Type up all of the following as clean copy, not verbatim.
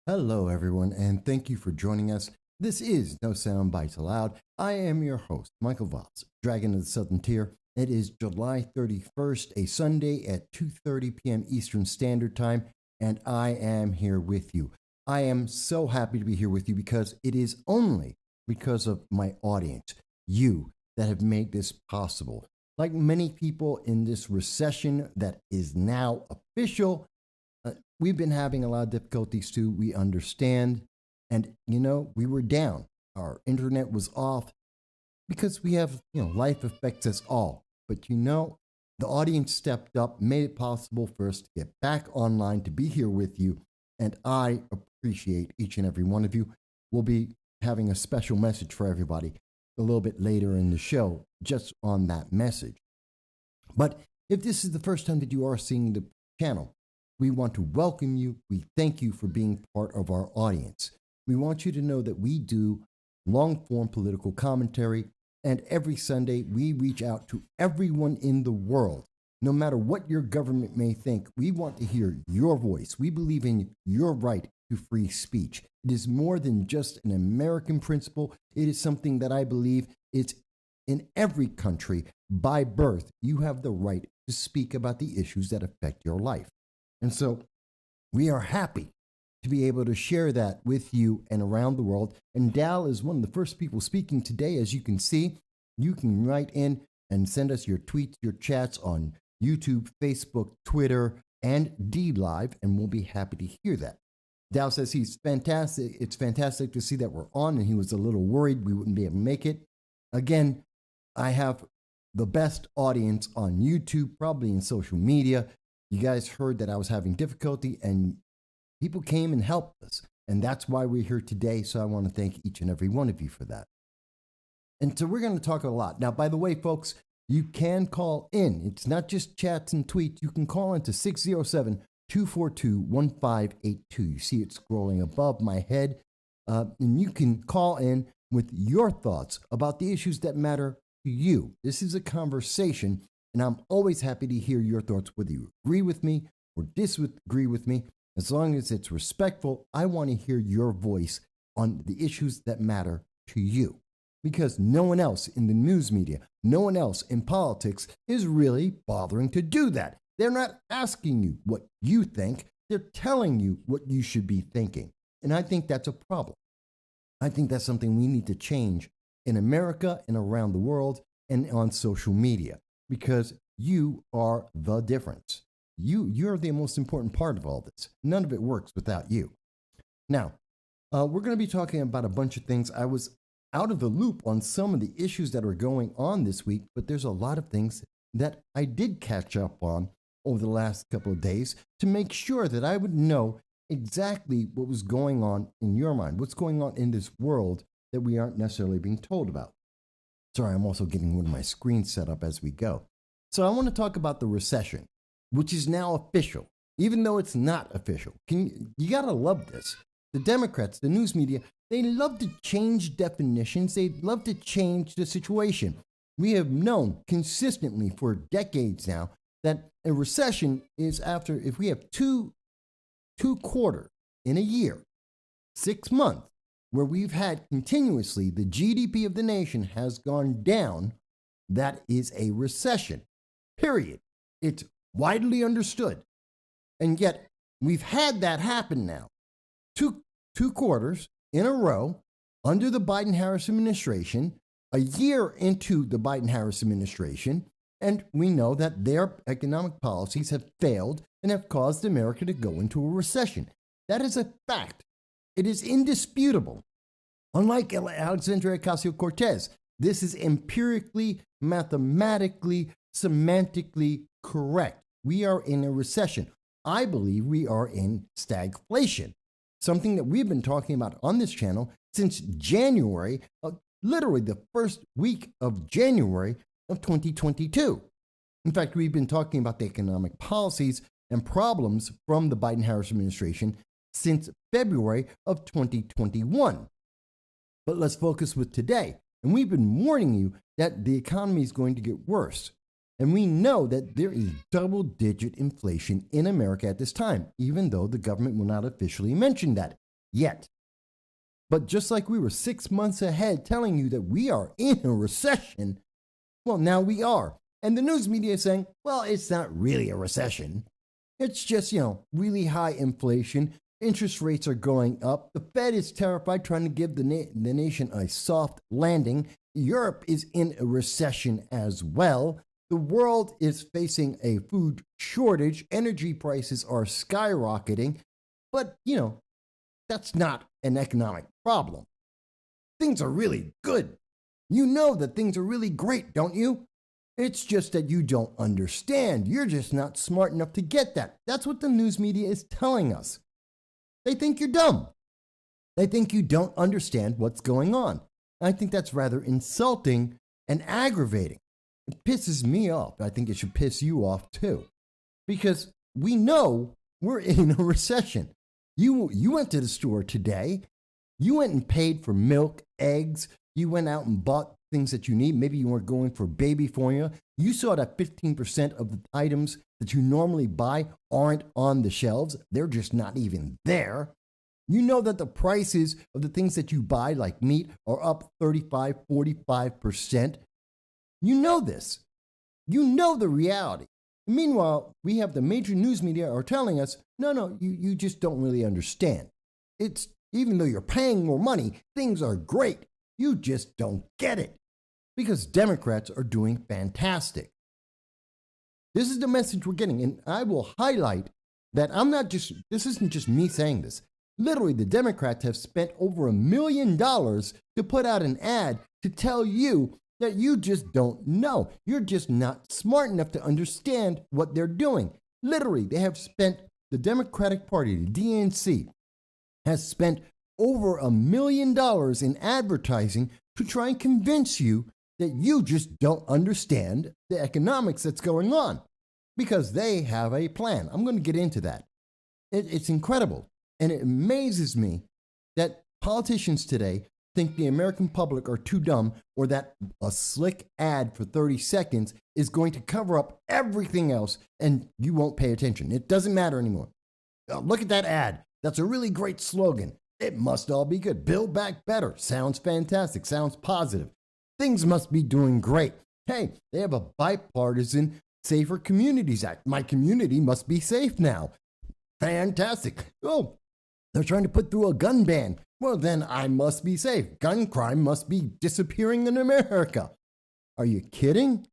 Hello, everyone, and thank you for joining us. This is No Soundbites Allowed. I am your host, Michael Voss, Dragon of the Southern Tier. It is July 31st, a Sunday at 2:30 p.m. Eastern Standard Time, and I am here with you. I am so happy to be here with you because it is only because of my audience, you, that have made this possible. Like many people in this recession that is now official, we've been having a lot of difficulties too. We understand. And, we were down. Our internet was off because we have, life affects us all. But, the audience stepped up, made it possible for us to get back online, to be here with you. And I appreciate each and every one of you. We'll be having a special message for everybody a little bit later in the show, just on that message. But if this is the first time that you are seeing the channel, we want to welcome you. We thank you for being part of our audience. We want you to know that we do long-form political commentary, and every Sunday we reach out to everyone in the world. No matter what your government may think, we want to hear your voice. We believe in your right to free speech. It is more than just an American principle. It is something that I believe it's in every country. By birth, you have the right to speak about the issues that affect your life. And so we are happy to be able to share that with you and around the world. And Dal is one of the first people speaking today. As you can see, you can write in and send us your tweets, your chats on YouTube, Facebook, Twitter, and DLive, and we'll be happy to hear that. Dal says he's fantastic. It's fantastic to see that we're on, and he was a little worried we wouldn't be able to make it. Again, I have the best audience on YouTube, probably in social media. You guys heard that I was having difficulty, and people came and helped us. And that's why we're here today. So I want to thank each and every one of you for that. And so we're going to talk a lot. Now, by the way, folks, you can call in. It's not just chats and tweets. You can call into 607-242-1582. You see it scrolling above my head. And you can call in with your thoughts about the issues that matter to you. This is a conversation. And I'm always happy to hear your thoughts, whether you agree with me or disagree with me. As long as it's respectful, I want to hear your voice on the issues that matter to you. Because no one else in the news media, no one else in politics is really bothering to do that. They're not asking you what you think. They're telling you what you should be thinking. And I think that's a problem. I think that's something we need to change in America and around the world and on social media. Because you are the difference. You're the most important part of all this. None of it works without you. Now, we're going to be talking about a bunch of things. I was out of the loop on some of the issues that are going on this week, but there's a lot of things that I did catch up on over the last couple of days to make sure that I would know exactly what was going on in your mind, what's going on in this world that we aren't necessarily being told about. Sorry, I'm also getting one of my screens set up as we go. So I want to talk about the recession, which is now official, even though it's not official. You got to love this. The Democrats, the news media, they love to change definitions. They love to change the situation. We have known consistently for decades now that a recession is after, if we have two quarters in a year, 6 months, where we've had continuously the GDP of the nation has gone down, that is a recession, period. It's widely understood. And yet we've had that happen now. Two quarters in a row under the Biden-Harris administration, a year into the Biden-Harris administration, and we know that their economic policies have failed and have caused America to go into a recession. That is a fact. It is indisputable. Unlike Alexandria Ocasio-Cortez, this is empirically, mathematically, semantically correct. We are in a recession. I believe we are in stagflation, something that we've been talking about on this channel since January, literally the first week of January of 2022. In fact, we've been talking about the economic policies and problems from the Biden-Harris administration since February of 2021. But let's focus with today. And we've been warning you that the economy is going to get worse. And we know that there is double-digit inflation in America at this time, even though the government will not officially mention that. yet. But just like we were 6 months ahead telling you that we are in a recession, well, now we are. And the news media is saying, well, it's not really a recession. It's just, really high inflation. Interest rates are going up. The Fed is terrified, trying to give the nation a soft landing. Europe is in a recession as well. The world is facing a food shortage. Energy prices are skyrocketing. But, that's not an economic problem. Things are really good. You know that things are really great, don't you? It's just that you don't understand. You're just not smart enough to get that. That's what the news media is telling us. They think you're dumb. They think you don't understand what's going on. I think that's rather insulting and aggravating. It pisses me off. I think it should piss you off too. Because we know we're in a recession. You went to the store today. You went and paid for milk, eggs. You went out and bought things that you need. Maybe you weren't going for baby formula. You saw that 15% of the items that you normally buy aren't on the shelves. They're just not even there. You know that the prices of the things that you buy, like meat, are up 35, 45%. You know this. You know the reality. Meanwhile, we have the major news media are telling us, no, you just don't really understand. It's even though you're paying more money, things are great. You just don't get it. Because Democrats are doing fantastic. This is the message we're getting, and I will highlight that this isn't just me saying this. Literally, the Democrats have spent over $1 million to put out an ad to tell you that you just don't know. You're just not smart enough to understand what they're doing. Literally, the Democratic Party, the DNC, has spent over $1 million in advertising to try and convince you that you just don't understand the economics that's going on, because they have a plan. I'm going to get into that. It's incredible. And it amazes me that politicians today think the American public are too dumb, or that a slick ad for 30 seconds is going to cover up everything else and you won't pay attention. It doesn't matter anymore. Look at that ad. That's a really great slogan. It must all be good. Build back better. Sounds fantastic. Sounds positive. Things must be doing great. Hey, they have a bipartisan Safer Communities Act. My community must be safe now. Fantastic. Oh, they're trying to put through a gun ban. Well, then I must be safe. Gun crime must be disappearing in America. Are you kidding?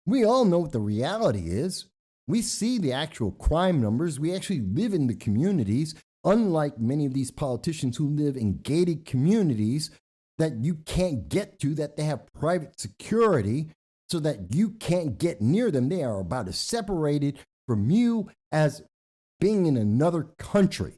We all know what the reality is. We see the actual crime numbers. We actually live in the communities, unlike many of these politicians who live in gated communities that you can't get to, that they have private security so that you can't get near them. They are about as separated from you as being in another country.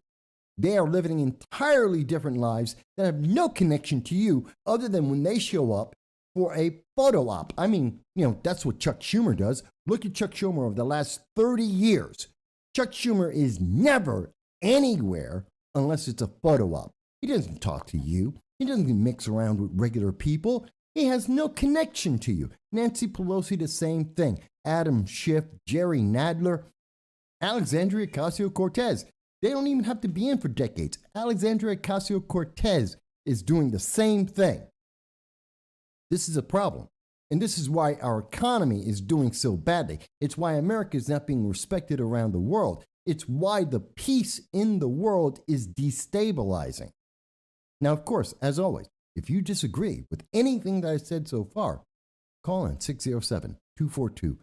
They are living entirely different lives that have no connection to you other than when they show up for a photo op. I mean, that's what Chuck Schumer does. Look at Chuck Schumer over the last 30 years. Chuck Schumer is never anywhere unless it's a photo op. He doesn't talk to you. He doesn't mix around with regular people. He has no connection to you. Nancy Pelosi, the same thing. Adam Schiff, Jerry Nadler, Alexandria Ocasio-Cortez. They don't even have to be in for decades. Alexandria Ocasio-Cortez is doing the same thing. This is a problem. And this is why our economy is doing so badly. It's why America is not being respected around the world. It's why the peace in the world is destabilizing. Now, of course, as always, if you disagree with anything that I said so far, call in 607-242-1582.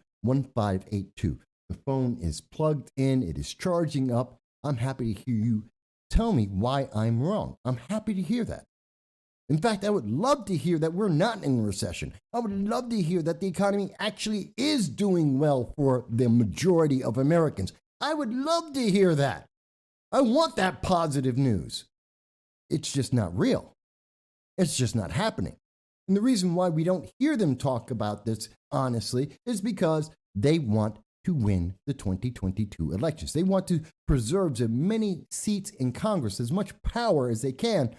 The phone is plugged in. It is charging up. I'm happy to hear you tell me why I'm wrong. I'm happy to hear that. In fact, I would love to hear that we're not in a recession. I would love to hear that the economy actually is doing well for the majority of Americans. I would love to hear that. I want that positive news. It's just not real. It's just not happening. And the reason why we don't hear them talk about this honestly is because they want to win the 2022 elections. They want to preserve as many seats in Congress, as much power as they can,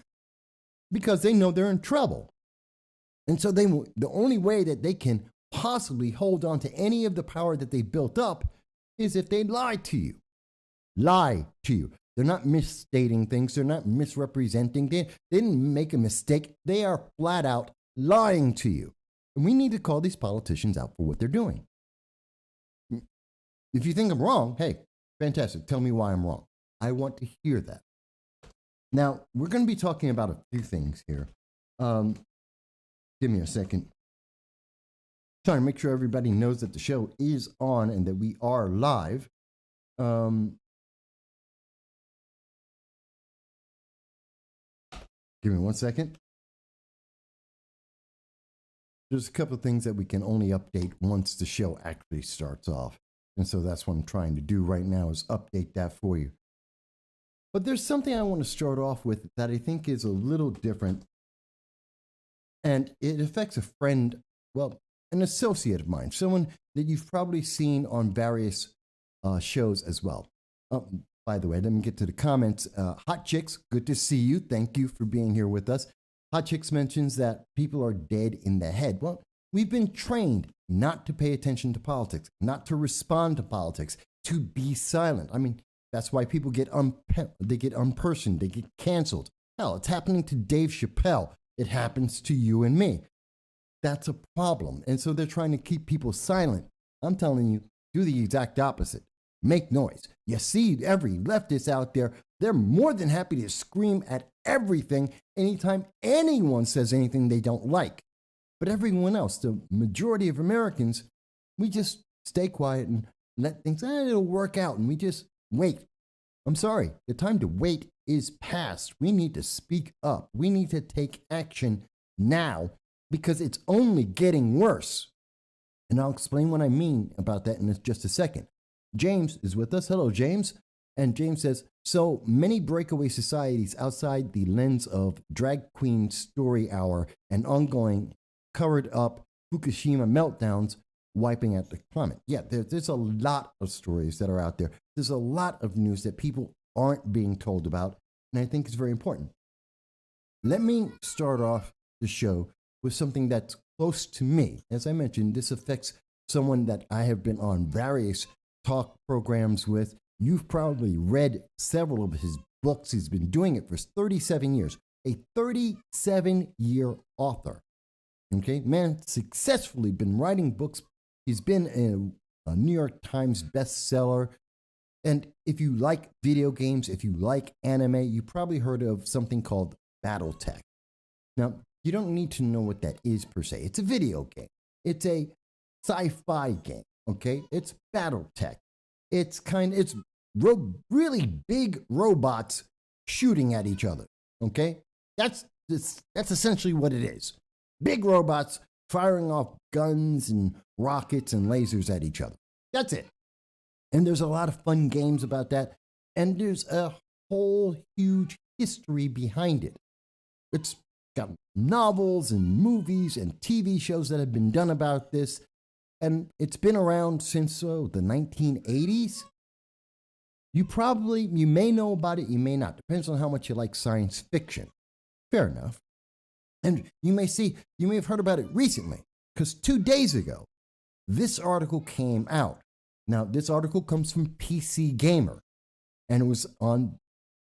because they know they're in trouble. And so the only way that they can possibly hold on to any of the power that they built up is if they lie to you. Lie to you. They're not misstating things. They're not misrepresenting. They didn't make a mistake. They are flat out lying to you. And we need to call these politicians out for what they're doing. If you think I'm wrong, hey, fantastic. Tell me why I'm wrong. I want to hear that. Now, we're going to be talking about a few things here. Give me a second. Trying to make sure everybody knows that the show is on and that we are live. Give me 1 second. There's a couple of things that we can only update once the show actually starts off. And so that's what I'm trying to do right now is update that for you. But there's something I want to start off with that I think is a little different. And it affects a friend, well, an associate of mine, someone that you've probably seen on various shows as well. By the way, let me get to the comments. Hot Chicks, good to see you. Thank you for being here with us. Hot Chicks mentions that people are dead in the head. Well, we've been trained not to pay attention to politics, not to respond to politics, to be silent. I mean, that's why people get unpersoned, they get canceled. Hell, it's happening to Dave Chappelle. It happens to you and me. That's a problem. And so they're trying to keep people silent. I'm telling you, do the exact opposite. Make noise. You see every leftist out there, they're more than happy to scream at everything anytime anyone says anything they don't like. But everyone else, the majority of Americans, we just stay quiet and let things, it'll work out, and we just wait. I'm sorry, the time to wait is past. We need to speak up. We need to take action now because it's only getting worse. And I'll explain what I mean about that in just a second. James is with us. Hello, James. And James says, so many breakaway societies outside the lens of drag queen story hour and ongoing covered up Fukushima meltdowns wiping out the climate. Yeah, there's a lot of stories that are out there. There's a lot of news that people aren't being told about, and I think it's very important. Let me start off the show with something that's close to me. As I mentioned, this affects someone that I have been on various talk programs with. You've probably read several of his books. He's been doing it for 37 years, a 37-year author. Okay, man, successfully been writing books. He's been a New York Times bestseller. And if you like video games, if you like anime, you probably heard of something called Battletech. Now, you don't need to know what that is per se. It's a video game. It's a sci-fi game, okay? It's Battletech. It's really big robots shooting at each other, okay? That's essentially what it is. Big robots firing off guns and rockets and lasers at each other. That's it. And there's a lot of fun games about that. And there's a whole huge history behind it. It's got novels and movies and TV shows that have been done about this. And it's been around since the 1980s. You may know about it, you may not. Depends on how much you like science fiction. Fair enough. And you may have heard about it recently, because 2 days ago, this article came out. Now, this article comes from PC Gamer, and it was on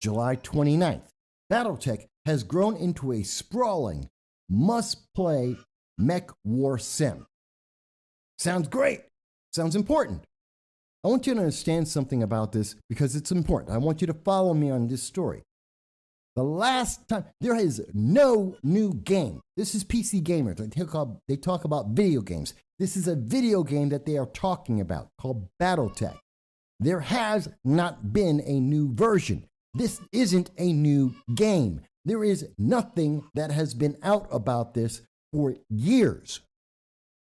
July 29th. Battletech has grown into a sprawling, must-play mech war sim. Sounds great. Sounds important. I want you to understand something about this because it's important. I want you to follow me on this story. The last time, there is no new game. This is PC Gamers. They talk about video games. This is a video game that they are talking about called Battletech. There has not been a new version. This isn't a new game. There is nothing that has been out about this for years.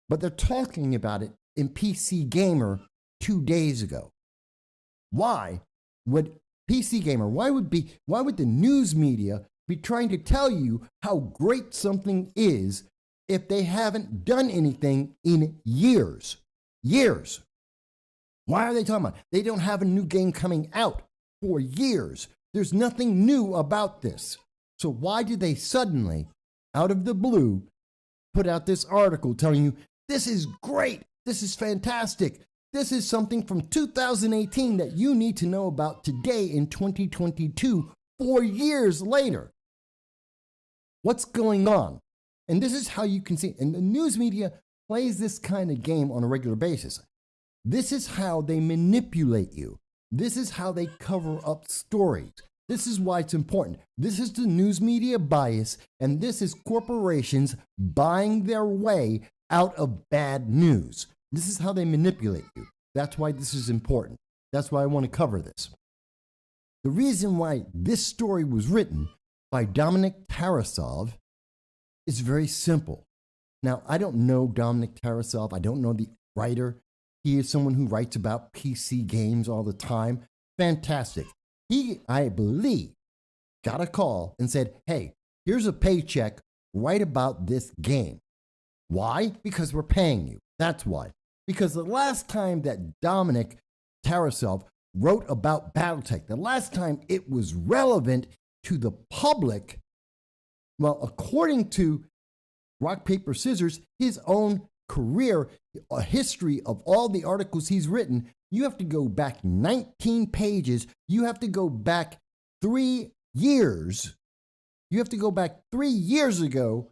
But they're talking about it in PC Gamer 2 days ago. Why would PC Gamer, why would the news media be trying to tell you how great something is if they haven't done anything in years? Years. Why are they talking about it? They don't have a new game coming out for years. There's nothing new about this. So why did they suddenly, out of the blue, put out this article telling you, this is great, this is fantastic, This is something from 2018 that you need to know about today in 2022, 4 years later. What's going on? And this is how you can see, and the news media plays this kind of game on a regular basis. This is how they manipulate you. This is how they cover up stories. This is why it's important. This is the news media bias, and this is corporations buying their way out of bad news. This is how they manipulate you. That's why this is important. That's why I want to cover this. The reason why this story was written by Dominic Tarasov is very simple. Now, I don't know Dominic Tarasov. I don't know the writer. He is someone who writes about PC games all the time. Fantastic. He, I believe, got a call and said, hey, here's a paycheck. Write about this game. Why? Because we're paying you. That's why. Because the last time that Dominic Tarasov wrote about Battletech, the last time it was relevant to the public, well, according to Rock, Paper, Scissors, his own career, a history of all the articles he's written, you have to go back 19 pages. You have to go back 3 years. You have to go back 3 years ago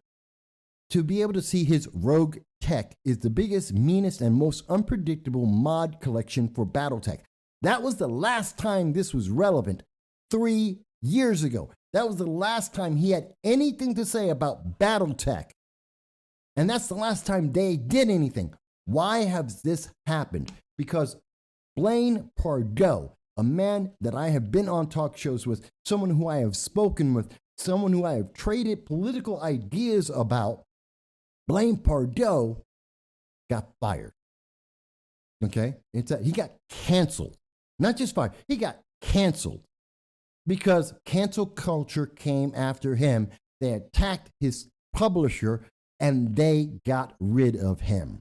to be able to see his Rogue Tech is the biggest, meanest, and most unpredictable mod collection for Battletech. That was the last time this was relevant, 3 years ago. That was the last time he had anything to say about Battletech. And that's the last time they did anything. Why has this happened? Because Blaine Pardoe, a man that I have been on talk shows with, someone who I have spoken with, someone who I have traded political ideas about, Blaine Pardoe got fired. Okay? He got canceled. Not just fired, he got canceled. Because cancel culture came after him. They attacked his publisher and they got rid of him.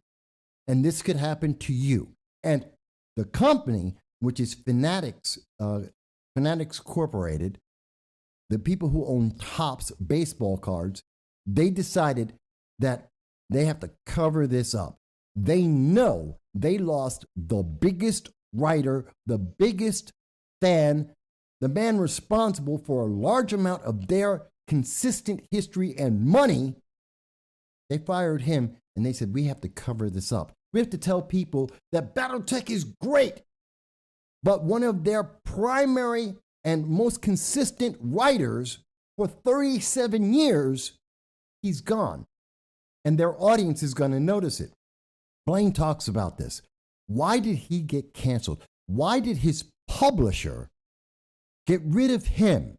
And this could happen to you. And the company, which is Fanatics Corporated, the people who own Topps baseball cards, they decided that they have to cover this up. They know they lost the biggest writer, the biggest fan, the man responsible for a large amount of their consistent history and money. They fired him and they said, we have to cover this up. We have to tell people that Battletech is great. But one of their primary and most consistent writers for 37 years, he's gone. And their audience is going to notice it. Blaine talks about this. Why did he get canceled? Why did his publisher get rid of him?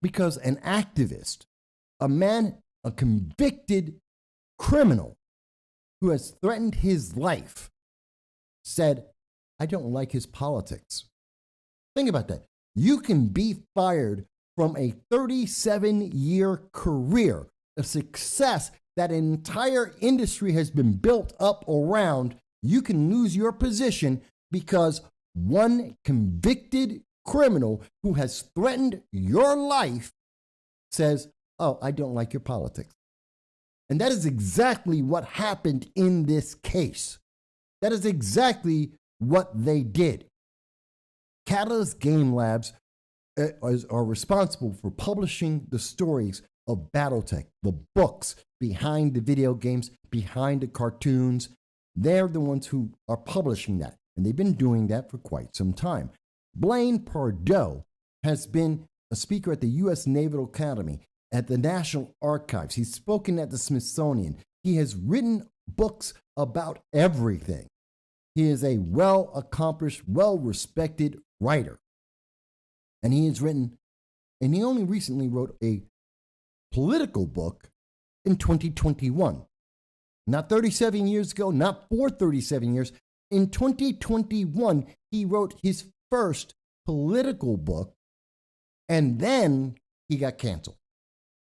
Because an activist, a man, a convicted criminal who has threatened his life, said, I don't like his politics. Think about that. You can be fired from a 37-year career, a success that an entire industry has been built up around. You can lose your position because one convicted criminal who has threatened your life says, oh, I don't like your politics. And that is exactly what happened in this case. That is exactly what they did. Catalyst Game Labs are responsible for publishing the stories of Battletech, the books behind the video games, behind the cartoons. They're the ones who are publishing that, and they've been doing that for quite some time. Blaine Pardoe has been a speaker at the U.S. Naval Academy, at the National Archives. He's spoken at the Smithsonian. He has written books about everything. He is a well-accomplished, well-respected writer. And he has written, and he only recently wrote a political book in 2021. Not 37 years ago, not for 37 years. In 2021, he wrote his first political book, and then he got canceled.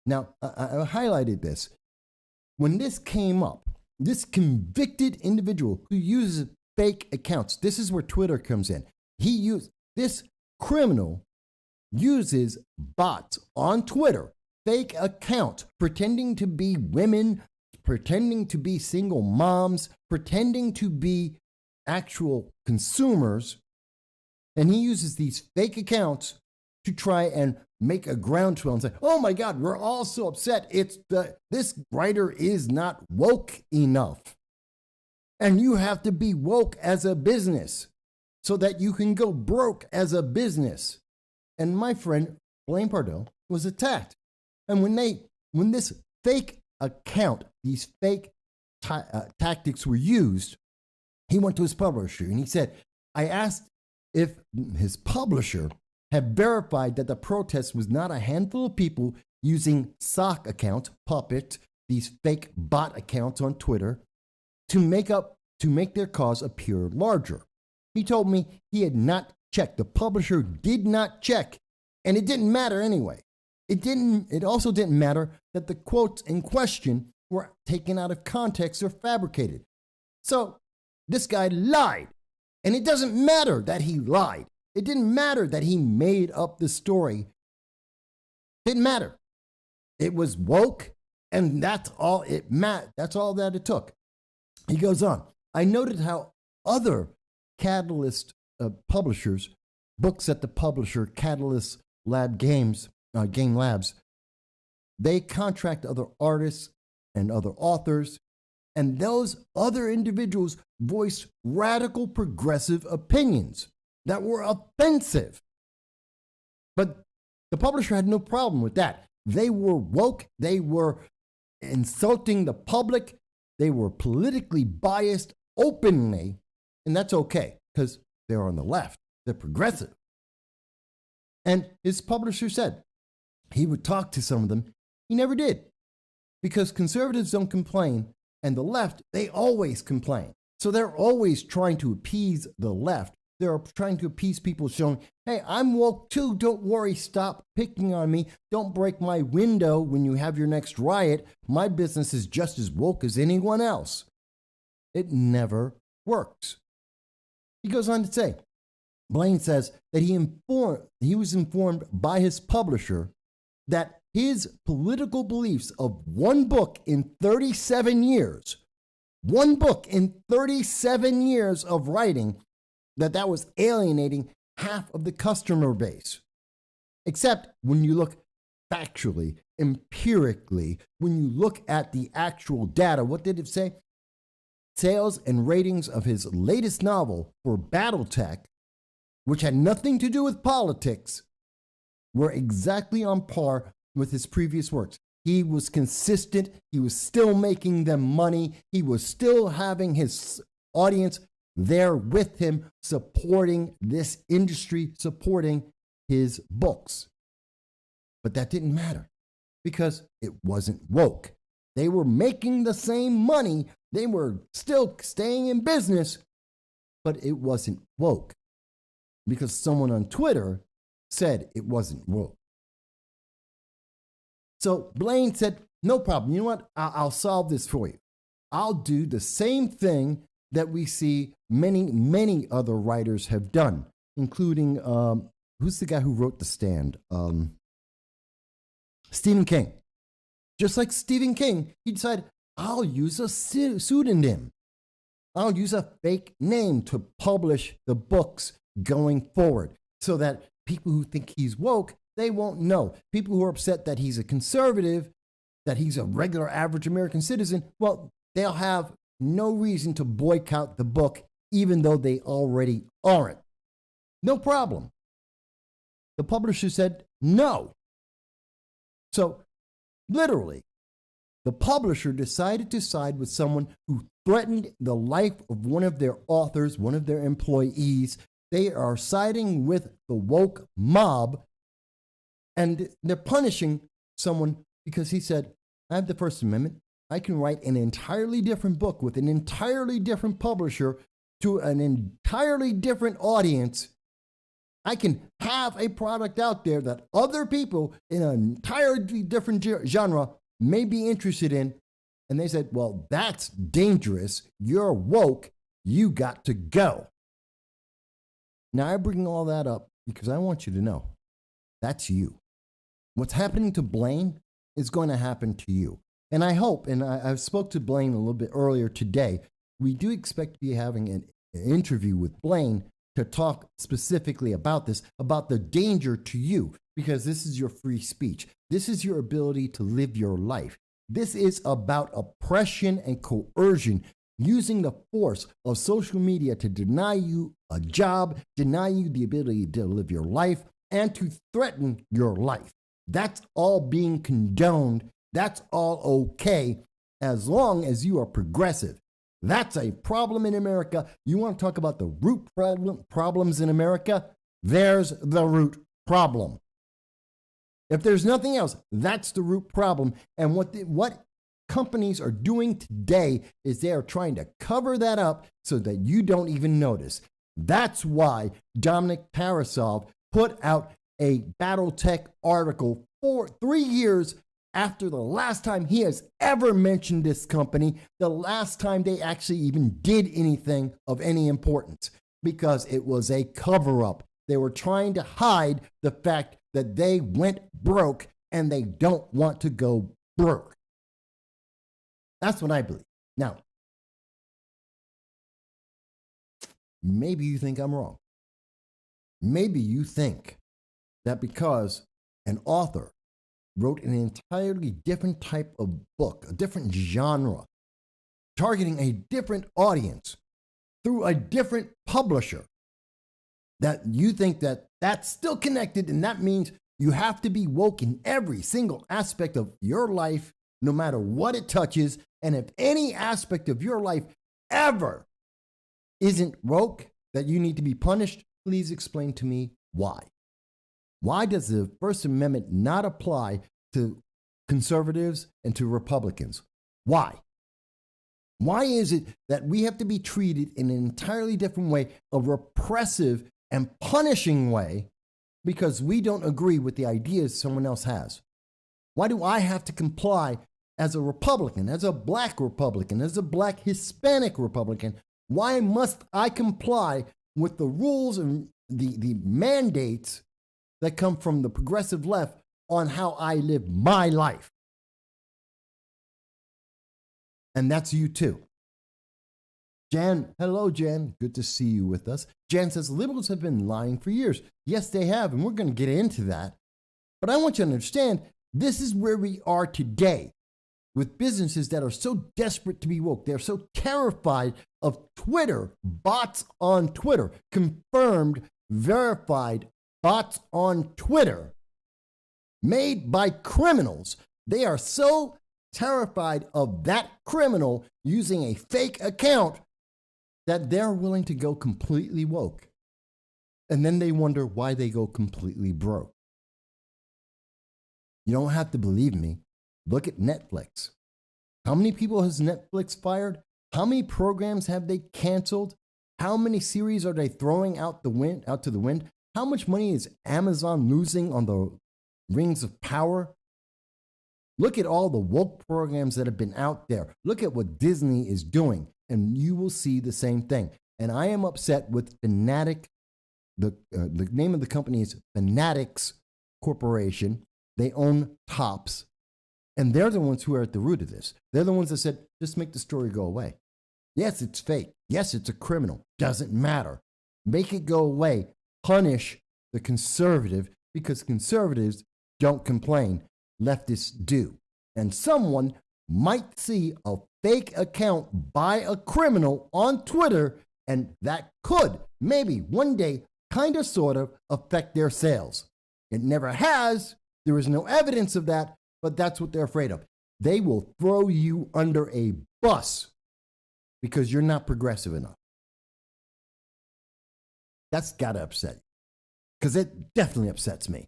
Now, I highlighted this. When this came up, this convicted individual who uses fake accounts, this is where Twitter comes in. This criminal uses bots on Twitter, fake accounts, pretending to be women, pretending to be single moms, pretending to be actual consumers, and he uses these fake accounts to try and make a groundswell and say, oh my God, we're all so upset. This writer is not woke enough. And you have to be woke as a business so that you can go broke as a business. And my friend, Blaine Pardoe, was attacked. And when this fake account, these fake tactics were used, he went to his publisher and he said, I asked if his publisher had verified that the protest was not a handful of people using sock accounts, Puppet, these fake bot accounts on Twitter, to make their cause appear larger. He told me he had not checked. The publisher did not check, and it didn't matter anyway. It also didn't matter that the quotes in question were taken out of context or fabricated. So this guy lied, and it doesn't matter that he lied. It didn't matter that he made up the story. Didn't matter. It was woke, and that's all that's all that it took. He goes on. I noted how other Catalyst publishers, books at the publisher Catalyst Game Labs, they contract other artists and other authors, and those other individuals voiced radical progressive opinions that were offensive. But the publisher had no problem with that. They were woke. They were insulting the public. They were politically biased openly, and that's okay because they're on the left. They're progressive. And his publisher said he would talk to some of them. He never did because conservatives don't complain, and the left, they always complain. So they're always trying to appease the left. They're trying to appease people, showing, hey, I'm woke too. Don't worry. Stop picking on me. Don't break my window when you have your next riot. My business is just as woke as anyone else. It never works. He goes on to say, Blaine says that he was informed by his publisher that his political beliefs of one book in 37 years of writing, that was alienating half of the customer base. Except when you look factually, empirically, when you look at the actual data, what did it say? Sales and ratings of his latest novel for Battletech, which had nothing to do with politics, were exactly on par with his previous works. He was consistent. He was still making them money. He was still having his audience there with him, supporting this industry, supporting his books. But that didn't matter because it wasn't woke. They were making the same money. They were still staying in business, but it wasn't woke because someone on Twitter said it wasn't woke. So Blaine said, no problem. You know what? I'll solve this for you. I'll do the same thing that we see many other writers have done, including, who's the guy who wrote The Stand? Stephen King. Just like Stephen King, he decided, I'll use a pseudonym. I'll use a fake name to publish the books going forward so that people who think he's woke, they won't know. People who are upset that he's a conservative, that he's a regular average American citizen, well, they'll have no reason to boycott the book, even though they already aren't. No problem. The publisher said no. So, literally, the publisher decided to side with someone who threatened the life of one of their authors, one of their employees. They are siding with the woke mob, and they're punishing someone because he said, I have the First Amendment. I can write an entirely different book with an entirely different publisher to an entirely different audience. I can have a product out there that other people in an entirely different genre may be interested in. And they said, well, that's dangerous. You're woke. You got to go. Now, I bring all that up because I want you to know that's you. What's happening to Blaine is going to happen to you. And I hope, and I spoke to Blaine a little bit earlier today, we do expect to be having interview with Blaine to talk specifically about this, about the danger to you, because this is your free speech. This is your ability to live your life. This is about oppression and coercion, using the force of social media to deny you a job, deny you the ability to live your life, and to threaten your life. That's all being condoned. That's all okay as long as you are progressive. That's a problem in America. You want to talk about the root problems in America? There's the root problem. If there's nothing else, that's the root problem. And what companies are doing today is they are trying to cover that up so that you don't even notice. That's why Dominic Tarasov put out a BattleTech article 3 years after the last time he has ever mentioned this company, the last time they actually even did anything of any importance, because it was a cover-up. They were trying to hide the fact that they went broke and they don't want to go broke. That's what I believe. Now, maybe you think I'm wrong. Maybe you think that because an author wrote an entirely different type of book, a different genre, targeting a different audience through a different publisher, that you think that that's still connected, and that means you have to be woke in every single aspect of your life, no matter what it touches. And if any aspect of your life ever isn't woke, that you need to be punished, please explain to me why. Why does the First Amendment not apply to conservatives and to Republicans? Why? Why is it that we have to be treated in an entirely different way, a repressive and punishing way, because we don't agree with the ideas someone else has? Why do I have to comply as a Republican, as a black Republican, as a black Hispanic Republican? Why must I comply with the rules and the mandates that come from the progressive left on how I live my life? And that's you too. Jan, hello, Jan. Good to see you with us. Jan says liberals have been lying for years. Yes, they have, and we're going to get into that. But I want you to understand, this is where we are today with businesses that are so desperate to be woke. They're so terrified of Twitter, bots on Twitter, confirmed, verified bots on Twitter, made by criminals. They are so terrified of that criminal using a fake account that they're willing to go completely woke. And then they wonder why they go completely broke. You don't have to believe me. Look at Netflix. How many people has Netflix fired? How many programs have they canceled? How many series are they throwing out to the wind? How much money is Amazon losing on the Rings of Power? Look at all the woke programs that have been out there. Look at what Disney is doing, and you will see the same thing. And I am upset with Fanatic. The name of the company is Fanatics Corporation. They own Tops, and they're the ones who are at the root of this. They're the ones that said, just make the story go away. Yes, it's fake. Yes, it's a criminal. Doesn't matter. Make it go away. Punish the conservative, because conservatives don't complain. Leftists do. And someone might see a fake account by a criminal on Twitter, and that could maybe one day kind of sort of affect their sales. It never has. There is no evidence of that, but that's what they're afraid of. They will throw you under a bus because you're not progressive enough. That's got to upset you, because it definitely upsets me.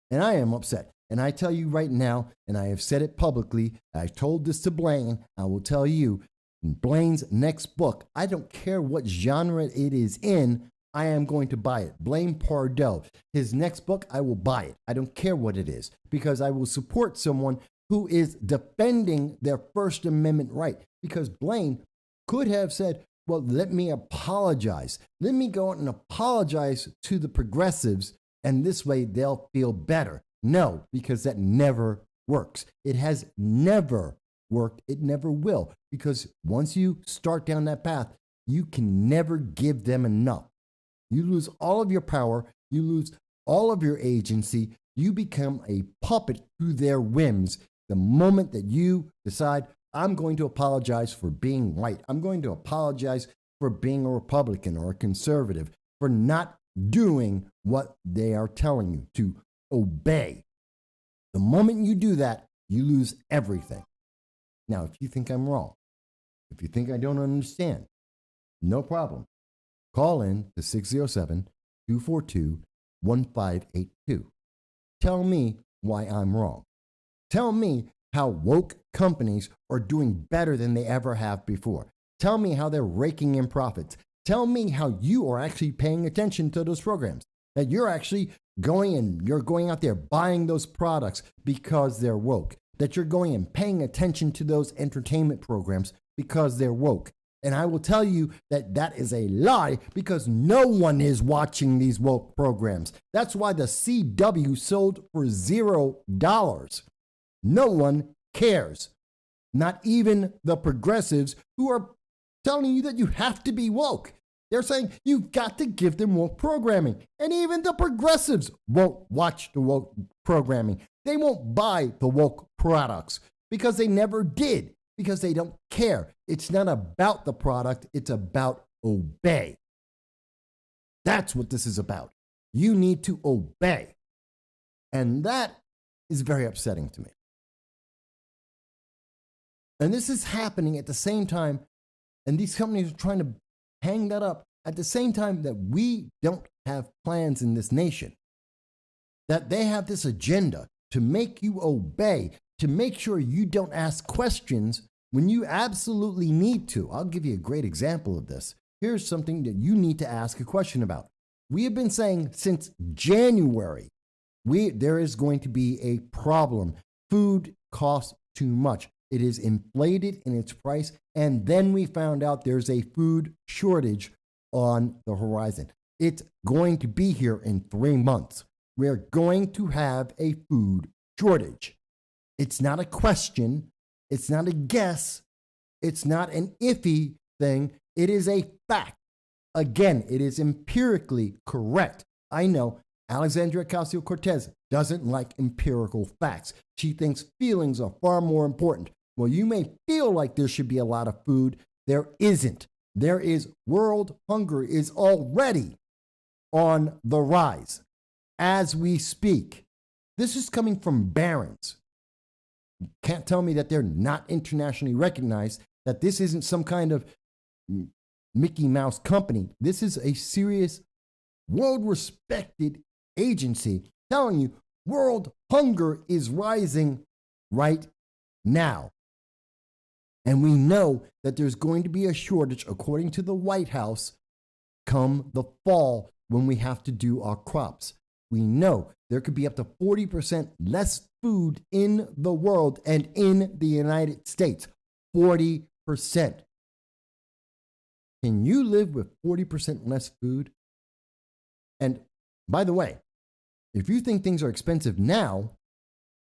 And I am upset. And I tell you right now, and I have said it publicly, I told this to Blaine, I will tell you, Blaine's next book, I don't care what genre it is in, I am going to buy it. Blaine Pardoe, his next book, I will buy it. I don't care what it is, because I will support someone who is defending their First Amendment right. Because Blaine could have said, well, let me apologize. Let me go out and apologize to the progressives, and this way they'll feel better. No, because that never works. It has never worked. It never will. Because once you start down that path, you can never give them enough. You lose all of your power. You lose all of your agency. You become a puppet to their whims the moment that you decide, I'm going to apologize for being white. I'm going to apologize for being a Republican or a conservative, for not doing what they are telling you to obey. The moment you do that, you lose everything. Now, if you think I'm wrong, if you think I don't understand, no problem. Call in to 607-242-1582. Tell me why I'm wrong. Tell me how woke companies are doing better than they ever have before. Tell me how they're raking in profits. Tell me how you are actually paying attention to those programs, that you're actually you're going out there buying those products because they're woke, that you're going and paying attention to those entertainment programs because they're woke. And I will tell you that that is a lie, because no one is watching these woke programs. That's why the CW sold for $0. No one cares. Not even the progressives who are telling you that you have to be woke. They're saying you've got to give them woke programming. And even the progressives won't watch the woke programming. They won't buy the woke products because they never did, because they don't care. It's not about the product. It's about obey. That's what this is about. You need to obey. And that is very upsetting to me. And this is happening at the same time, and these companies are trying to hang that up at the same time that we don't have plans in this nation, that they have this agenda to make you obey, to make sure you don't ask questions when you absolutely need to. I'll give you a great example of this. Here's something that you need to ask a question about. We have been saying since January, there is going to be a problem. Food costs too much. It is inflated in its price. And then we found out there's a food shortage on the horizon. It's going to be here in 3 months. We're going to have a food shortage. It's not a question. It's not a guess. It's not an iffy thing. It is a fact. Again, it is empirically correct. I know Alexandria Ocasio-Cortez doesn't like empirical facts. She thinks feelings are far more important. Well, you may feel like there should be a lot of food. There isn't. There is world hunger is already on the rise as we speak. This is coming from Barron's. Can't tell me that they're not internationally recognized, that this isn't some kind of Mickey Mouse company. This is a serious, world-respected agency telling you world hunger is rising right now. And we know that there's going to be a shortage, according to the White House, come the fall when we have to do our crops. We know there could be up to 40% less food in the world and in the United States. 40%. Can you live with 40% less food? And by the way, if you think things are expensive now,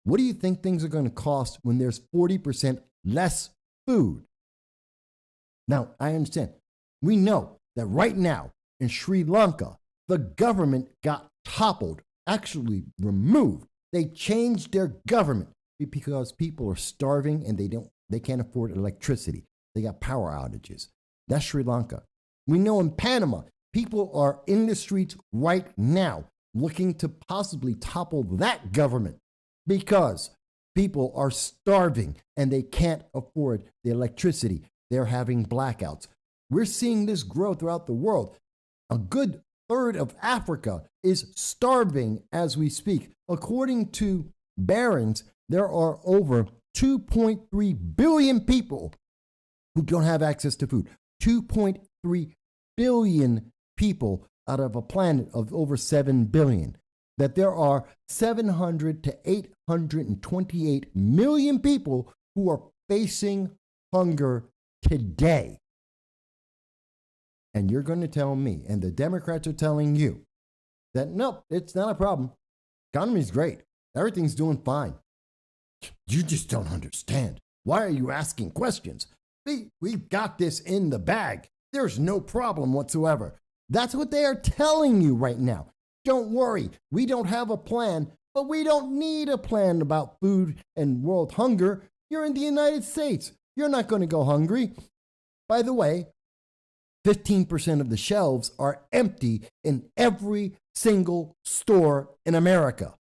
what do you think things are going to cost when there's 40% less food? Now, I understand. We know that right now in Sri Lanka, the government got toppled, actually removed. They changed their government because people are starving and they can't afford electricity. They got power outages. That's Sri Lanka. We know in Panama, people are in the streets right now looking to possibly topple that government because people are starving and they can't afford the electricity. They're having blackouts. We're seeing this grow throughout the world. A good third of Africa is starving as we speak. According to Barron's, there are over 2.3 billion people who don't have access to food. 2.3 billion people out of a planet of over 7 billion. That there are 700 to 828 million people who are facing hunger today. And you're going to tell me, and the Democrats are telling you, that nope, it's not a problem. Economy's great. Everything's doing fine. You just don't understand. Why are you asking questions? We've got this in the bag. There's no problem whatsoever. That's what they are telling you right now. Don't worry, we don't have a plan, but we don't need a plan about food and world hunger. You're in the United States. You're not going to go hungry. By the way, 15% of the shelves are empty in every single store in America.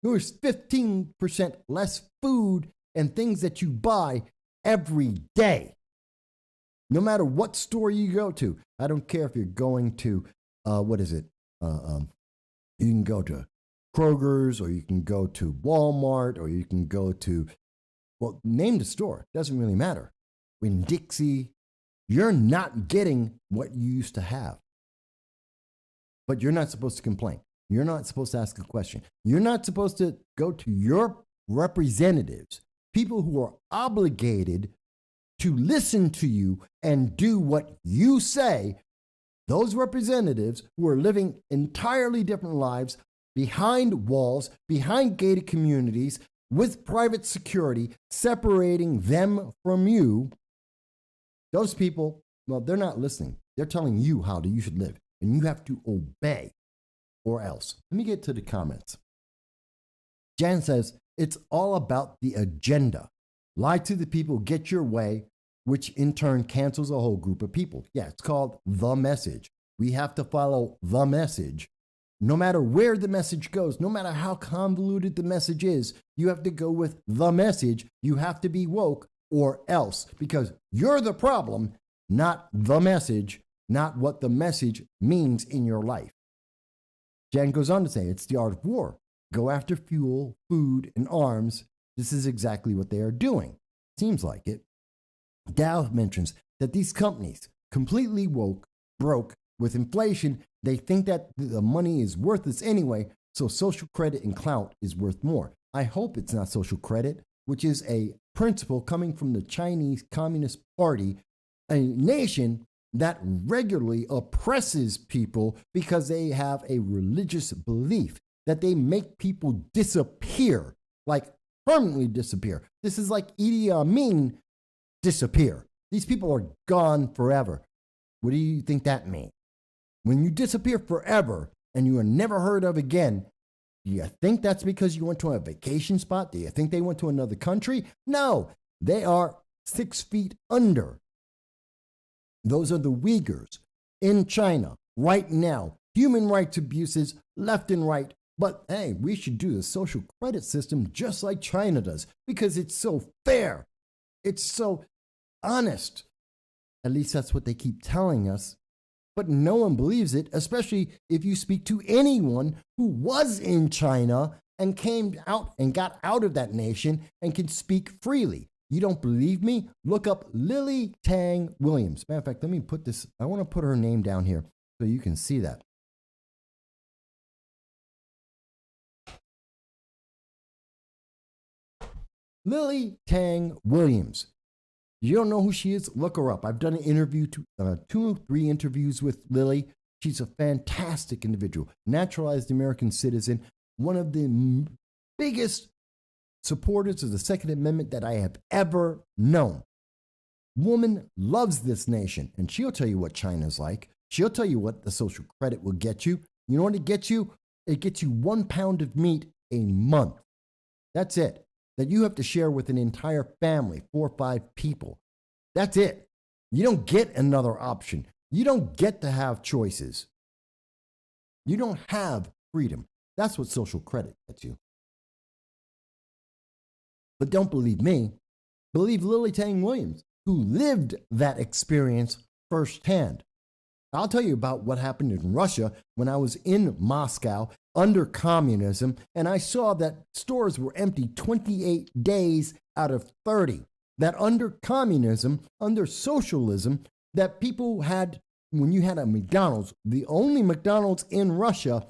There's 15% less food and things that you buy every day. No matter what store you go to. I don't care if you're going to, you can go to Kroger's, or you can go to Walmart, or you can go to, well, name the store. Doesn't really matter. In Dixie, you're not getting what you used to have. But you're not supposed to complain. You're not supposed to ask a question. You're not supposed to go to your representatives, people who are obligated to listen to you and do what you say. Those representatives who are living entirely different lives behind walls, behind gated communities, with private security separating them from you. Those people, well, they're not listening. They're telling you how you should live, and you have to obey or else. Let me get to the comments. Jan says, it's all about the agenda. Lie to the people, get your way, which in turn cancels a whole group of people. Yeah, it's called the message. We have to follow the message. No matter where the message goes, no matter how convoluted the message is, you have to go with the message. You have to be woke or else, because you're the problem, not the message, not what the message means in your life. Jan goes on to say, it's the art of war. Go after fuel, food, and arms. This is exactly what they are doing. Seems like it. Dow mentions that these companies completely broke with inflation. They think that the money is worthless anyway, so social credit and clout is worth more. I hope it's not social credit, which is a principle coming from the Chinese Communist Party, a nation that regularly oppresses people because they have a religious belief that they make people disappear, like permanently disappear. This is like Idi Amin disappear. These people are gone forever. What do you think that means? When you disappear forever and you are never heard of again, do you think that's because you went to a vacation spot? Do you think they went to another country? No, they are 6 feet under. Those are the Uyghurs in China right now. Human rights abuses left and right. But hey, we should do the social credit system just like China does because it's so fair. It's so honest. At least that's what they keep telling us. But no one believes it, especially if you speak to anyone who was in China and came out and got out of that nation and can speak freely. You don't believe me? Look up Lily Tang Williams. Matter of fact, let me put this, I want to put her name down here so you can see that. Lily Tang Williams. You don't know who she is? Look her up. I've done an interview, 2 or 3 interviews with Lily. She's a fantastic individual, naturalized American citizen, one of the biggest supporters of the Second Amendment that I have ever known. Woman loves this nation, and she'll tell you what China's like. She'll tell you what the social credit will get you. You know what it gets you? It gets you 1 pound of meat a month. That's it. That you have to share with an entire family, 4 or 5 people. That's it. You don't get another option. You don't get to have choices. You don't have freedom. That's what social credit gets you. But don't believe me. Believe Lily Tang Williams, who lived that experience firsthand. I'll tell you about what happened in Russia when I was in Moscow under communism, and I saw that stores were empty 28 days out of 30. That under communism, under socialism, that people had, when you had a McDonald's, the only McDonald's in Russia,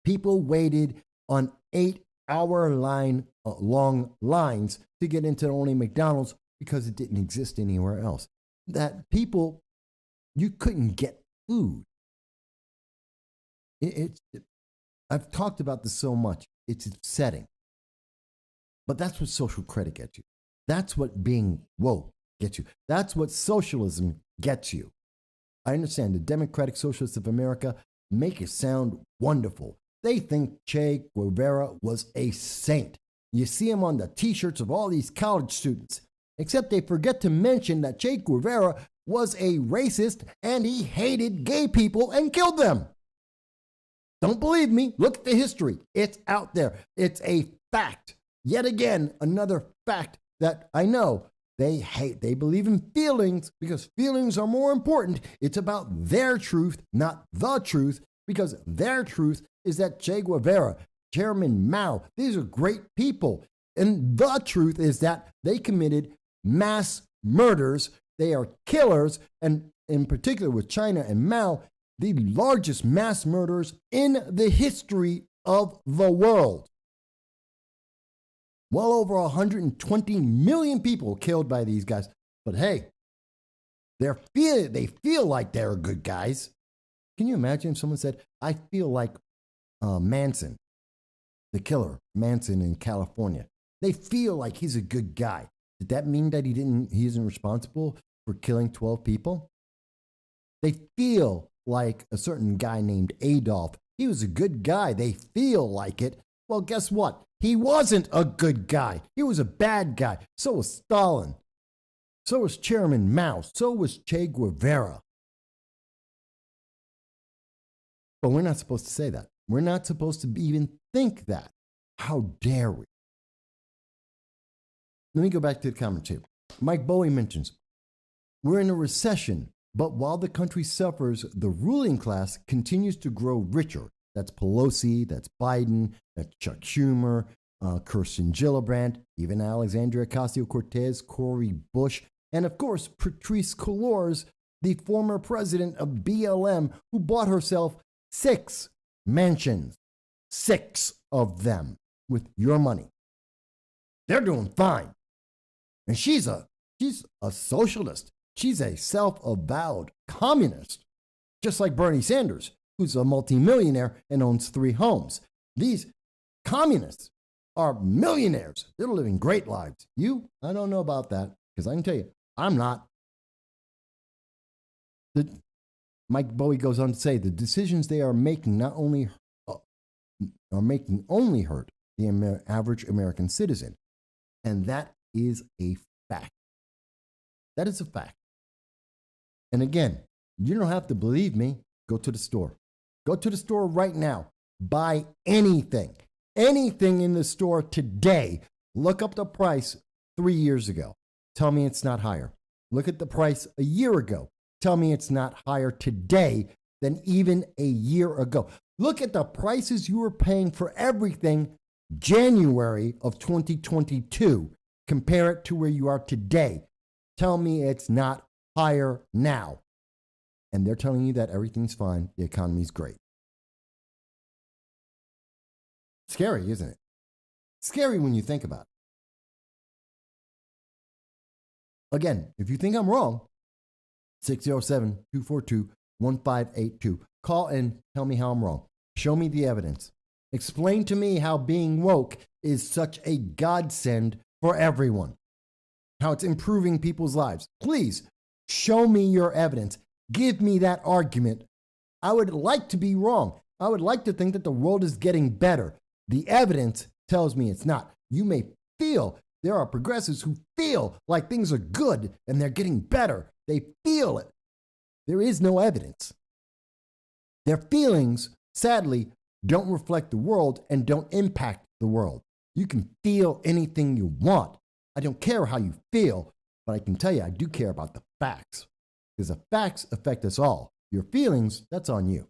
people waited on 8-hour long lines to get into the only McDonald's because it didn't exist anywhere else. That people, you couldn't get food. I've talked about this so much. It's upsetting. But that's what social credit gets you. That's what being woke gets you. That's what socialism gets you. I understand the Democratic Socialists of America make it sound wonderful. They think Che Guevara was a saint. You see him on the t-shirts of all these college students. Except they forget to mention that Che Guevara was a racist and he hated gay people and killed them. Don't believe me? Look at the history. It's out there. It's a fact. Yet again, another fact that I know. They believe in feelings because feelings are more important. It's about their truth, not the truth, because their truth is that Che Guevara, Chairman Mao, these are great people. And the truth is that they committed mass murders. They are killers. And in particular with China and Mao, the largest mass murderers in the history of the world. Well over 120 million people killed by these guys. But hey, they feel like they're good guys. Can you imagine if someone said, I feel like Manson, the killer, Manson in California. They feel like he's a good guy. Did that mean that he isn't responsible for killing 12 people? They feel like a certain guy named Adolf. He was a good guy. They feel like it. Well, guess what? He wasn't a good guy. He was a bad guy. So was Stalin. So was Chairman Mao. So was Che Guevara. But we're not supposed to say that. We're not supposed to even think that. How dare we? Let me go back to the comment too. Mike Bowie mentions, we're in a recession, but while the country suffers, the ruling class continues to grow richer. That's Pelosi, that's Biden, that's Chuck Schumer, Kirsten Gillibrand, even Alexandria Ocasio-Cortez, Cori Bush, and of course, Patrisse Cullors, the former president of BLM, who bought herself 6 mansions, 6 of them with your money. They're doing fine. And she's a socialist. She's a self-avowed communist, just like Bernie Sanders, who's a multimillionaire and owns 3 homes. These communists are millionaires. They're living great lives. I don't know about that, because I can tell you, I'm not. Mike Bowie goes on to say, the decisions they are making not only hurt the average American citizen. And that is a fact. That is a fact. And again, you don't have to believe me. Go to the store. Go to the store right now. Buy anything. Anything in the store today. Look up the price 3 years ago. Tell me it's not higher. Look at the price a year ago. Tell me it's not higher today than even a year ago. Look at the prices you were paying for everything January of 2022. Compare it to where you are today. Tell me it's not higher now. And they're telling you that everything's fine. The economy's great. Scary, isn't it? Scary when you think about it. Again, if you think I'm wrong, 607-242-1582. Call and tell me how I'm wrong. Show me the evidence. Explain to me how being woke is such a godsend for everyone. How it's improving people's lives. Please, show me your evidence. Give me that argument. I would like to be wrong. I would like to think that the world is getting better. The evidence tells me it's not. You may feel, there are progressives who feel like things are good and they're getting better. They feel it. There is no evidence. Their feelings, sadly, don't reflect the world and don't impact the world. You can feel anything you want. I don't care how you feel, but I can tell you I do care about the facts. Because the facts affect us all. Your feelings, that's on you.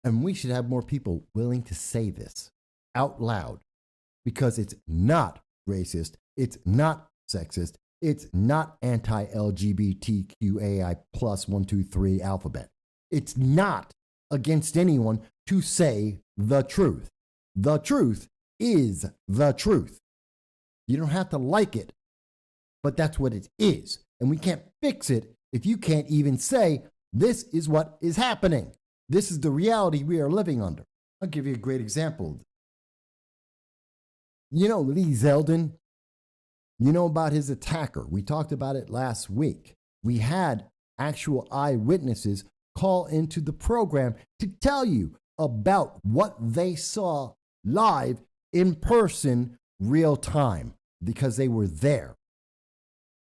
And we should have more people willing to say this out loud. Because it's not racist. It's not sexist. It's not anti-LGBTQAI plus 123 alphabet. It's not against anyone to say the truth. The truth is the truth. You don't have to like it, but that's what it is. And we can't fix it if you can't even say, this is what is happening. This is the reality we are living under. I'll give you a great example. You know Lee Zeldin? You know about his attacker. We talked about it last week. We had actual eyewitnesses call into the program to tell you about what they saw live in person, real time, because they were there.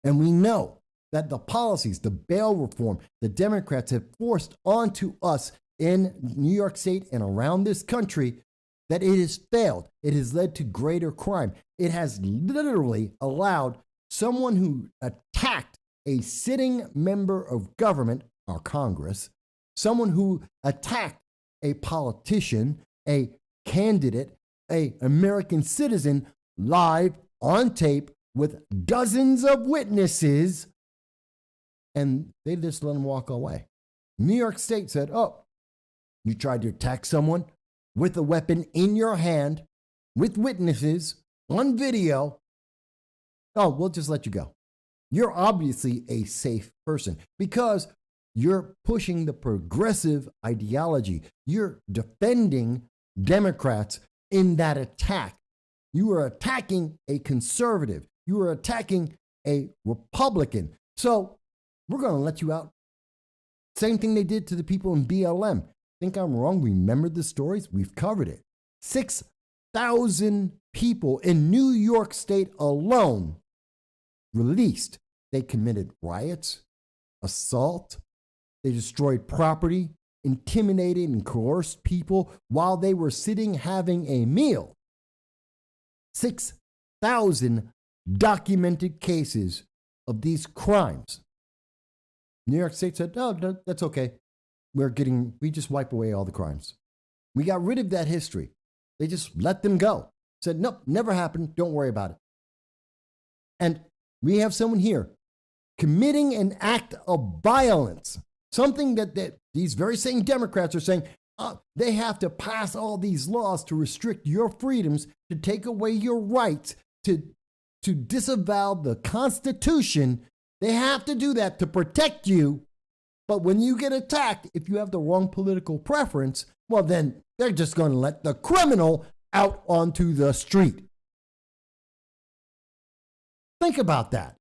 And we know that the policies, the bail reform, the Democrats have forced onto us in New York State and around this country, that it has failed. It has led to greater crime. It has literally allowed someone who attacked a sitting member of government, our Congress, someone who attacked a politician, a candidate, an American citizen, live on tape with dozens of witnesses, and they just let him walk away. New York State said, oh, you tried to attack someone with a weapon in your hand, with witnesses, on video. Oh, we'll just let you go. You're obviously a safe person because you're pushing the progressive ideology. You're defending Democrats in that attack. You are attacking a conservative. You are attacking a Republican. So we're going to let you out. Same thing they did to the people in BLM. Think I'm wrong? Remember the stories? We've covered it. 6,000 people in New York State alone released. They committed riots, assault. They destroyed property, intimidated and coerced people while they were sitting having a meal. 6,000 documented cases of these crimes. New York State said, no, that's okay. We just wipe away all the crimes. We got rid of that history. They just let them go. Said, nope, never happened. Don't worry about it. And we have someone here committing an act of violence, something that these very same Democrats are saying, they have to pass all these laws to restrict your freedoms, to take away your rights, to disavow the Constitution. They have to do that to protect you. But when you get attacked, if you have the wrong political preference, well, then they're just going to let the criminal out onto the street. Think about that.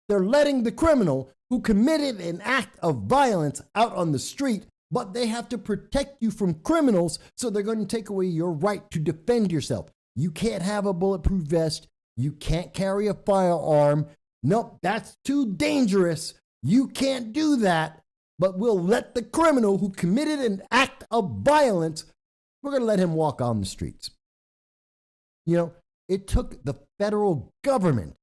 They're letting the criminal who committed an act of violence out on the street, but they have to protect you from criminals, so they're going to take away your right to defend yourself. You can't have a bulletproof vest. You can't carry a firearm. Nope, that's too dangerous. You can't do that, but we'll let the criminal who committed an act of violence, we're going to let him walk on the streets. You know, it took the federal government,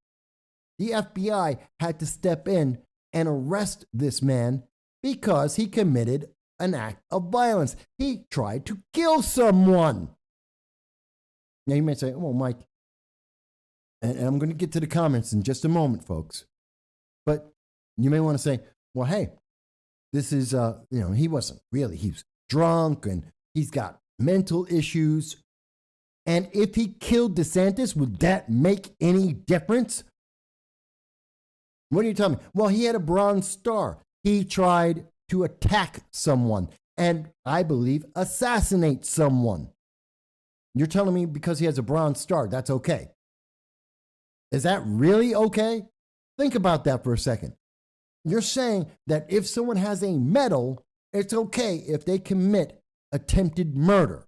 the FBI had to step in and arrest this man because he committed an act of violence. He tried to kill someone. Now you may say, oh, Mike, and I'm going to get to the comments in just a moment, folks. But you may want to say, well, hey, this is, he wasn't really, he was drunk and he's got mental issues. And if he killed DeSantis, would that make any difference? What are you telling me? Well, he had a Bronze Star. He tried to attack someone and, I believe, assassinate someone. You're telling me because he has a Bronze Star, that's okay. Is that really okay? Think about that for a second. You're saying that if someone has a medal, it's okay if they commit attempted murder.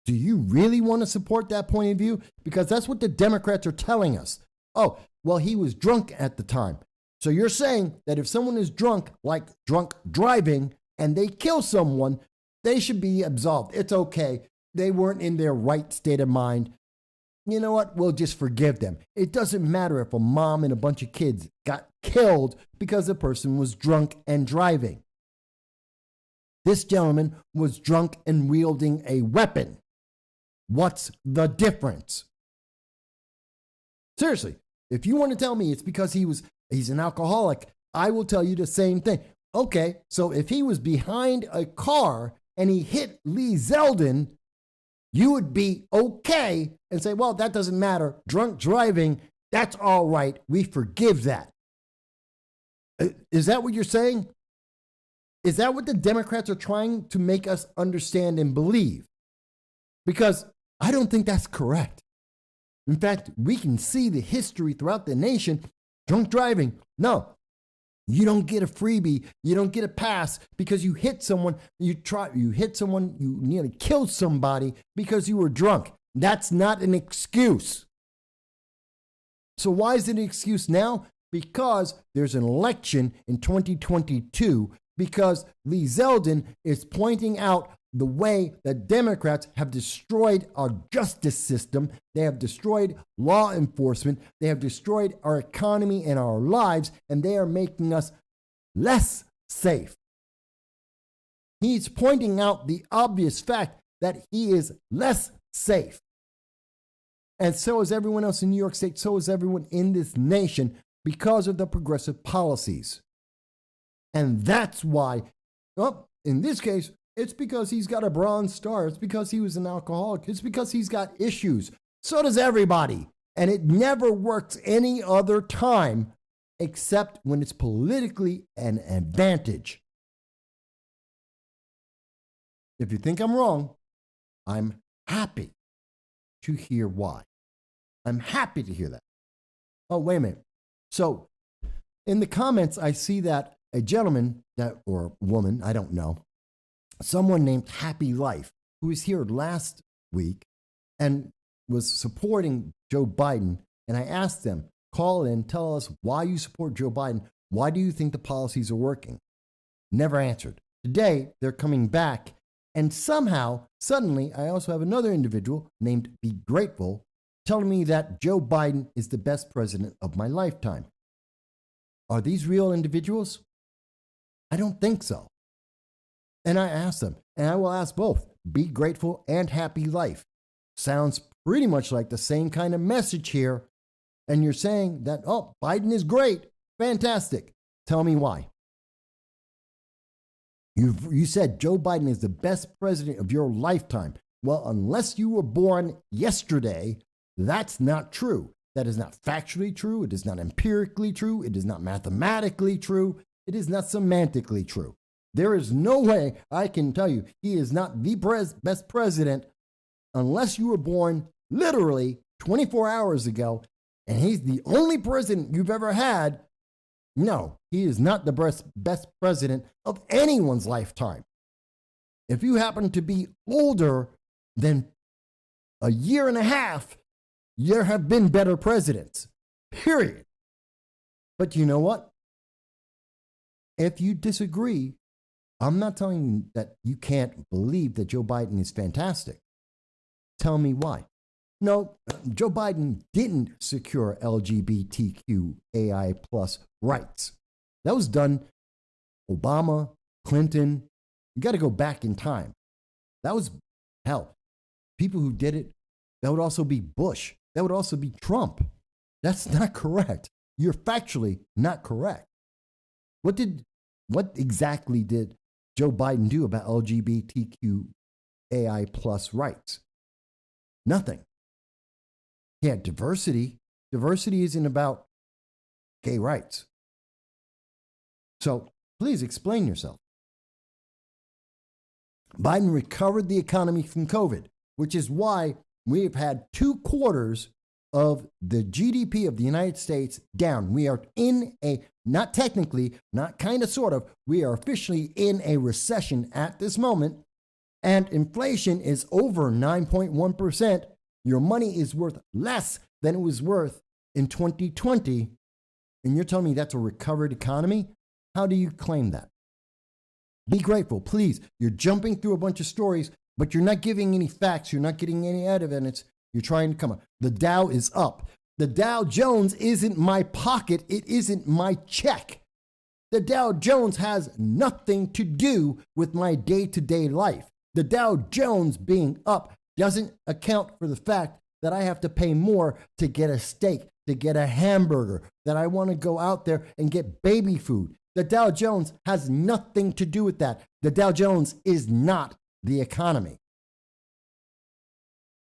Do you really want to support that point of view? Because that's what the Democrats are telling us. Oh, well, he was drunk at the time. So you're saying that if someone is drunk, like drunk driving, and they kill someone, they should be absolved. It's okay. They weren't in their right state of mind. You know what? We'll just forgive them. It doesn't matter if a mom and a bunch of kids got killed because the person was drunk and driving. This gentleman was drunk and wielding a weapon. What's the difference? Seriously, if you want to tell me it's because he's an alcoholic, I will tell you the same thing. Okay, so if he was behind a car and he hit Lee Zeldin, you would be okay and say, well, that doesn't matter. Drunk driving, that's all right. We forgive that. Is that what you're saying? Is that what the Democrats are trying to make us understand and believe? Because I don't think that's correct. In fact, we can see the history throughout the nation. Drunk driving, no. You don't get a freebie. You don't get a pass because you hit someone. You hit someone. You nearly killed somebody because you were drunk. That's not an excuse. So why is it an excuse now? Because there's an election in 2022. Because Lee Zeldin is pointing out the way that Democrats have destroyed our justice system. They have destroyed law enforcement. They have destroyed our economy and our lives, and they are making us less safe. He's pointing out the obvious fact that he is less safe. And so is everyone else in New York State. So is everyone in this nation because of the progressive policies. And that's why, well, in this case, it's because he's got a Bronze Star. It's because he was an alcoholic. It's because he's got issues. So does everybody. And it never works any other time except when it's politically an advantage. If you think I'm wrong, I'm happy to hear why. I'm happy to hear that. Oh, wait a minute. So in the comments, I see that a gentleman or woman, I don't know, someone named Happy Life, who was here last week and was supporting Joe Biden. And I asked them, call in, tell us why you support Joe Biden. Why do you think the policies are working? Never answered. Today, they're coming back. And somehow, suddenly, I also have another individual named Be Grateful telling me that Joe Biden is the best president of my lifetime. Are these real individuals? I don't think so. And I asked them, and I will ask both, Be Grateful and Happy Life. Sounds pretty much like the same kind of message here. And you're saying that, oh, Biden is great, fantastic. Tell me why. You said Joe Biden is the best president of your lifetime. Well, unless you were born yesterday, that's not true. That is not factually true. It is not empirically true. It is not mathematically true. It is not semantically true. There is no way I can tell you he is not the best president unless you were born literally 24 hours ago and he's the only president you've ever had. No, he is not the best president of anyone's lifetime. If you happen to be older than a year and a half, there have been better presidents, period. But you know what? If you disagree, I'm not telling you that you can't believe that Joe Biden is fantastic. Tell me why. No, Joe Biden didn't secure LGBTQAI plus rights. That was done Obama, Clinton. You got to go back in time. That was, hell, people who did it, that would also be Bush. That would also be Trump. That's not correct. You're factually not correct. What exactly did Joe Biden do about LGBTQAI plus rights? Nothing. He had diversity. Diversity isn't about gay rights. So please explain yourself. Biden recovered the economy from COVID, which is why we have had 2 quarters of the GDP of the United States down. We are in a, not technically, not kind of, sort of, we are officially in a recession at this moment, and inflation is over 9.1%. Your money is worth less than it was worth in 2020, and you're telling me that's a recovered economy? How do you claim that? Be grateful, please. You're jumping through a bunch of stories, but you're not giving any facts. You're not getting any evidence. You're trying to come up. The Dow is up. The Dow Jones isn't my pocket. It isn't my check. The Dow Jones has nothing to do with my day-to-day life. The Dow Jones being up doesn't account for the fact that I have to pay more to get a steak, to get a hamburger, that I want to go out there and get baby food. The Dow Jones has nothing to do with that. The Dow Jones is not the economy.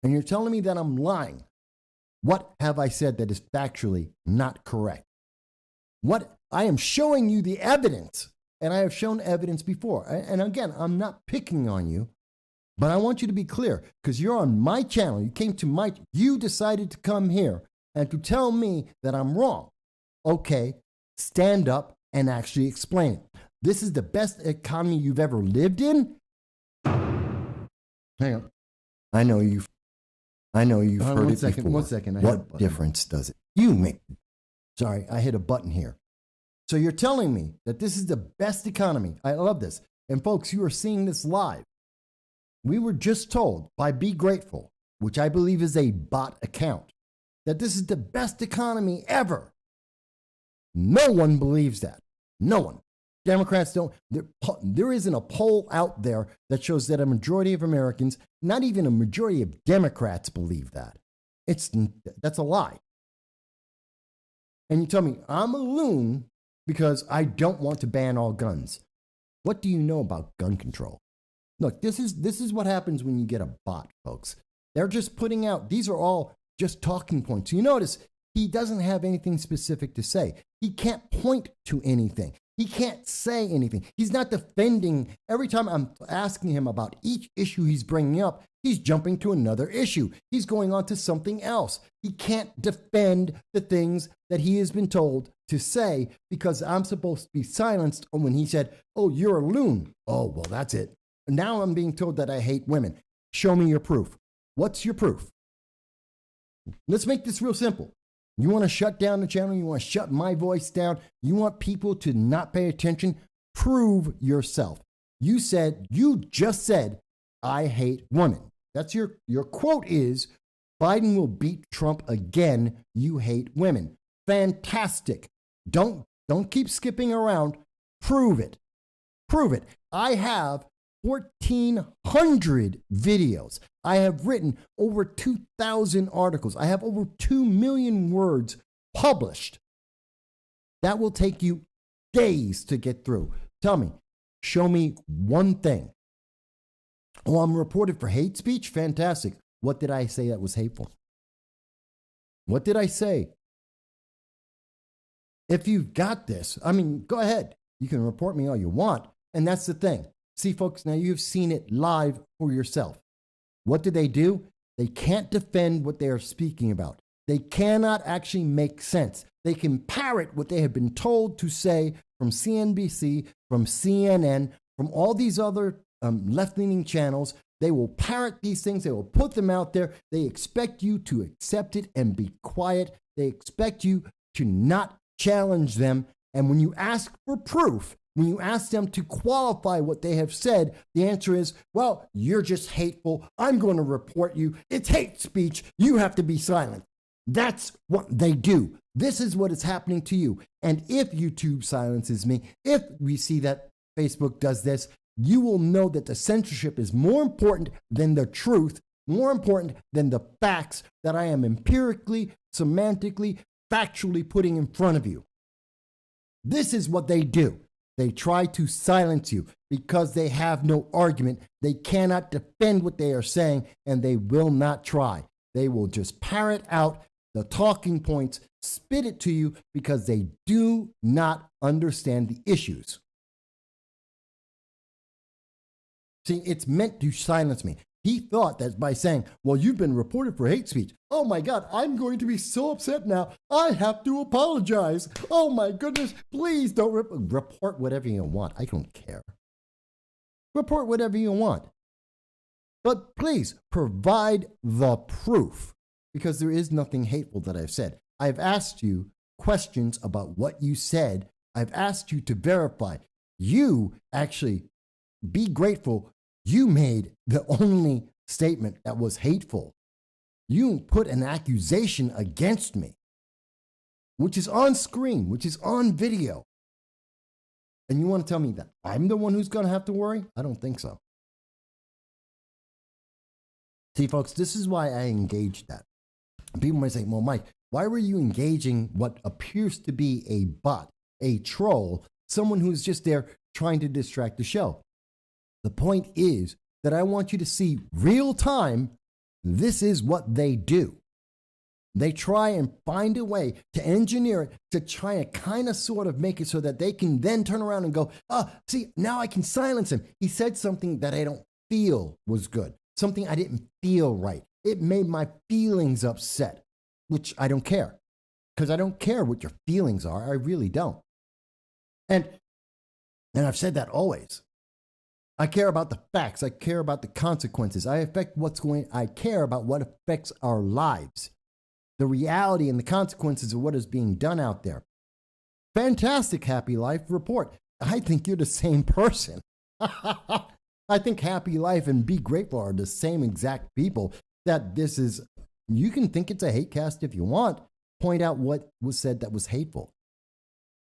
And you're telling me that I'm lying. What have I said that is factually not correct? What I am showing you the evidence, and I have shown evidence before. And again, I'm not picking on you, but I want you to be clear because you're on my channel. You decided to come here and to tell me that I'm wrong. Okay, stand up and actually explain it. This is the best economy you've ever lived in? Hang on. I know you've heard it before. One second. What difference does it? You make. Sorry, I hit a button here. So you're telling me that this is the best economy. I love this. And folks, you are seeing this live. We were just told by Be Grateful, which I believe is a bot account, that this is the best economy ever. No one believes that. No one. Democrats don't. There isn't a poll out there that shows that a majority of Americans, not even a majority of Democrats, believe that. That's a lie. And you tell me I'm a loon because I don't want to ban all guns. What do you know about gun control? Look, this is what happens when you get a bot, folks. They're just putting out, these are all just talking points. You notice he doesn't have anything specific to say. He can't point to anything. He can't say anything. He's not defending. Every time I'm asking him about each issue he's bringing up, he's jumping to another issue. He's going on to something else. He can't defend the things that he has been told to say because I'm supposed to be silenced when he said, oh, you're a loon. Oh, well, that's it. Now I'm being told that I hate women. Show me your proof. What's your proof? Let's make this real simple. You want to shut down the channel? You want to shut my voice down? You want people to not pay attention? Prove yourself. You just said, I hate women. That's your quote is, Biden will beat Trump again. You hate women. Fantastic. Don't keep skipping around. Prove it. Prove it. I have 1,400 videos. I have written over 2,000 articles. I have over 2 million words published. That will take you days to get through. Tell me, show me one thing. Oh, I'm reported for hate speech? Fantastic. What did I say that was hateful? What did I say? If you've got this, go ahead. You can report me all you want. And that's the thing. See, folks, now you've seen it live for yourself. What do? They can't defend what they are speaking about. They cannot actually make sense. They can parrot what they have been told to say from CNBC, from CNN, from all these other left-leaning channels. They will parrot these things. They will put them out there. They expect you to accept it and be quiet. They expect you to not challenge them. And when you ask for proof, when you ask them to qualify what they have said, the answer is, well, you're just hateful. I'm going to report you. It's hate speech. You have to be silent. That's what they do. This is what is happening to you. And if YouTube silences me, if we see that Facebook does this, you will know that the censorship is more important than the truth, more important than the facts that I am empirically, semantically, factually putting in front of you. This is what they do. They try to silence you because they have no argument. They cannot defend what they are saying, and they will not try. They will just parrot out the talking points, spit it to you because they do not understand the issues. See, it's meant to silence me. He thought that by saying, well, you've been reported for hate speech. Oh my God, I'm going to be so upset now. I have to apologize. Oh my goodness, please don't report whatever you want. I don't care. Report whatever you want. But please provide the proof because there is nothing hateful that I've said. I've asked you questions about what you said. I've asked you to verify. You actually be grateful. You made the only statement that was hateful. You put an accusation against me, which is on screen, which is on video. And you want to tell me that I'm the one who's going to have to worry? I don't think so. See, folks, this is why I engaged that. People might say, well, Mike, why were you engaging what appears to be a bot, a troll, someone who's just there trying to distract the show? The point is that I want you to see real time, this is what they do. They try and find a way to engineer it to try and kind of sort of make it so that they can then turn around and go, see, now I can silence him. He said something that I don't feel was good, something I didn't feel right. It made my feelings upset, which I don't care because I don't care what your feelings are. I really don't. And I've said that always. I care about the facts. I care about the consequences. I care about what affects our lives. The reality and the consequences of what is being done out there. Fantastic Happy Life report. I think you're the same person. I think Happy Life and Be Grateful are the same exact people that this is. You can think it's a hate cast if you want. Point out what was said that was hateful.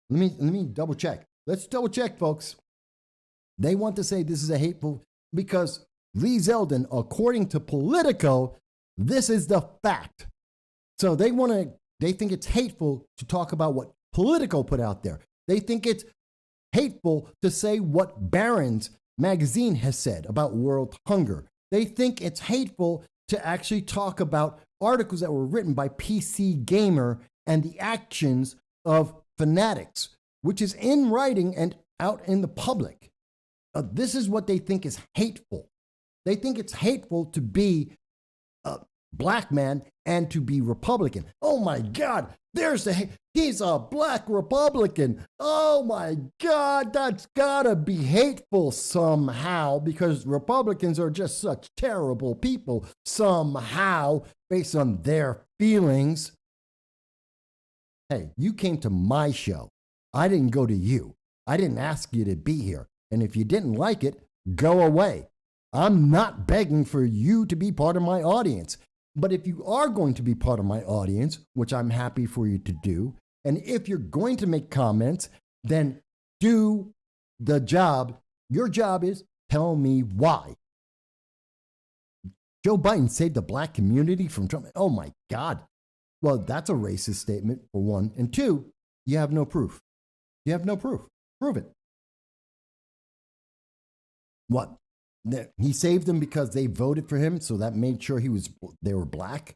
Let me double check. Let's double check, folks. They want to say this is a hateful because Lee Zeldin, according to Politico, this is the fact. So they think it's hateful to talk about what Politico put out there. They think it's hateful to say what Barron's magazine has said about world hunger. They think it's hateful to actually talk about articles that were written by PC Gamer and the actions of fanatics, which is in writing and out in the public. This is what they think is hateful. They think it's hateful to be a black man and to be Republican. Oh my God, he's a black Republican. Oh my God, that's gotta be hateful somehow because Republicans are just such terrible people somehow based on their feelings. Hey, you came to my show. I didn't go to you. I didn't ask you to be here. And if you didn't like it, go away. I'm not begging for you to be part of my audience. But if you are going to be part of my audience, which I'm happy for you to do, and if you're going to make comments, then do the job. Your job is tell me why. Joe Biden saved the black community from Trump. Oh my God. Well, that's a racist statement, for one. And two, you have no proof. You have no proof. Prove it. What? He saved them because they voted for him, so that made sure they were black?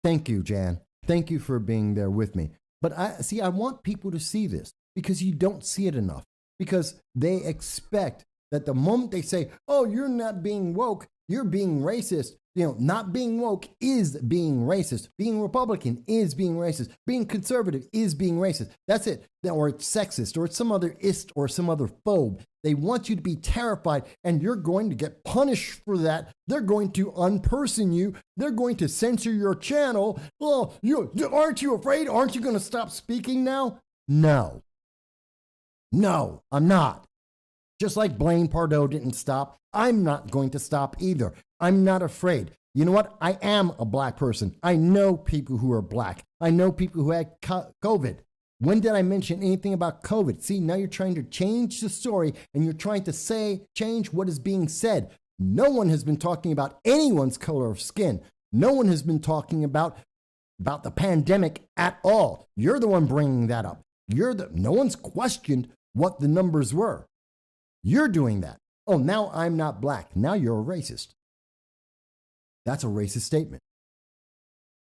Thank you, Jan. Thank you for being there with me. But I want people to see this because you don't see it enough. Because they expect that the moment they say, oh, you're not being woke, you're being racist. Not being woke is being racist. Being Republican is being racist. Being conservative is being racist. That's it. Or it's sexist, or it's some other ist, or some other phobe. They want you to be terrified, and you're going to get punished for that. They're going to unperson you. They're going to censor your channel. Oh, aren't you afraid? Aren't you going to stop speaking now? No, I'm not. Just like Blaine Pardoe didn't stop, I'm not going to stop either. I'm not afraid. You know what? I am a black person. I know people who are black. I know people who had COVID. When did I mention anything about COVID? See, now you're trying to change the story and you're trying to change what is being said. No one has been talking about anyone's color of skin. No one has been talking about the pandemic at all. You're the one bringing that up. No one's questioned what the numbers were. You're doing that. Oh, now I'm not black. Now you're a racist. That's a racist statement.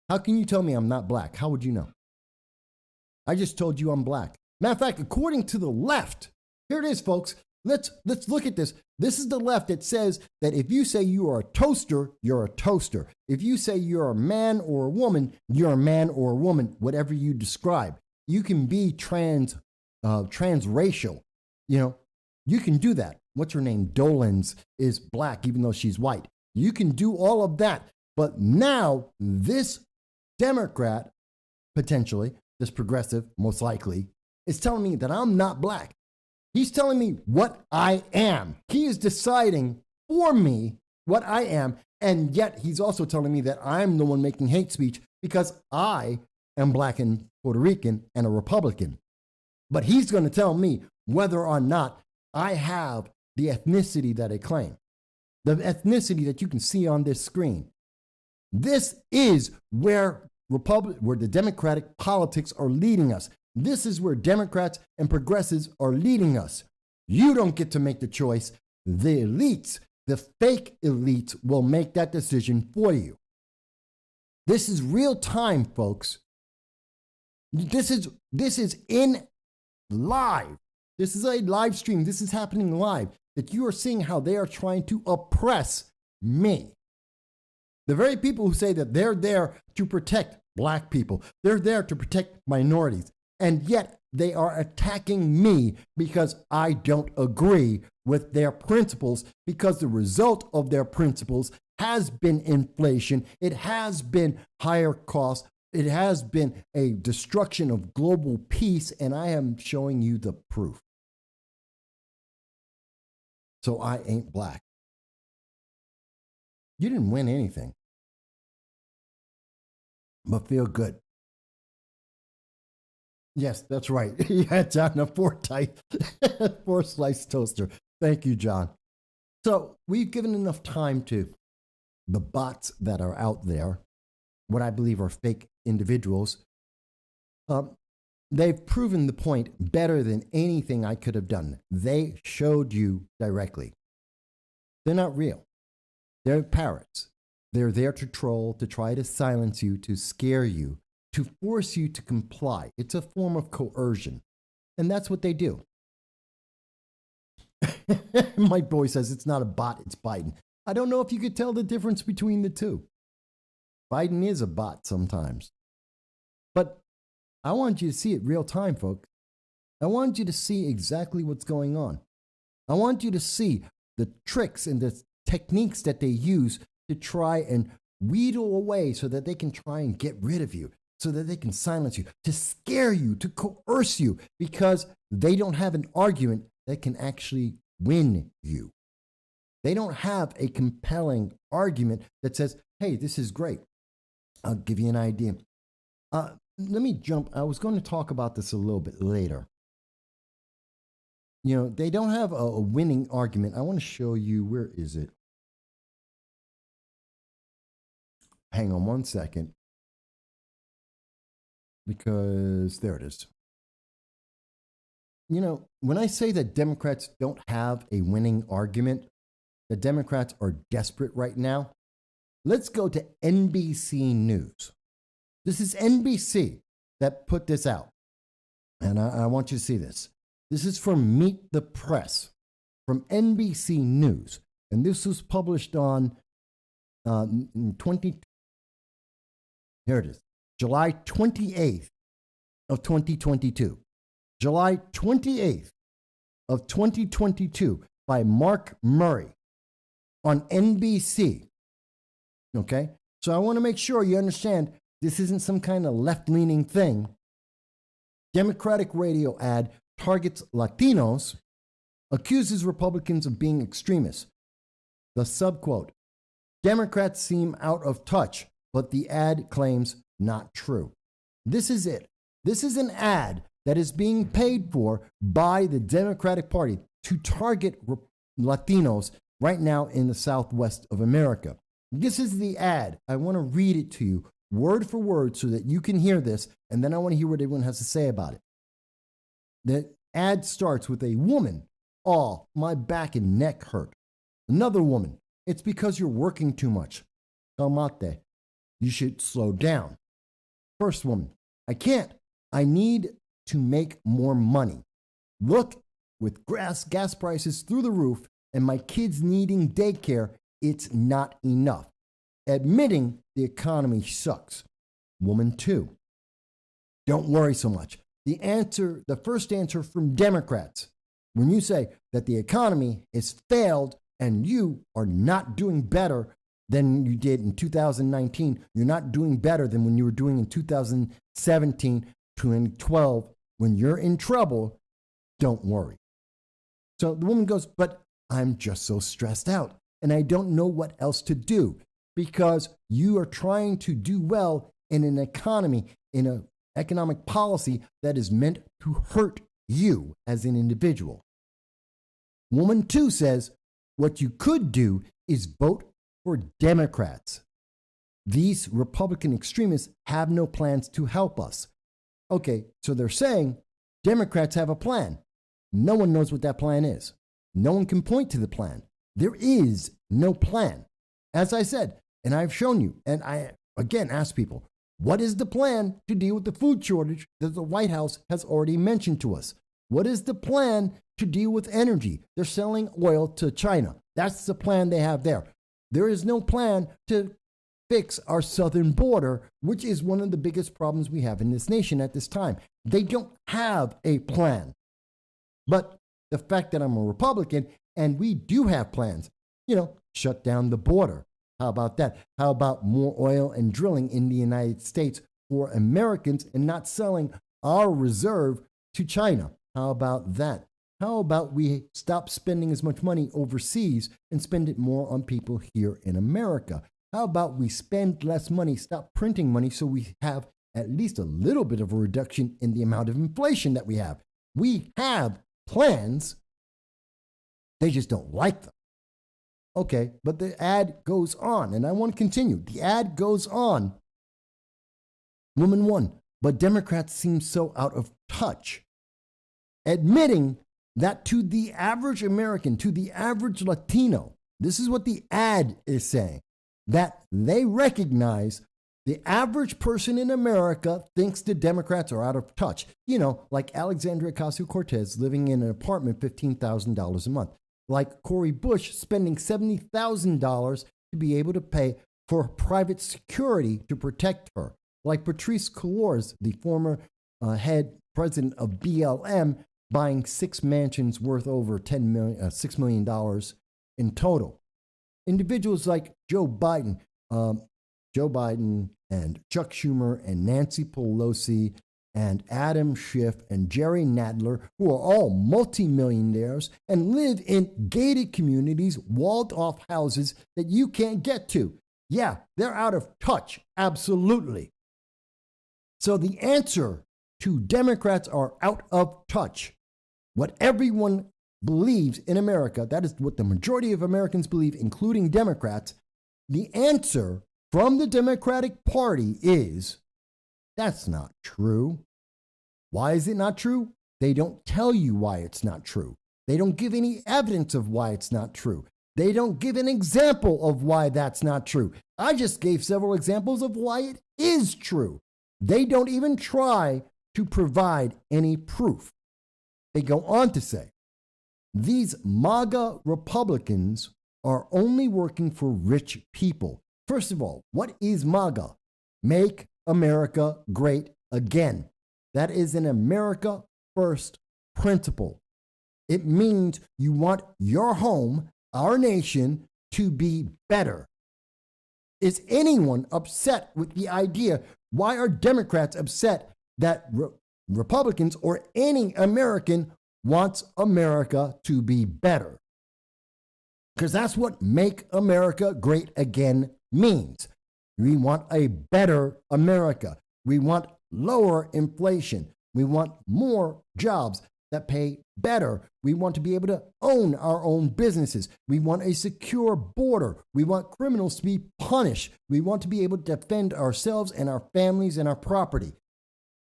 How can you tell me I'm not black? How would you know? I just told you I'm black. Matter of fact, according to the left, here it is, folks. Let's look at this. This is the left that says that if you say you are a toaster, you're a toaster. If you say you're a man or a woman, you're a man or a woman, whatever you describe. You can be transracial. You can do that. What's her name? Dolan's is black, even though she's white. You can do all of that. But now this Democrat, potentially, this progressive, most likely, is telling me that I'm not black. He's telling me what I am. He is deciding for me what I am. And yet he's also telling me that I'm the one making hate speech because I am black and Puerto Rican and a Republican. But he's going to tell me whether or not I have the ethnicity that I claim, the ethnicity that you can see on this screen. This is where the Democratic politics are leading us. This is where Democrats and progressives are leading us. You don't get to make the choice. The elites, the fake elites, will make that decision for you. This is real time, folks. This is in live. This is a live stream. This is happening live. That you are seeing how they are trying to oppress me. The very people who say that they're there to protect black people. They're there to protect minorities. And yet they are attacking me because I don't agree with their principles, because the result of their principles has been inflation. It has been higher costs. It has been a destruction of global peace. And I am showing you the proof. So I ain't black. You didn't win anything, but feel good. Yes, that's right. You had John a four slice toaster. Thank you, John. So we've given enough time to the bots that are out there, what I believe are fake individuals. They've proven the point better than anything I could have done. They showed you directly. They're not real. They're parrots. They're there to troll, to try to silence you, to scare you, to force you to comply. It's a form of coercion. And that's what they do. Mike Boy says it's not a bot, it's Biden. I don't know if you could tell the difference between the two. Biden is a bot sometimes. But I want you to see it real time, folks. I want you to see exactly what's going on. I want you to see the tricks and the techniques that they use to try and wheedle away so that they can try and get rid of you, so that they can silence you, to scare you, to coerce you, because they don't have an argument that can actually win you. They don't have a compelling argument that says, hey, this is great. I'll give you an idea. Let me jump. I was going to talk about this a little bit later. You know, they don't have a winning argument. I want to show you, where is it? Hang on one second. Because there it is. You know, when I say that Democrats don't have a winning argument, the Democrats are desperate right now, let's go to NBC News. This is NBC that put this out. And I want you to see this. This is from Meet the Press, from NBC News. And this was published on here it is, July 28th of 2022. July 28th of 2022 by Mark Murray on NBC. Okay? So I want to make sure you understand this isn't some kind of left-leaning thing. Democratic radio ad targets Latinos, accuses Republicans of being extremists. The subquote, Democrats seem out of touch, but the ad claims not true. This is it. This is an ad that is being paid for by the Democratic Party to target Latinos right now in the Southwest of America. This is the ad. I want to read it to you word for word so that you can hear this, and then I want to hear what everyone has to say about it. The ad starts with a woman. Oh, my back and neck hurt. Another woman. It's because you're working too much. Calmate. You should slow down. First woman. I can't. I need to make more money. Look, with gas prices through the roof and my kids needing daycare, it's not enough. Admitting the economy sucks. Woman 2. Don't worry so much. The first answer from Democrats, when you say that the economy has failed and you are not doing better than you did in 2019, you're not doing better than when you were doing in 2017, 2012, when you're in trouble, don't worry. So the woman goes, but I'm just so stressed out and I don't know what else to do, because you are trying to do well in an economy, in an economic policy that is meant to hurt you as an individual. Woman 2 says, what you could do is vote for Democrats. These Republican extremists have no plans to help us. Okay, so they're saying Democrats have a plan. No one knows what that plan is. No one can point to the plan. There is no plan. As I said, and I've shown you, and I again ask people, what is the plan to deal with the food shortage that the White House has already mentioned to us? What is the plan to deal with energy? They're selling oil to China. That's the plan they have there. There is no plan to fix our southern border, which is one of the biggest problems we have in this nation at this time. They don't have a plan. But the fact that I'm a Republican and we do have plans, shut down the border. How about that? How about more oil and drilling in the United States for Americans and not selling our reserve to China? How about that? How about we stop spending as much money overseas and spend it more on people here in America? How about we spend less money, stop printing money so we have at least a little bit of a reduction in the amount of inflation that we have? We have plans. They just don't like them. Okay, but the ad goes on, and I want to continue. The ad goes on. Woman one, but Democrats seem so out of touch, admitting that to the average American, to the average Latino, this is what the ad is saying, that they recognize the average person in America thinks the Democrats are out of touch. Like Alexandria Ocasio-Cortez living in an apartment, $15,000 a month. Like Cori Bush spending $70,000 to be able to pay for private security to protect her. Like Patrice Cullors, the former head president of BLM, buying 6 mansions worth over $6 million in total. Individuals like Joe Biden and Chuck Schumer and Nancy Pelosi and Adam Schiff and Jerry Nadler, who are all multimillionaires and live in gated communities, walled off houses that you can't get to. Yeah, they're out of touch, absolutely. So the answer to Democrats are out of touch. What everyone believes in America, that is what the majority of Americans believe, including Democrats, the answer from the Democratic Party is, that's not true. Why is it not true? They don't tell you why it's not true. They don't give any evidence of why it's not true. They don't give an example of why that's not true. I just gave several examples of why it is true. They don't even try to provide any proof. They go on to say, these MAGA Republicans are only working for rich people. First of all, what is MAGA? Make America Great Again. That is an America First principle. It means you want your home, our nation, to be better. Is anyone upset with the idea? Why are Democrats upset that Republicans or any American wants America to be better? Because that's what Make America Great Again means. We want a better America. We want lower inflation. We want more jobs that pay better. We want to be able to own our own businesses. We want a secure border. We want criminals to be punished. We want to be able to defend ourselves and our families and our property.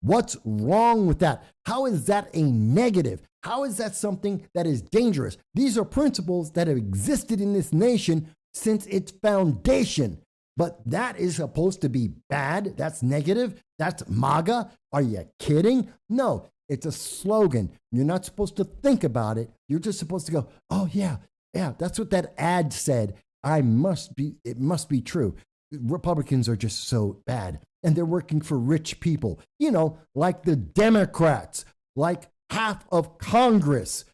What's wrong with that? How is that a negative? How is that something that is dangerous? These are principles that have existed in this nation since its foundation. But that is supposed to be bad. That's negative. That's MAGA. Are you kidding? No, it's a slogan. You're not supposed to think about it. You're just supposed to go, oh, yeah, that's what that ad said. It must be true. Republicans are just so bad. And they're working for rich people, like the Democrats, like half of Congress.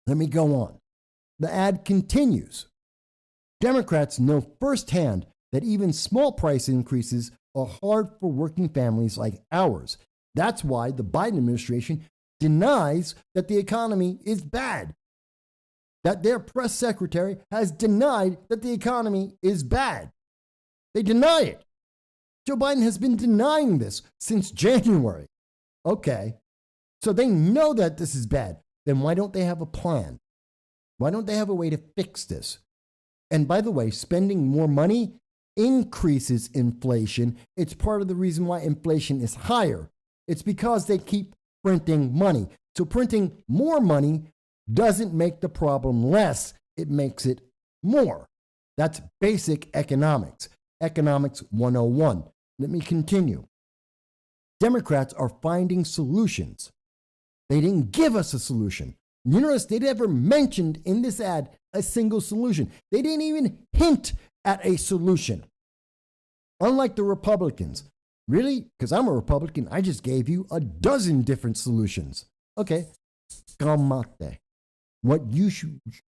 Let me go on. The ad continues. Democrats know firsthand that even small price increases are hard for working families like ours. That's why the Biden administration denies that the economy is bad. That their press secretary has denied that the economy is bad. They deny it. Joe Biden has been denying this since January. Okay, so they know that this is bad. Then why don't they have a plan? Why don't they have a way to fix this? And by the way, spending more money increases inflation. It's part of the reason why inflation is higher. It's because they keep printing money. So printing more money doesn't make the problem less. It makes it more. That's basic economics. Economics 101. Let me continue. Democrats are finding solutions. They didn't give us a solution. You notice they never mentioned in this ad a single solution. They didn't even hint at a solution. Unlike the Republicans. Really? Because I'm a Republican, I just gave you a dozen different solutions. Okay, calmate. What you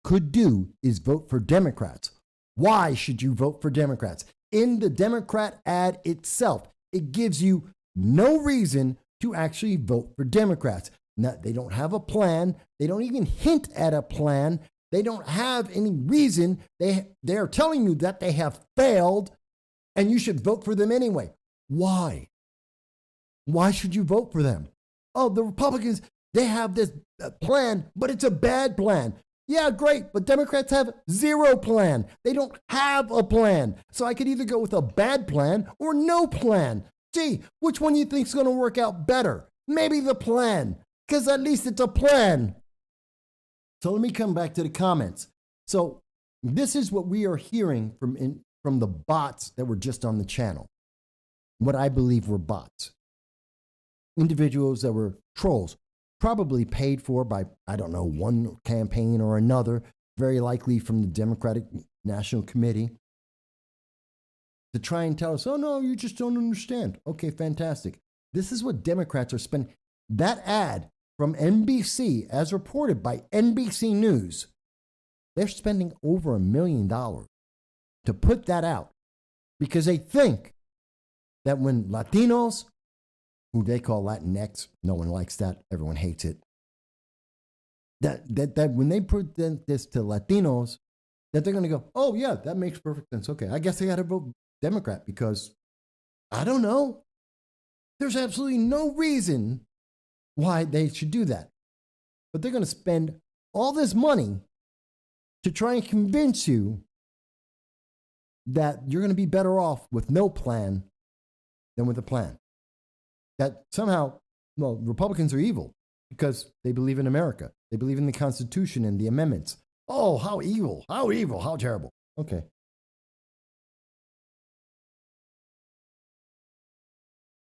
could do is vote for Democrats. Why should you vote for Democrats? In the Democrat ad itself, it gives you no reason to actually vote for Democrats. Now, they don't have a plan. They don't even hint at a plan. They don't have any reason. They're telling you that they have failed and you should vote for them anyway. Why? Why should you vote for them? Oh, the Republicans, they have this plan, but it's a bad plan. Yeah, great, but Democrats have zero plan. They don't have a plan. So I could either go with a bad plan or no plan. Gee, which one do you think is going to work out better? Maybe the plan, because at least it's a plan. So let me come back to the comments. So this is what we are hearing from the bots that were just on the channel. What I believe were bots. Individuals that were trolls, probably paid for by, I don't know, one campaign or another, very likely from the Democratic National Committee, to try and tell us, oh no, you just don't understand. Okay, fantastic. This is what Democrats are spending. That ad from NBC, as reported by NBC News, they're spending over $1 million to put that out because they think that when Latinos, who they call Latinx, no one likes that, everyone hates it, that when they present this to Latinos, that they're going to go, oh yeah, that makes perfect sense. Okay, I guess I got to vote Democrat because, I don't know, there's absolutely no reason why they should do that. But they're going to spend all this money to try and convince you that you're going to be better off with no plan than with a plan. That somehow, well, Republicans are evil because they believe in America. They believe in the Constitution and the amendments. Oh, how evil, how terrible. Okay.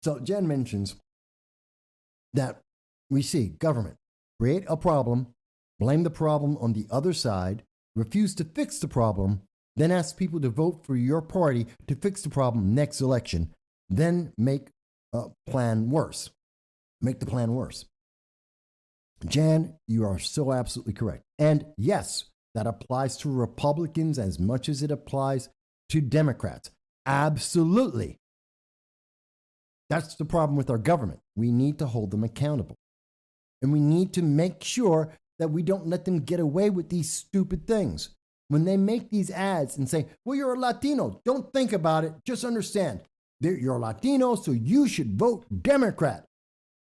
So Jen mentions that we see government create a problem, blame the problem on the other side, refuse to fix the problem, then ask people to vote for your party to fix the problem next election, then make a plan worse. Make the plan worse. Jan, you are so absolutely correct. And yes, that applies to Republicans as much as it applies to Democrats. Absolutely. That's the problem with our government. We need to hold them accountable. And we need to make sure that we don't let them get away with these stupid things. When they make these ads and say, well, you're a Latino, don't think about it, just understand. You're a Latino, so you should vote Democrat.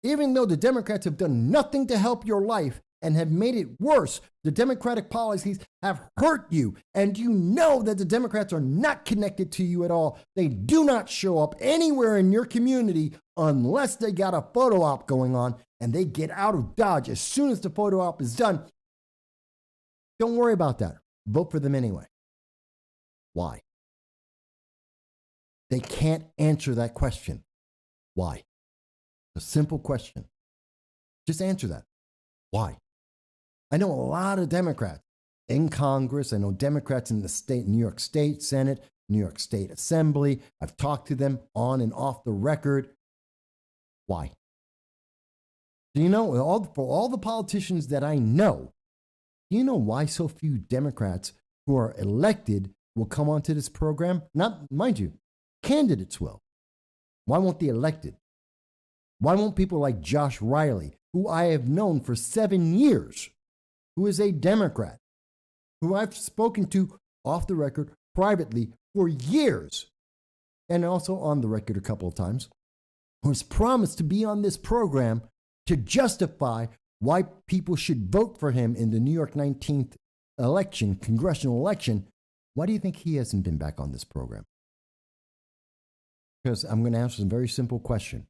Even though the Democrats have done nothing to help your life and have made it worse, the Democratic policies have hurt you. And you know that the Democrats are not connected to you at all. They do not show up anywhere in your community unless they got a photo op going on and they get out of Dodge as soon as the photo op is done. Don't worry about that. Vote for them anyway. Why? They can't answer that question. Why? A simple question. Just answer that. Why? I know a lot of Democrats in Congress. I know Democrats in the state, New York State Senate, New York State Assembly. I've talked to them on and off the record. Why? Do you know, for all the politicians that I know, do you know why so few Democrats who are elected will come onto this program? Not, mind you, candidates will. Why won't the elected? Why won't people like Josh Riley, who I have known for 7 years, who is a Democrat, who I've spoken to off the record privately for years, and also on the record a couple of times, who has promised to be on this program to justify why people should vote for him in the New York 19th election, congressional election. Why do you think he hasn't been back on this program? Because I'm going to answer a very simple question.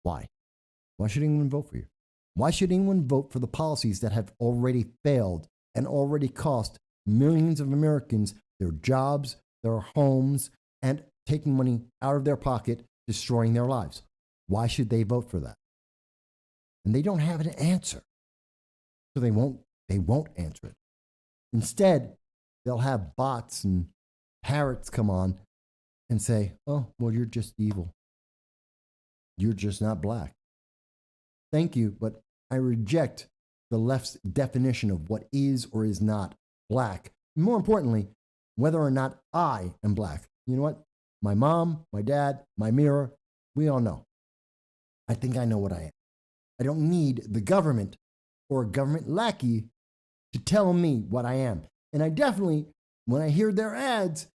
Why? Why should anyone vote for you? Why should anyone vote for the policies that have already failed and already cost millions of Americans their jobs, their homes, and taking money out of their pocket, destroying their lives? Why should they vote for that? And they don't have an answer. So they won't answer it. Instead, they'll have bots and parrots come on and say, oh, well, you're just evil. You're just not black. Thank you, but I reject the left's definition of what is or is not black. More importantly, whether or not I am black. You know what? My mom, my dad, my mirror, we all know. I think I know what I am. I don't need the government or a government lackey to tell me what I am. And I definitely, when I hear their ads,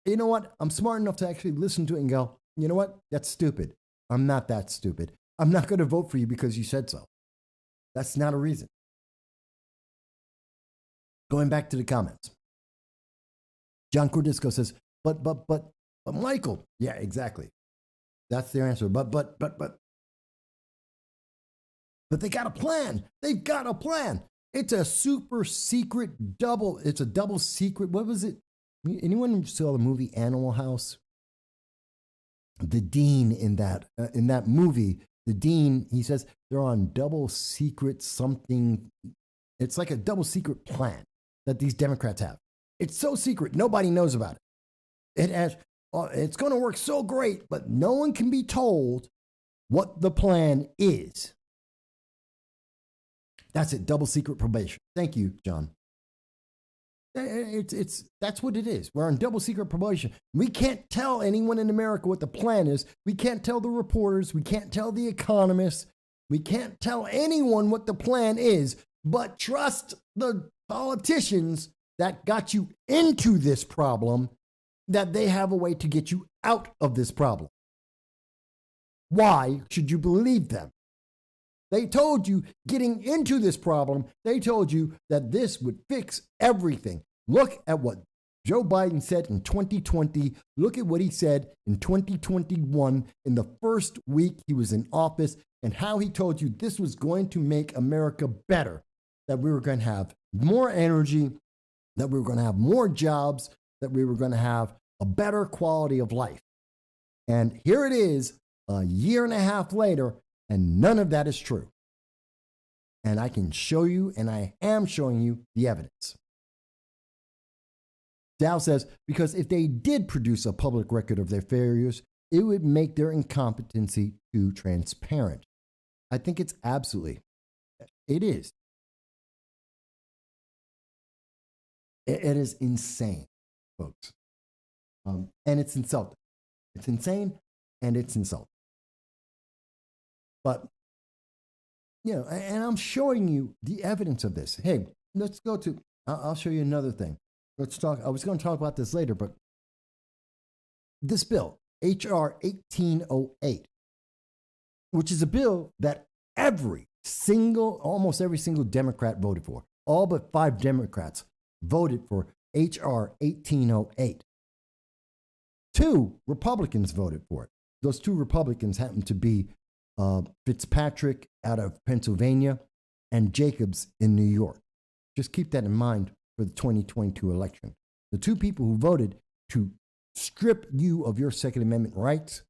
you know what? I'm smart enough to actually listen to it and go, you know what? That's stupid. I'm not that stupid. I'm not going to vote for you because you said so. That's not a reason. Going back to the comments. John Cordisco says, but Michael. Yeah, exactly. That's their answer. But they got a plan. They've got a plan. It's a super secret double. It's a double secret. What was it? Anyone saw the movie Animal House? The dean in that movie, the dean, he says they're on double secret something. It's like a double secret plan that these Democrats have. It's so secret, nobody knows about it. It's going to work so great, but no one can be told what the plan is. That's it, double secret probation. Thank you, John. That's what it is. We're on double secret probation. We can't tell anyone in America what the plan is. We can't tell the reporters. We can't tell the economists. We can't tell anyone what the plan is, but trust the politicians that got you into this problem, that they have a way to get you out of this problem. Why should you believe them? They told you getting into this problem, they told you that this would fix everything. Look at what Joe Biden said in 2020. Look at what he said in 2021 in the first week he was in office, and how he told you this was going to make America better, that we were going to have more energy, that we were going to have more jobs, that we were going to have a better quality of life. And here it is, a year and a half later, and none of that is true. And I can show you, and I am showing you the evidence. Dow says, because if they did produce a public record of their failures, it would make their incompetency too transparent. I think it is. It is insane, folks. And it's insulting. It's insane and it's insulting. But, you know, and I'm showing you the evidence of this. Hey, let's go to, I'll show you another thing. Let's talk, I was going to talk about this later, but this bill, H.R. 1808, which is a bill that almost every single Democrat voted for. All but 5 Democrats voted for H.R. 1808. 2 Republicans voted for it. Those 2 Republicans happen to be Fitzpatrick out of Pennsylvania and Jacobs in New York. Just keep that in mind for the 2022 election. The 2 people who voted to strip you of your Second Amendment rights,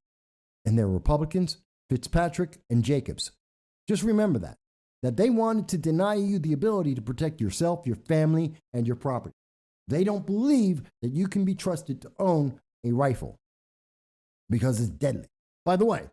and they're Republicans, Fitzpatrick and Jacobs. Just remember that they wanted to deny you the ability to protect yourself, your family, and your property. They don't believe that you can be trusted to own a rifle because it's deadly. By the way,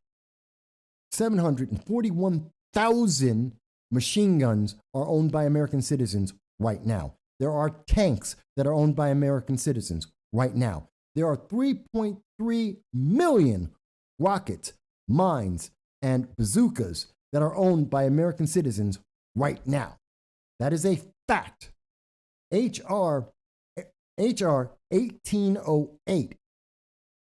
741,000 machine guns are owned by American citizens right now. There are tanks that are owned by American citizens right now. There are 3.3 million rockets, mines, and bazookas that are owned by American citizens right now. That is a fact. H.R. 1808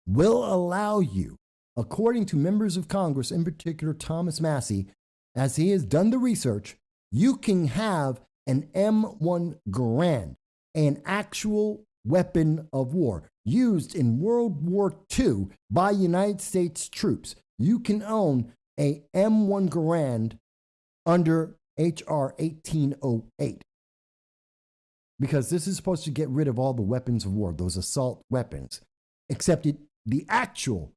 will allow you, according to members of Congress, in particular Thomas Massie, as he has done the research, you can have an M1 Garand, an actual weapon of war used in World War II by United States troops. You can own a M1 Garand under H.R. 1808. Because this is supposed to get rid of all the weapons of war, those assault weapons, except the actual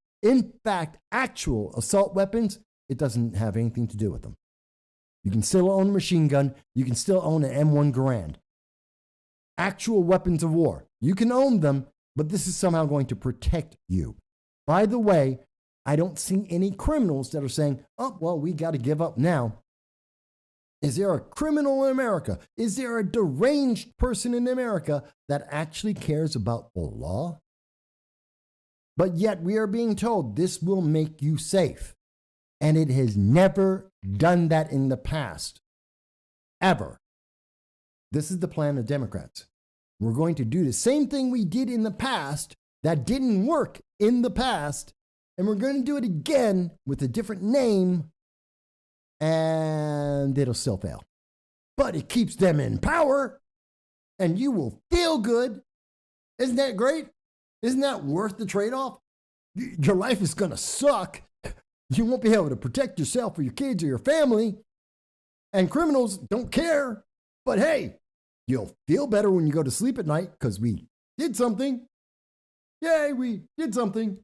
assault weapons, it doesn't have anything to do with them. You can still own a machine gun. You can still own an M1 Garand. Actual weapons of war. You can own them, but this is somehow going to protect you. By the way, I don't see any criminals that are saying, oh, well, we got to give up now. Is there a criminal in America? Is there a deranged person in America that actually cares about the law? But yet we are being told this will make you safe. And it has never done that in the past. Ever. This is the plan of Democrats. We're going to do the same thing we did in the past that didn't work in the past. And we're going to do it again with a different name. And it'll still fail. But it keeps them in power. And you will feel good. Isn't that great? Isn't that worth the trade-off? Your life is going to suck. You won't be able to protect yourself or your kids or your family. And criminals don't care. But hey, you'll feel better when you go to sleep at night because we did something. Yay, we did something.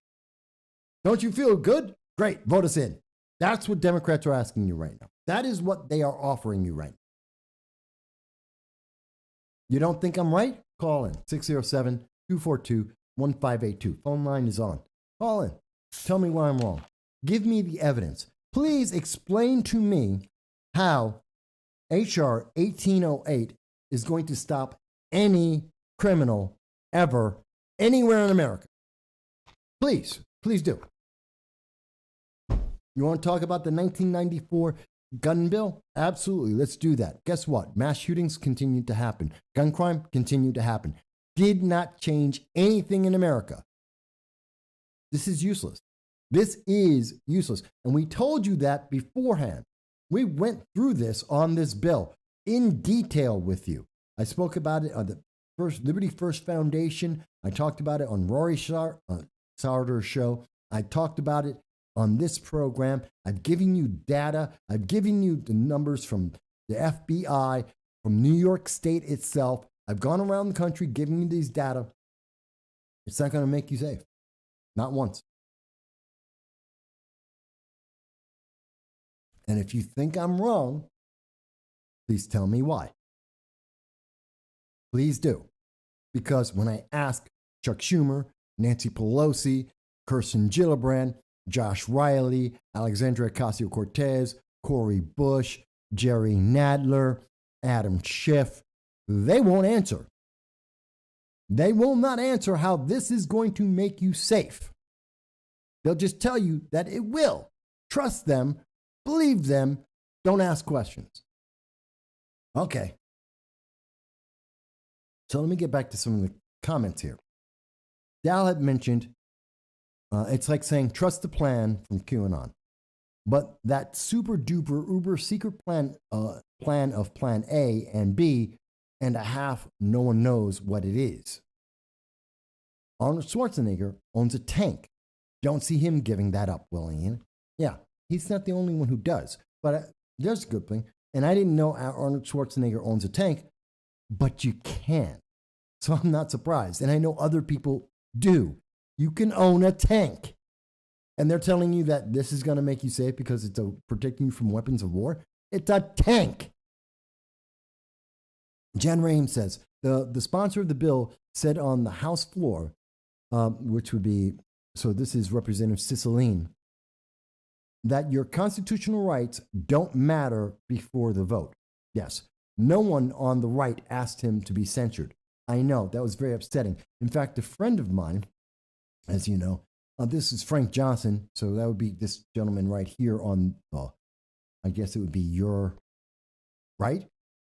Don't you feel good? Great, vote us in. That's what Democrats are asking you right now. That is what they are offering you right now. You don't think I'm right? Call in 607-242-1582. Phone line is on. Call in. Tell me why I'm wrong. Give me the evidence. Please explain to me how HR 1808 is going to stop any criminal ever anywhere in America. Please do. You want to talk about the 1994 gun bill? Absolutely. Let's do that. Guess what? Mass shootings continued to happen. Gun crime continued to happen. Did not change anything in America. This is useless. This is useless. And we told you that beforehand. We went through this on this bill in detail with you. I spoke about it on the Liberty First Foundation. I talked about it on Rory Sauter's show. I talked about it on this program. I've given you data. I've given you the numbers from the FBI, from New York State itself. I've gone around the country giving you these data. It's not going to make you safe. Not once. And if you think I'm wrong, please tell me why. Please do. Because when I ask Chuck Schumer, Nancy Pelosi, Kirsten Gillibrand, Josh Riley, Alexandria Ocasio-Cortez, Cori Bush, Jerry Nadler, Adam Schiff, they won't answer. They will not answer how this is going to make you safe. They'll just tell you that it will. Trust them, believe them, don't ask questions. Okay. So let me get back to some of the comments here. Dal had mentioned it's like saying trust the plan from QAnon. But that super duper uber secret plan of plan A and B and a half, no one knows what it is. Arnold Schwarzenegger owns a tank. Don't see him giving that up willingly. Yeah, he's not the only one who does. But there's a good thing. And I didn't know Arnold Schwarzenegger owns a tank, but you can. So I'm not surprised. And I know other people do. You can own a tank. And they're telling you that this is going to make you safe because it's protecting you from weapons of war. It's a tank. Jan Rahm says, the sponsor of the bill said on the House floor, which would be, so this is Representative Cicilline, that your constitutional rights don't matter before the vote. Yes, no one on the right asked him to be censured. I know, that was very upsetting. In fact, a friend of mine, as you know, this is Frank Johnson, so that would be this gentleman right here on, I guess it would be your right.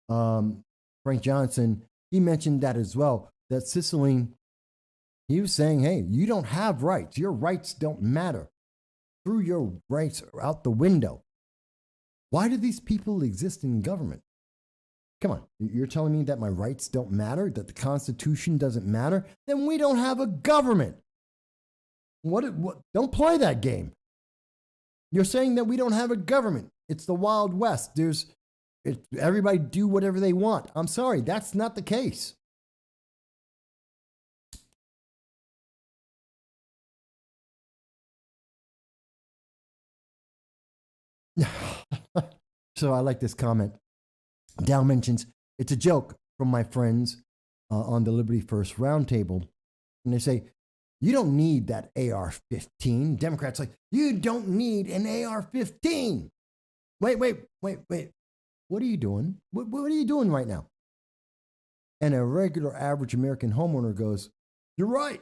Frank Johnson, he mentioned that as well, that Cicilline, he was saying, hey, you don't have rights. Your rights don't matter. Threw your rights out the window. Why do these people exist in government? Come on, you're telling me that my rights don't matter, that the Constitution doesn't matter? Then we don't have a government. What? Don't play that game. You're saying that we don't have a government. It's the Wild West. Everybody do whatever they want. I'm sorry, that's not the case. So I like this comment. Dow mentions, it's a joke from my friends on the Liberty First Roundtable And they say, you don't need that AR-15. Democrats like, you don't need an AR-15. Wait. What are you doing? What are you doing right now? And a regular average American homeowner goes, you're right.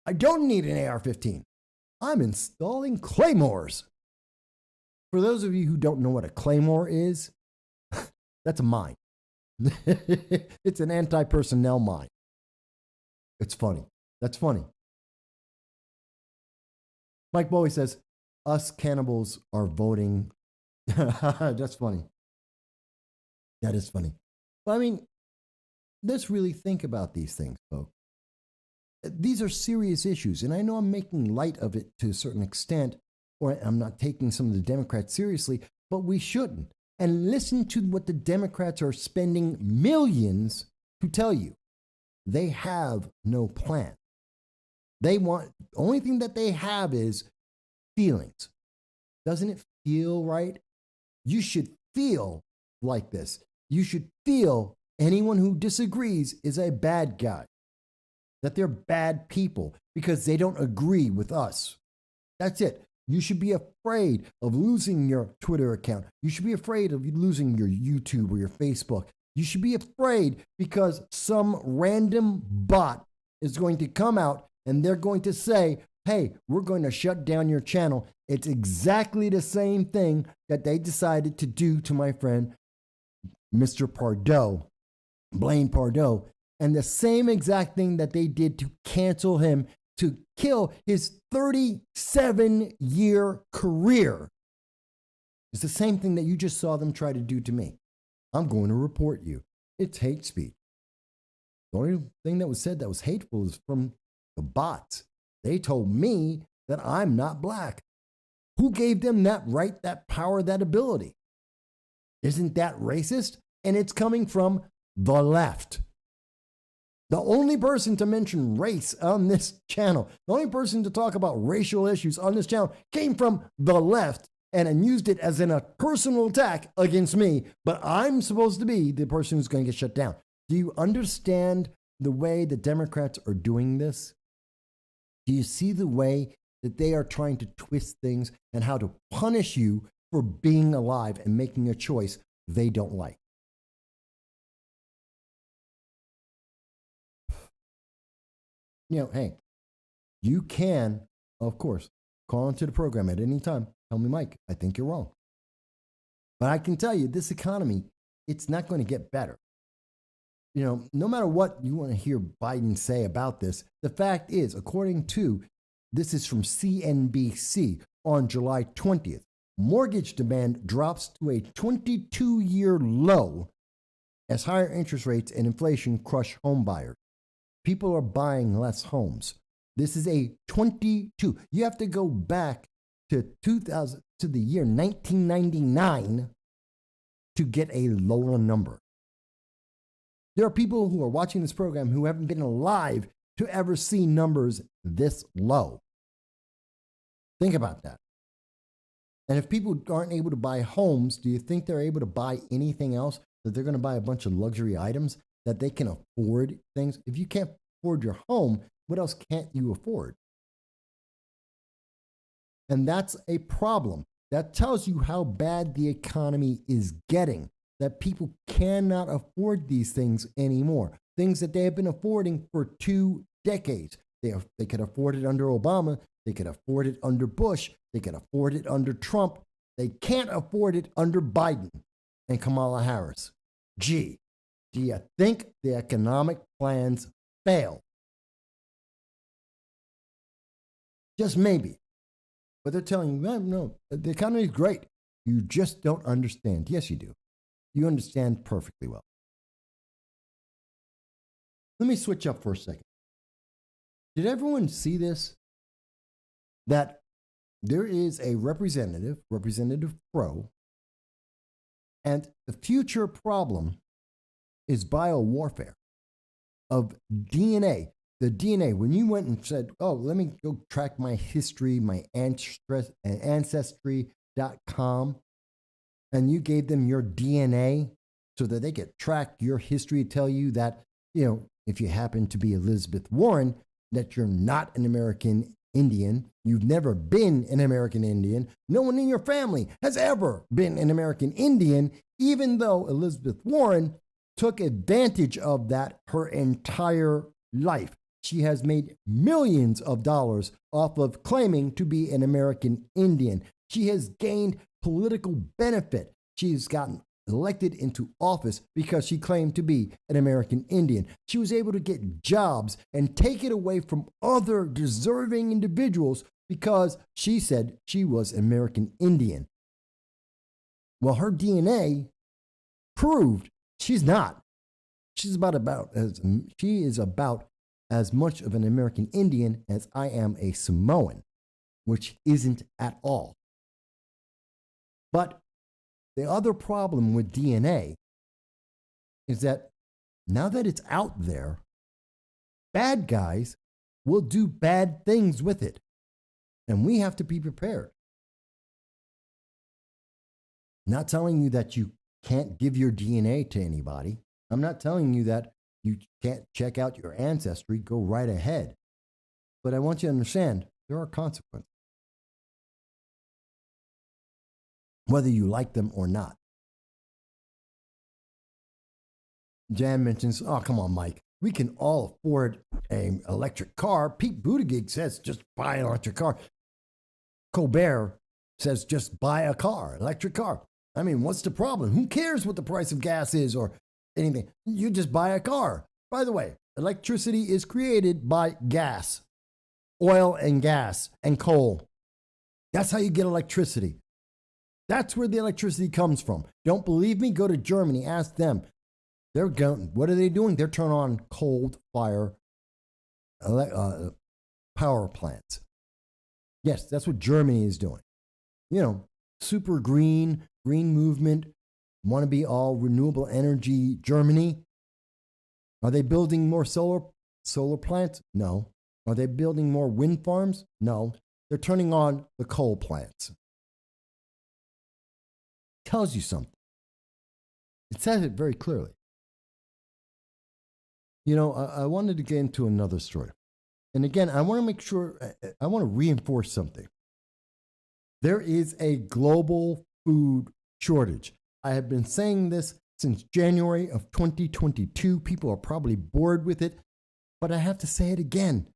I don't need an AR-15. I'm installing claymores. For those of you who don't know what a claymore is, that's a mine. It's an anti-personnel mine. It's funny. That's funny. Mike Bowie says, us cannibals are voting. That's funny. That is funny. But I mean, let's really think about these things, folks. These are serious issues, and I know I'm making light of it to a certain extent, or I'm not taking some of the Democrats seriously, but we shouldn't. And listen to what the Democrats are spending millions to tell you. They have no plan. The only thing that they have is feelings. Doesn't it feel right? You should feel like this. You should feel anyone who disagrees is a bad guy, that they're bad people because they don't agree with us. That's it. You should be afraid of losing your Twitter account. You should be afraid of losing your YouTube or your Facebook. You should be afraid because some random bot is going to come out and they're going to say, hey, we're going to shut down your channel. It's exactly the same thing that they decided to do to my friend, Mr. Pardo, Blaine Pardo, and the same exact thing that they did to cancel him, to kill his 37-year career. It's the same thing that you just saw them try to do to me. I'm going to report you. It's hate speech. The only thing that was said that was hateful is from the bots. They told me that I'm not black. Who gave them that right, that power, that ability? Isn't that racist? And it's coming from the left. The only person to mention race on this channel, the only person to talk about racial issues on this channel came from the left and used it as a personal attack against me. But I'm supposed to be the person who's going to get shut down. Do you understand the way the Democrats are doing this? Do you see the way that they are trying to twist things and how to punish you for being alive and making a choice they don't like? You know, hey, you can, of course, call into the program at any time. Tell me, Mike, I think you're wrong. But I can tell you, this economy, it's not going to get better. You know, no matter what you want to hear Biden say about this, the fact is, according to, this is from CNBC on July 20th, mortgage demand drops to a 22-year low as higher interest rates and inflation crush home buyers. People are buying less homes. This is a 22. You have to go back to the year 1999 to get a lower number. There are people who are watching this program who haven't been alive to ever see numbers this low. Think about that. And if people aren't able to buy homes, do you think they're able to buy anything else? That they're going to buy a bunch of luxury items? That they can afford things? If you can't afford your home, what else can't you afford? And that's a problem. That tells you how bad the economy is getting, that people cannot afford these things anymore. Things that they have been affording for 2 decades. They could afford it under Obama. They could afford it under Bush. They could afford it under Trump. They can't afford it under Biden and Kamala Harris. Gee, do you think the economic plans fail? Just maybe. But they're telling you, no, the economy is great. You just don't understand. Yes, you do. You understand perfectly well. Let me switch up for a second. Did everyone see this? That there is a Representative Pro, and the future problem is biowarfare of DNA. The DNA, when you went and said, oh, let me go track my history, my ancestry.com, and you gave them your DNA so that they could track your history, tell you that, you know, if you happen to be Elizabeth Warren, that you're not an American Indian. You've never been an American Indian. No one in your family has ever been an American Indian, even though Elizabeth Warren took advantage of that her entire life. She has made millions of dollars off of claiming to be an American Indian. She has gained political benefit. She's gotten elected into office because she claimed to be an American Indian. She was able to get jobs and take it away from other deserving individuals because she said she was American Indian. Well, her DNA proved she's not. She is about as much of an American Indian as I am a Samoan, which isn't at all. But the other problem with DNA is that now that it's out there, bad guys will do bad things with it. And we have to be prepared. Not telling you that you can't give your DNA to anybody. I'm not telling you that you can't check out your ancestry. Go right ahead. But I want you to understand there are consequences, whether you like them or not. Jan mentions, oh, come on, Mike. We can all afford an electric car. Pete Buttigieg says just buy an electric car. Colbert says just buy a car, electric car. I mean, what's the problem? Who cares what the price of gas is or anything? You just buy a car. By the way, electricity is created by gas, oil and gas and coal. That's how you get electricity. That's where the electricity comes from. Don't believe me? Go to Germany. Ask them. What are they doing? They're turning on coal-fired power plants. Yes, that's what Germany is doing. You know, super green movement, want to be all renewable energy Germany. Are they building more solar plants? No. Are they building more wind farms? No. They're turning on the coal plants. Tells you something. It says it very clearly. You know, I wanted to get into another story. And again, I want to make sure, I want to reinforce something. There is a global food shortage. I have been saying this since January of 2022. People are probably bored with it, but I have to say it again.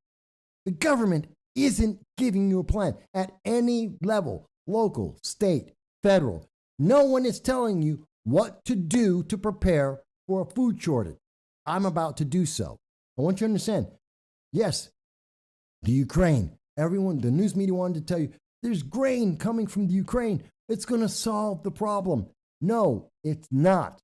The government isn't giving you a plan at any level, local, state, federal. No one is telling you what to do to prepare for a food shortage. I'm about to do so. I want you to understand, yes, the Ukraine, everyone, the news media wanted to tell you, there's grain coming from the Ukraine. It's going to solve the problem. No, it's not.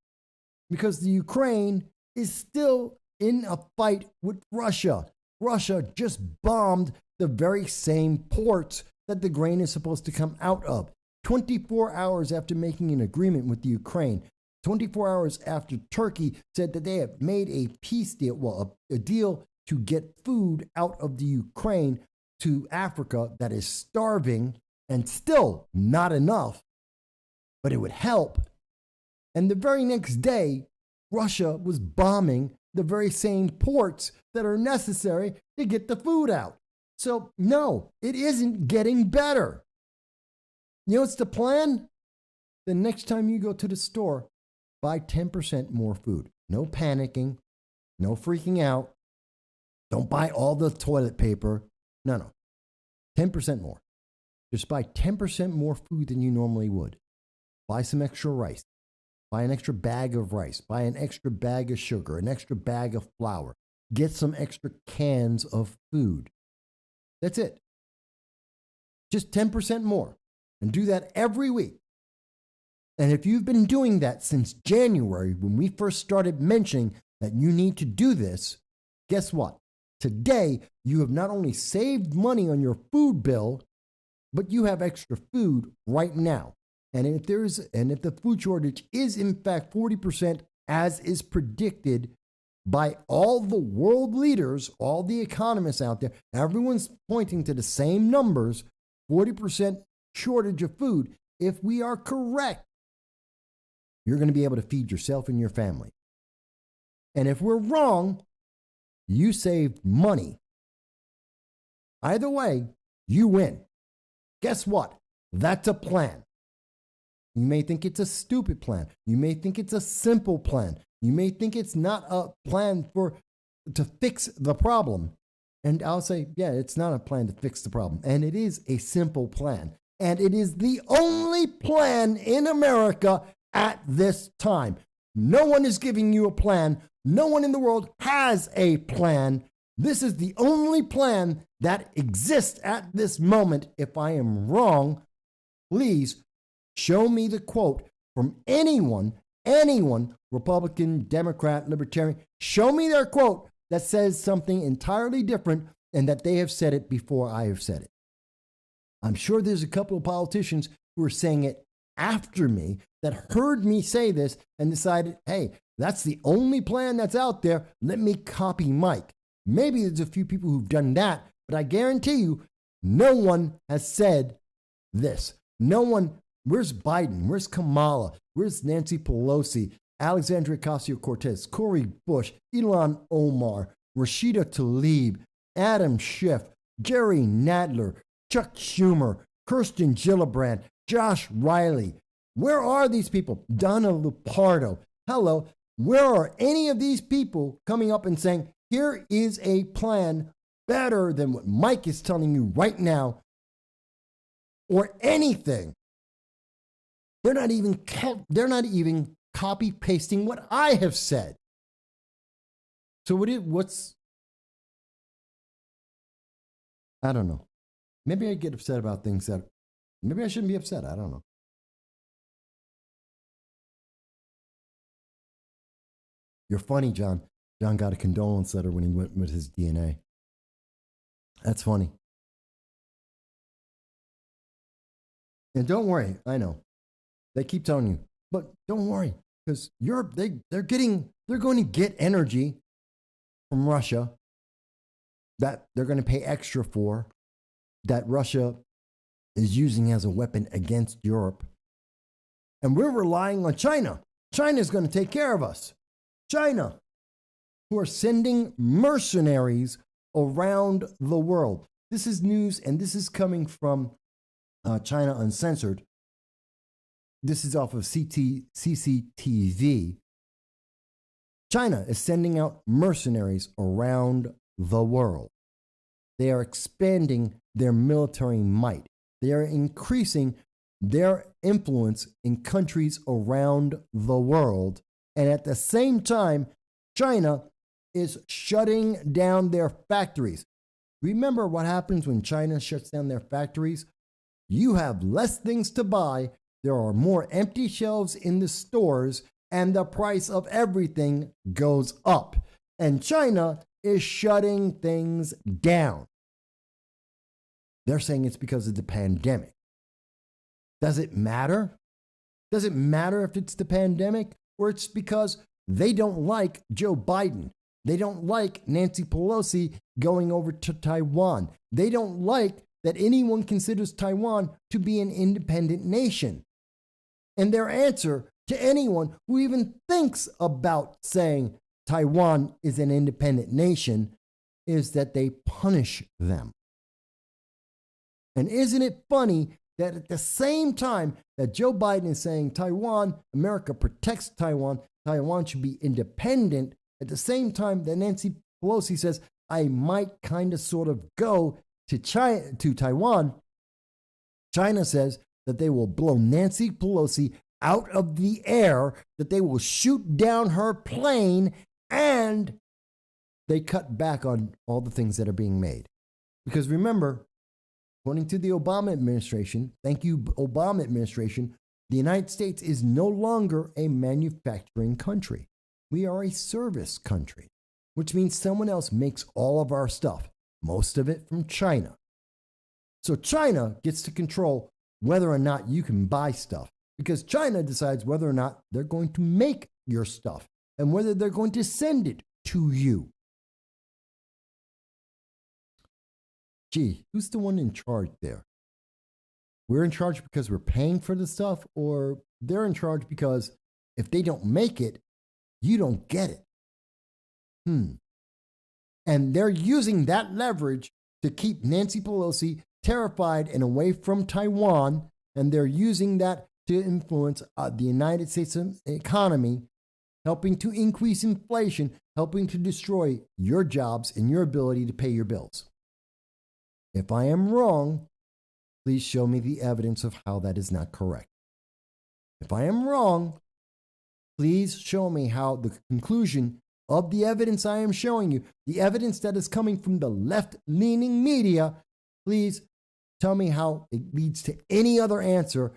Because the Ukraine is still in a fight with Russia. Russia just bombed the very same ports that the grain is supposed to come out of. 24 hours after making an agreement with the Ukraine, 24 hours after Turkey said that they have made a peace deal, well, a deal to get food out of the Ukraine to Africa that is starving and still not enough, but it would help. And the very next day, Russia was bombing the very same ports that are necessary to get the food out. So no, it isn't getting better. You know what's the plan? The next time you go to the store, buy 10% more food. No panicking, no freaking out. Don't buy all the toilet paper. No. 10% more. Just buy 10% more food than you normally would. Buy some extra rice. Buy an extra bag of rice. Buy an extra bag of sugar, an extra bag of flour. Get some extra cans of food. That's it. Just 10% more. And do that every week. And if you've been doing that since January, when we first started mentioning that you need to do this, guess what? Today, you have not only saved money on your food bill, but you have extra food right now. And if the food shortage is in fact 40%, as is predicted by all the world leaders, all the economists out there, everyone's pointing to the same numbers, 40% shortage of food. If we are correct, you're going to be able to feed yourself and your family. And if we're wrong, you saved money Either way, you win. Guess what? That's a plan. You may think it's a stupid plan. You may think it's a simple plan. You may think it's not a plan to fix the problem. And I'll say, yeah, it's not a plan to fix the problem. And it is a simple plan. And it is the only plan in America at this time. No one is giving you a plan. No one in the world has a plan. This is the only plan that exists at this moment. If I am wrong, please show me the quote from anyone, Republican, Democrat, Libertarian. Show me their quote that says something entirely different and that they have said it before I have said it. I'm sure there's a couple of politicians who are saying it after me that heard me say this and decided, hey, that's the only plan that's out there. Let me copy Mike. Maybe there's a few people who've done that, but I guarantee you, no one has said this. No one. Where's Biden? Where's Kamala? Where's Nancy Pelosi? Alexandria Ocasio-Cortez, Cory Bush, Ilhan Omar, Rashida Tlaib, Adam Schiff, Jerry Nadler, Chuck Schumer, Kirsten Gillibrand, Josh Riley. Where are these people? Donna Lupardo. Hello. Where are any of these people coming up and saying, here is a plan better than what Mike is telling you right now, or anything? They're not even copy pasting what I have said. So what's I don't know. Maybe I get upset about things that maybe I shouldn't be upset. I don't know. You're funny, John. John got a condolence letter when he went with his DNA. That's funny. And don't worry, I know. They keep telling you, but don't worry, because they're going to get energy from Russia that they're going to pay extra for, that Russia is using as a weapon against Europe. And we're relying on China. China's going to take care of us. China, who are sending mercenaries around the world. This is news, and this is coming from China Uncensored. This is off of CCTV. China is sending out mercenaries around the world. They are expanding their military might. They are increasing their influence in countries around the world. And at the same time, China is shutting down their factories. Remember what happens when China shuts down their factories? You have less things to buy. There are more empty shelves in the stores, and the price of everything goes up. And China is shutting things down. They're saying it's because of the pandemic. Does it matter? Does it matter if it's the pandemic or it's because they don't like Joe Biden? They don't like Nancy Pelosi going over to Taiwan. They don't like that anyone considers Taiwan to be an independent nation. And their answer to anyone who even thinks about saying Taiwan is an independent nation is that they punish them. And isn't it funny that at the same time that Joe Biden is saying Taiwan, America protects Taiwan, Taiwan should be independent, at the same time that Nancy Pelosi says, I might kind of sort of go to Taiwan, China says that they will blow Nancy Pelosi out of the air, that they will shoot down her plane, and they cut back on all the things that are being made. Because remember, according to the Obama administration, thank you, Obama administration, the United States is no longer a manufacturing country. We are a service country, which means someone else makes all of our stuff, most of it from China. So China gets to control whether or not you can buy stuff, because China decides whether or not they're going to make your stuff and whether they're going to send it to you. Gee, who's the one in charge there? We're in charge because we're paying for the stuff, or they're in charge because if they don't make it, you don't get it. And they're using that leverage to keep Nancy Pelosi terrified and away from Taiwan, and they're using that to influence the United States economy, helping to increase inflation, helping to destroy your jobs and your ability to pay your bills. If I am wrong, please show me the evidence of how that is not correct. If I am wrong, please show me how the conclusion of the evidence I am showing you, the evidence that is coming from the left-leaning media, please tell me how it leads to any other answer.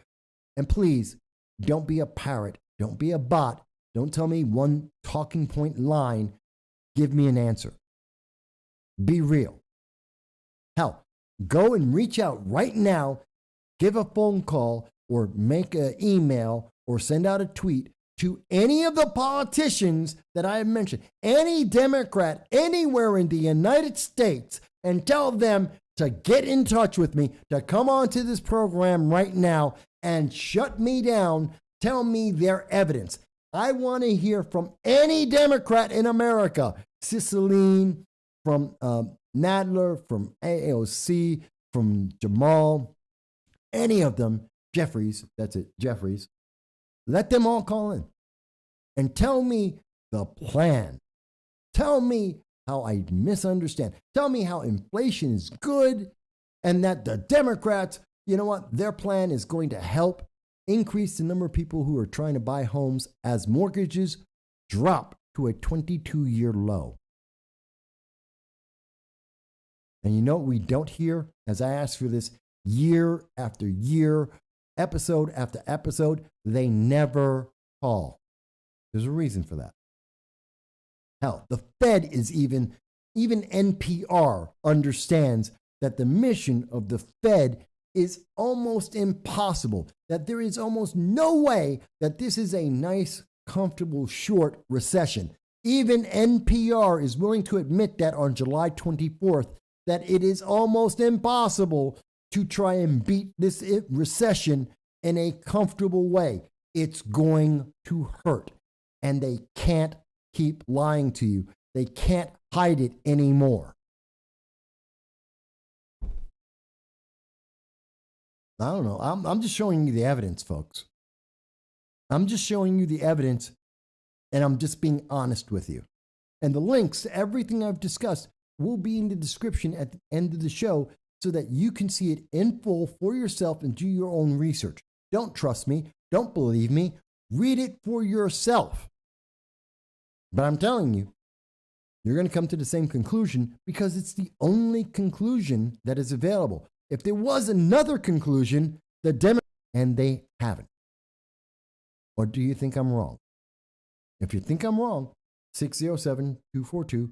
And please, don't be a parrot. Don't be a bot. Don't tell me one talking point line. Give me an answer. Be real. Hell, go and reach out right now, give a phone call or make an email or send out a tweet to any of the politicians that I have mentioned, any Democrat anywhere in the United States, and tell them to get in touch with me, to come onto this program right now and shut me down, tell me their evidence. I want to hear from any Democrat in America, Cicelyne, from Nadler, from AOC, from Jamal, any of them, Jeffries, that's it, Jeffries. Let them all call in and tell me the plan. Tell me how I misunderstand. Tell me how inflation is good and that the Democrats, you know what, their plan is going to help increase the number of people who are trying to buy homes as mortgages drop to a 22-year low. And you know what we don't hear as I ask for this year after year, episode after episode? They never call. There's a reason for that. Hell, the Fed is even NPR understands that the mission of the Fed is almost impossible, that there is almost no way that this is a nice, comfortable, short recession. Even NPR is willing to admit that on July 24th, that it is almost impossible to try and beat this recession in a comfortable way. It's going to hurt. And they can't keep lying to you. They can't hide it anymore. I don't know. I'm just showing you the evidence, folks. I'm just showing you the evidence, and I'm just being honest with you. And the links to everything I've discussed will be in the description at the end of the show so that you can see it in full for yourself and do your own research. Don't trust me. Don't believe me. Read it for yourself. But I'm telling you, you're going to come to the same conclusion because it's the only conclusion that is available. If there was another conclusion, the Democrats, and they haven't. Or do you think I'm wrong? If you think I'm wrong, 607-242-1582.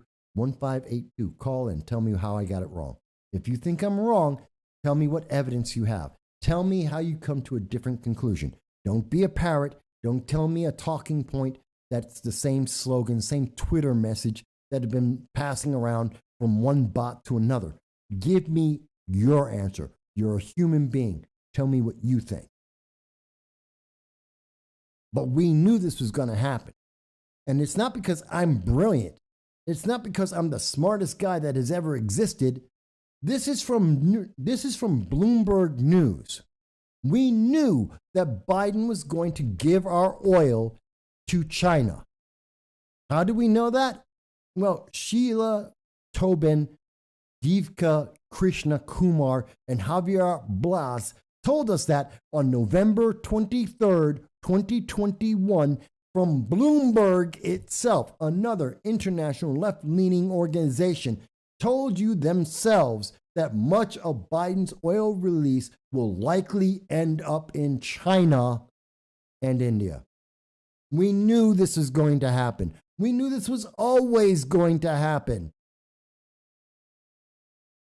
Call and tell me how I got it wrong. If you think I'm wrong, tell me what evidence you have. Tell me how you come to a different conclusion. Don't be a parrot. Don't tell me a talking point that's the same slogan, same Twitter message that have been passing around from one bot to another. Give me your answer. You're a human being. Tell me what you think. But we knew this was going to happen. And it's not because I'm brilliant. It's not because I'm the smartest guy that has ever existed. This is from Bloomberg News. We knew that Biden was going to give our oil to China. How do we know that? Well, Sheila Tobin, Divka Krishna Kumar, and Javier Blas told us that on November 23rd, 2021, from Bloomberg itself, another international left-leaning organization, told you themselves that much of Biden's oil release will likely end up in China and India. We knew this was going to happen. We knew this was always going to happen.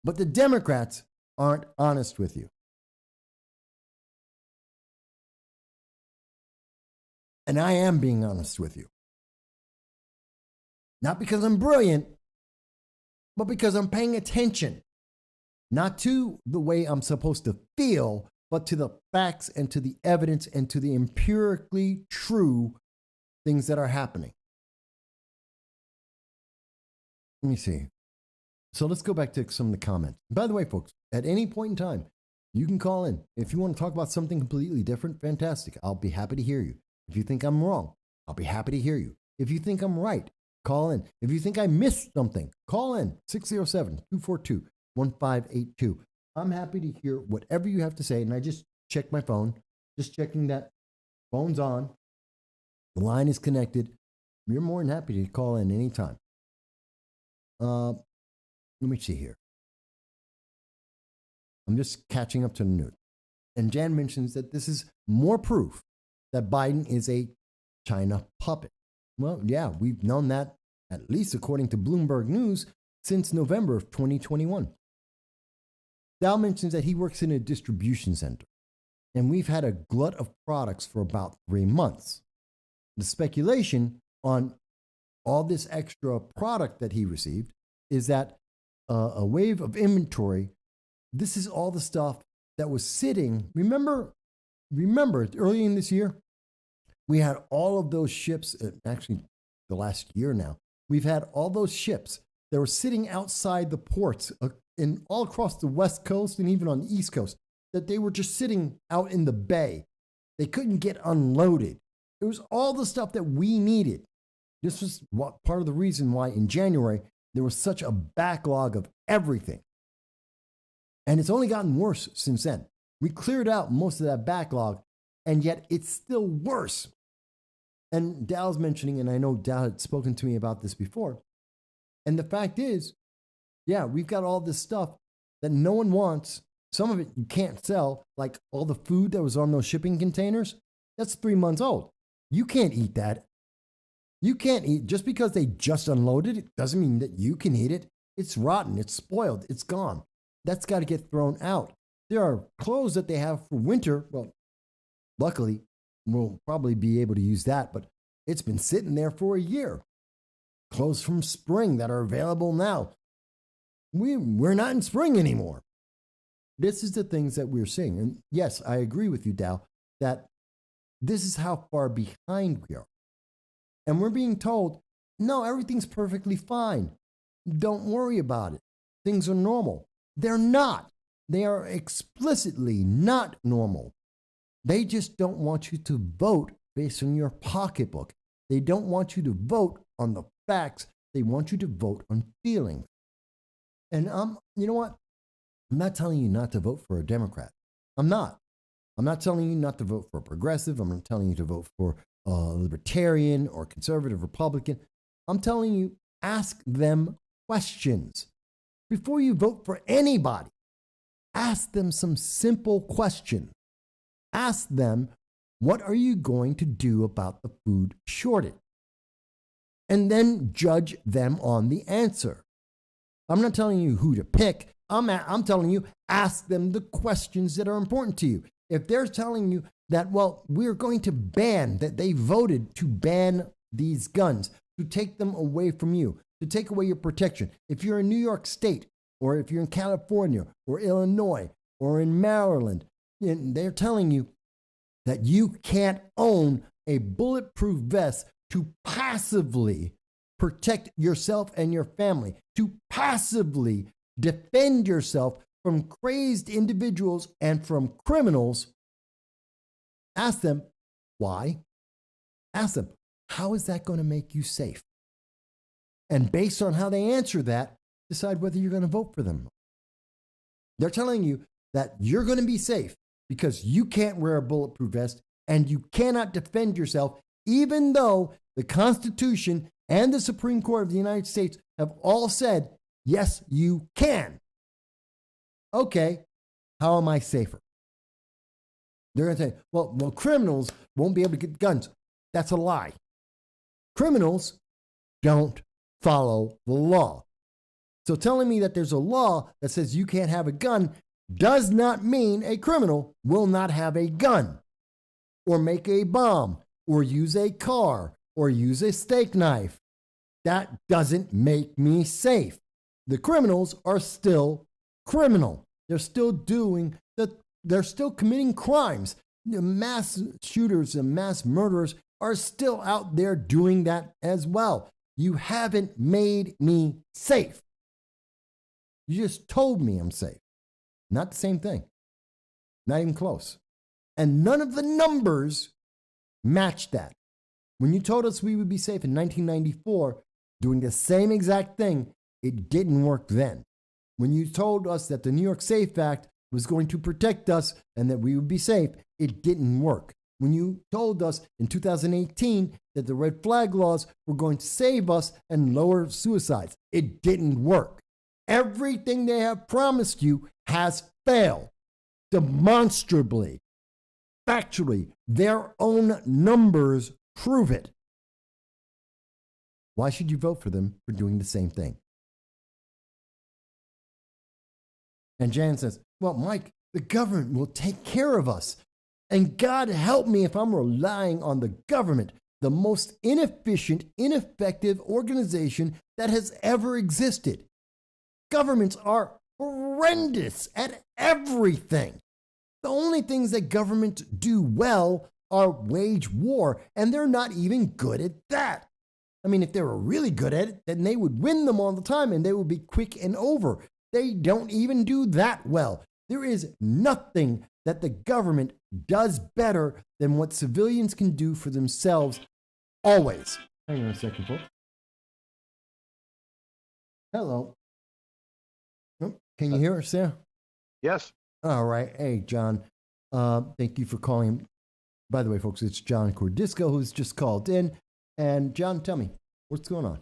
But the Democrats aren't honest with you. And I am being honest with you. Not because I'm brilliant, but because I'm paying attention. Not to the way I'm supposed to feel, but to the facts and to the evidence and to the empirically true things that are happening. Let me see. So let's go back to some of the comments. By the way, folks, at any point in time, you can call in. If you want to talk about something completely different, fantastic. I'll be happy to hear you. If you think I'm wrong, I'll be happy to hear you. If you think I'm right, call in. If you think I missed something, call in 607-242-1582. I'm happy to hear whatever you have to say. And I just checked my phone, just checking that phone's on. The line is connected. You're more than happy to call in anytime. Let me see here. I'm just catching up to the news. And Jan mentions that this is more proof that Biden is a China puppet. Well, yeah, we've known that, at least according to Bloomberg News, since November of 2021. Dow mentions that he works in a distribution center, and we've had a glut of products for about 3 months. The speculation on all this extra product that he received is that a wave of inventory. This is all the stuff that was sitting. Remember early in this year, we had all of those ships, actually the last year now, we've had all those ships that were sitting outside the ports in all across the West Coast and even on the East Coast, that they were just sitting out in the bay. They couldn't get unloaded. It was all the stuff that we needed. This was part of the reason why in January there was such a backlog of everything. And it's only gotten worse since then. We cleared out most of that backlog, and yet it's still worse. And Dow's mentioning, and I know Dow had spoken to me about this before, and the fact is, yeah, we've got all this stuff that no one wants. Some of it you can't sell, like all the food that was on those shipping containers. That's 3 months old. You can't eat that. You can't eat, just because they just unloaded it doesn't mean that you can eat it. It's rotten, it's spoiled, it's gone. That's got to get thrown out. There are clothes that they have for winter. Well, luckily, we'll probably be able to use that, but it's been sitting there for a year. Clothes from spring that are available now. We're not in spring anymore. This is the things that we're seeing. And yes, I agree with you, Dow, that this is how far behind we are. And we're being told, no, everything's perfectly fine. Don't worry about it. Things are normal. They're not. They are explicitly not normal. They just don't want you to vote based on your pocketbook. They don't want you to vote on the facts. They want you to vote on feelings. And you know what? I'm not telling you not to vote for a Democrat. I'm not. I'm not telling you not to vote for a progressive. I'm not telling you to vote for a libertarian or conservative Republican. I'm telling you, ask them questions. Before you vote for anybody, ask them some simple questions. Ask them, what are you going to do about the food shortage? And then judge them on the answer. I'm not telling you who to pick. I'm telling you, ask them the questions that are important to you. If they're telling you that, well, we're going to ban, that they voted to ban these guns, to take them away from you, to take away your protection. If you're in New York State, or if you're in California, or Illinois, or in Maryland, and they're telling you that you can't own a bulletproof vest to passively protect yourself and your family, to passively defend yourself from crazed individuals and from criminals. Ask them why. Ask them, how is that going to make you safe? And based on how they answer that, decide whether you're going to vote for them. They're telling you that you're going to be safe because you can't wear a bulletproof vest and you cannot defend yourself, even though the Constitution and the Supreme Court of the United States have all said, yes, you can. Okay, how am I safer? They're going to say, well, criminals won't be able to get guns. That's a lie. Criminals don't follow the law. So telling me that there's a law that says you can't have a gun does not mean a criminal will not have a gun or make a bomb or use a car or use a steak knife. That doesn't make me safe. The criminals are still criminal. They're still they're still committing crimes. The mass shooters and mass murderers are still out there doing that as well. You haven't made me safe. You just told me I'm safe. Not the same thing. Not even close. And none of the numbers match that. When you told us we would be safe in 1994, doing the same exact thing, it didn't work then. When you told us that the New York SAFE Act was going to protect us and that we would be safe, it didn't work. When you told us in 2018 that the red flag laws were going to save us and lower suicides, it didn't work. Everything they have promised you has failed. Demonstrably, factually, their own numbers prove it. Why should you vote for them for doing the same thing? And Jan says, well, Mike, the government will take care of us. And God help me if I'm relying on the government, the most inefficient, ineffective organization that has ever existed. Governments are horrendous at everything. The only things that governments do well are wage war, and they're not even good at that. I mean, if they were really good at it, then they would win them all the time and they would be quick and over. They don't even do that well. There is nothing that the government does better than what civilians can do for themselves always. Hang on a second, folks. Hello. Oh, can you hear us there? Yes. All right. Hey, John. Thank you for calling. By the way, folks, it's John Cordisco who's just called in. And John, tell me, what's going on?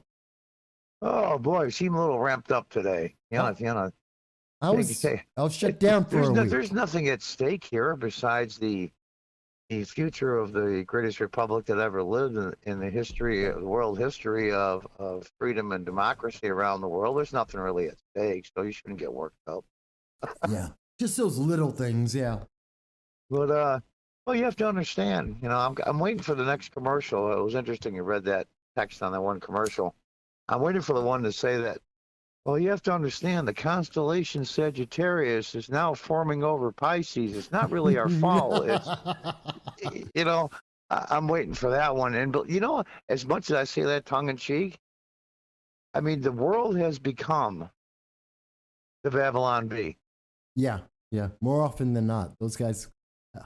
Oh boy, you seem a little ramped up today. I was shut down for a week. There's nothing at stake here besides the future of the greatest republic that ever lived in the history, the world history of freedom and democracy around the world. There's nothing really at stake, so you shouldn't get worked up. Yeah, just those little things, yeah. But well, you have to understand. I'm waiting for the next commercial. It was interesting you read that text on that one commercial. I'm waiting for the one to say that. Well, you have to understand the constellation Sagittarius is now forming over Pisces. It's not really our fault. It's, I'm waiting for that one. And, as much as I say that tongue in cheek, I mean, the world has become the Babylon Bee. Yeah. More often than not, those guys,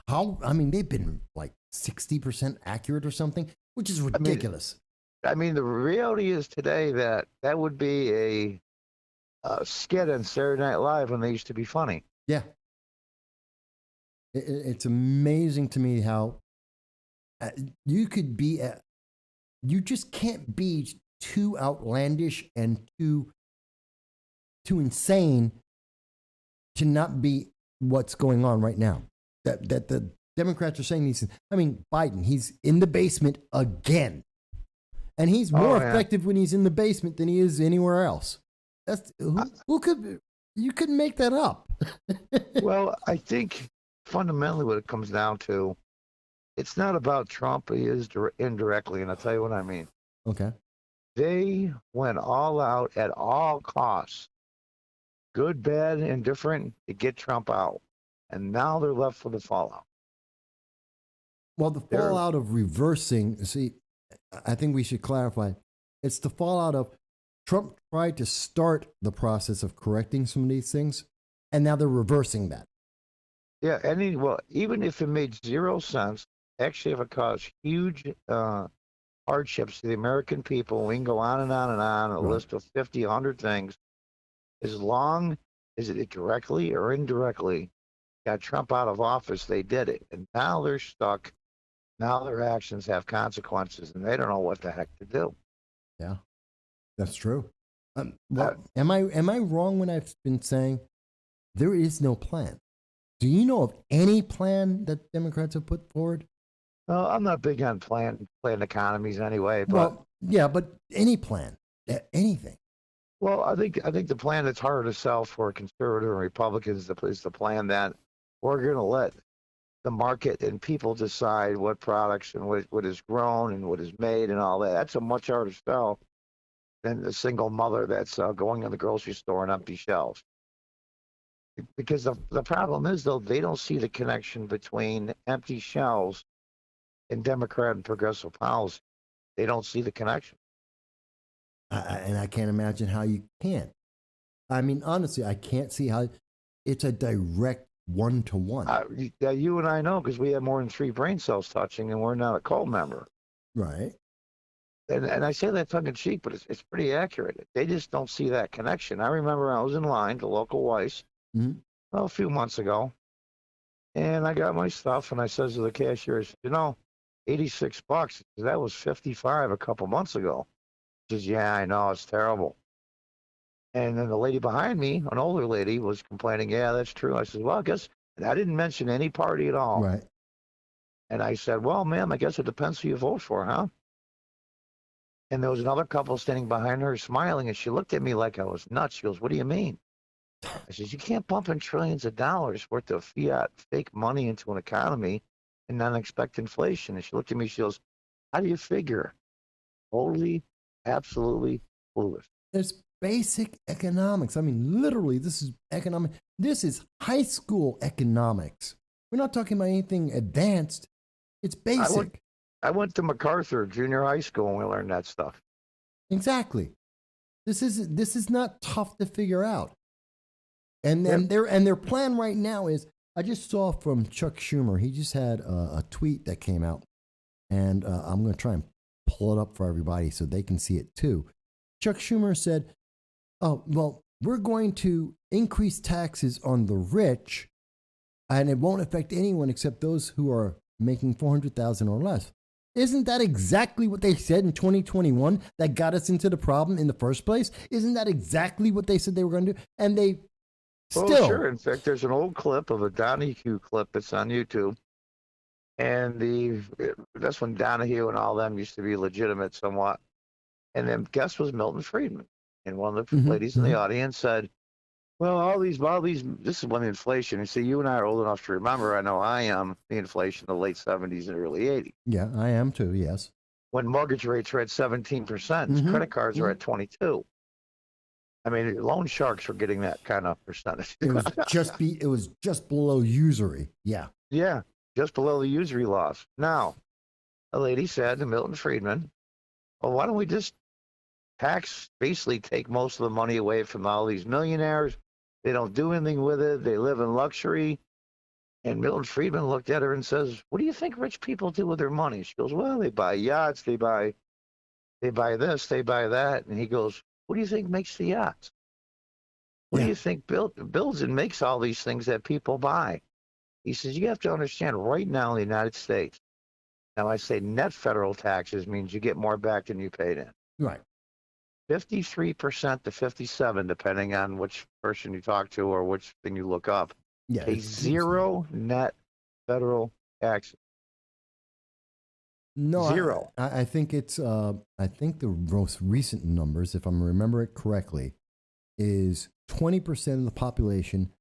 they've been like 60% accurate or something, which is ridiculous. I mean, the reality is today that would be a skit on Saturday Night Live when they used to be funny. Yeah. It's amazing to me how you could be, you just can't be too outlandish and too insane to not be what's going on right now. That the Democrats are saying these things. I mean, Biden, he's in the basement again. And he's more effective when he's in the basement than he is anywhere else. That's you couldn't make that up. Well, I think fundamentally what it comes down to, it's not about Trump. He is indirectly, and I'll tell you what I mean. Okay. They went all out at all costs, good, bad, indifferent, to get Trump out. And now they're left with the fallout. Well, the fallout of reversing, see, I think we should clarify. It's the fallout of Trump tried to start the process of correcting some of these things, and now they're reversing that. Yeah, even if it made zero sense, actually, if it caused huge hardships to the American people, we can go on and on and on, a list of 50, 100 things. As long as it directly or indirectly got Trump out of office, they did it. And now they're stuck. Now their actions have consequences, and they don't know what the heck to do. Yeah, that's true. Am I wrong when I've been saying there is no plan? Do you know of any plan that Democrats have put forward? I'm not big on planned economies anyway. But but any plan, anything. Well, I think the plan that's harder to sell for conservative and Republicans is the plan that we're going to let the market and people decide what products and what is grown and what is made and all that. That's a much harder sell than the single mother that's going in the grocery store and empty shelves. Because the problem is, though, they don't see the connection between empty shelves and Democrat and progressive policy. They don't see the connection. And I can't imagine how you can. I mean, honestly, I can't see how it's a direct one-to-one. Yeah, you and I know because we have more than 3 brain cells touching, and we're not a cult member. Right. And I say that tongue in cheek, but it's pretty accurate. They just don't see that connection. I remember I was in line to local Weiss a few months ago, and I got my stuff, and I says to the cashier, $86. That was 55 a couple months ago. She says, yeah, I know, it's terrible. And then the lady behind me, an older lady, was complaining, yeah, that's true. I said, well, I guess, and I didn't mention any party at all. Right. And I said, well, ma'am, I guess it depends who you vote for, huh? And there was another couple standing behind her smiling, and she looked at me like I was nuts. She goes, what do you mean? I says, you can't pump in trillions of dollars worth of fiat fake money into an economy and not expect inflation. And she looked at me, she goes, how do you figure? Totally, absolutely foolish. It's basic economics. I mean, literally, this is economic. This is high school economics. We're not talking about anything advanced. It's basic. I went to MacArthur Junior High School and we learned that stuff. Exactly. This is not tough to figure out. And then their plan right now is, I just saw from Chuck Schumer. He just had a tweet that came out, and I'm going to try and pull it up for everybody so they can see it too. Chuck Schumer said, oh, well, we're going to increase taxes on the rich, and it won't affect anyone except those who are making $400,000 or less. Isn't that exactly what they said in 2021 that got us into the problem in the first place? Isn't that exactly what they said they were going to do? And they still. Sure. In fact, there's an old clip of a Donahue clip that's on YouTube. And that's when Donahue and all them used to be legitimate somewhat. And then guest was Milton Friedman. And one of the ladies in the audience said, well, all these, this is when the inflation, and see, you and I are old enough to remember, I know I am, the inflation in the late 70s and early 80s. Yeah, I am too, yes. When mortgage rates are at 17%, credit cards are at 22. I mean, loan sharks were getting that kind of percentage. It was just below usury. Yeah. Yeah, just below the usury loss. Now, a lady said to Milton Friedman, well, why don't we just basically take most of the money away from all these millionaires? They don't do anything with it. They live in luxury. And Milton Friedman looked at her and says, what do you think rich people do with their money? She goes, well, they buy yachts, they buy this, they buy that. And he goes, what do you think makes the yachts? What do you think builds and makes all these things that people buy? He says, you have to understand right now in the United States, now I say net federal taxes means you get more back than you paid in. Right. 53% to 57%, depending on which person you talk to or which thing you look up. Yeah, pay zero net federal taxes. No, zero. I think it's. I think the most recent numbers, if I remember it correctly, is 20% of the population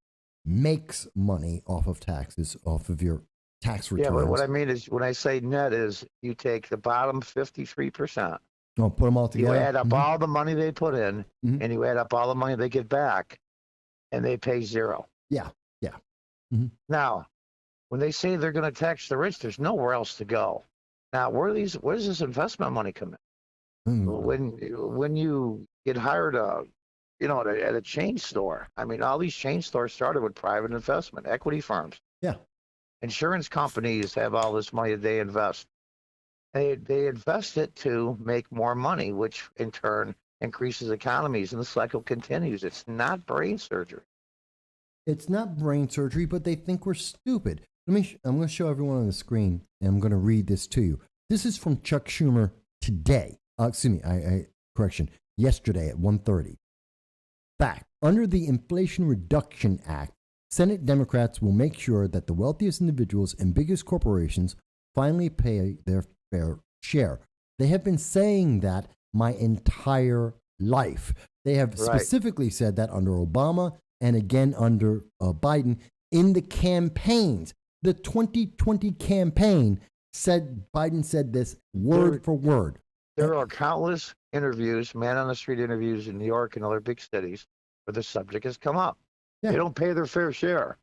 makes money off of taxes, off of your tax returns. Yeah, but what I mean is, when I say net, is you take the bottom 53%. Oh, put them all together. You add up all the money they put in, and you add up all the money they get back, and they pay zero. Yeah. Now, when they say they're going to tax the rich, there's nowhere else to go. Now, where does this investment money come in? When you get hired, at a chain store. I mean, all these chain stores started with private investment, equity firms. Yeah. Insurance companies have all this money that they invest. They invest it to make more money, which in turn increases economies, and the cycle continues. It's not brain surgery. It's not brain surgery, but they think we're stupid. I'm going to show everyone on the screen, and I'm going to read this to you. This is from Chuck Schumer today. Correction, yesterday at 1:30. Fact: under the Inflation Reduction Act, Senate Democrats will make sure that the wealthiest individuals and biggest corporations finally pay their fair share. They have been saying that my entire life. They have specifically said that under Obama and again under Biden in the campaigns. The 2020 campaign Biden said this word for word. There are countless interviews, man-on-the-street interviews in New York and other big cities where the subject has come up. Yeah. They don't pay their fair share.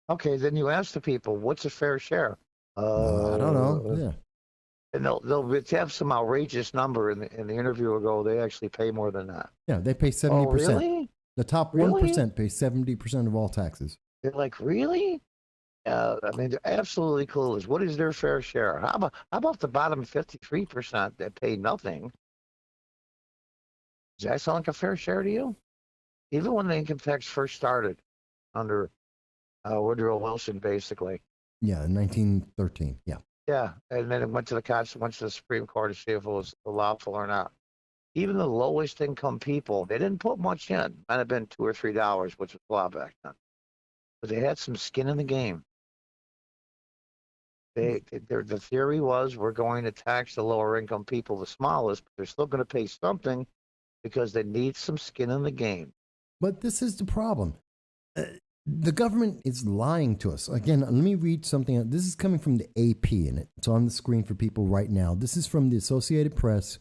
Okay, then you ask the people, what's a fair share? I don't know. Yeah. And they'll have some outrageous number, and the interview will go, they actually pay more than that. Yeah, they pay 70%. Oh, really? The top Really? 1% pay 70% of all taxes. They're like, really? I mean, they're absolutely clueless. What is their fair share? How about the bottom 53% that pay nothing? Does that sound like a fair share to you? Even when the income tax first started under Woodrow Wilson, basically. Yeah, in 1913. Yeah. Yeah, and then it went to the Supreme Court to see if it was lawful or not. Even the lowest income people, they didn't put much in. Might have been $2 or $3, which was a lot back then. But they had some skin in the game. The theory was we're going to tax the lower income people the smallest, but they're still going to pay something because they need some skin in the game. But this is the problem. The government is lying to us. Again, let me read something. This is coming from the AP, and it's on the screen for people right now. This is from the Associated Press,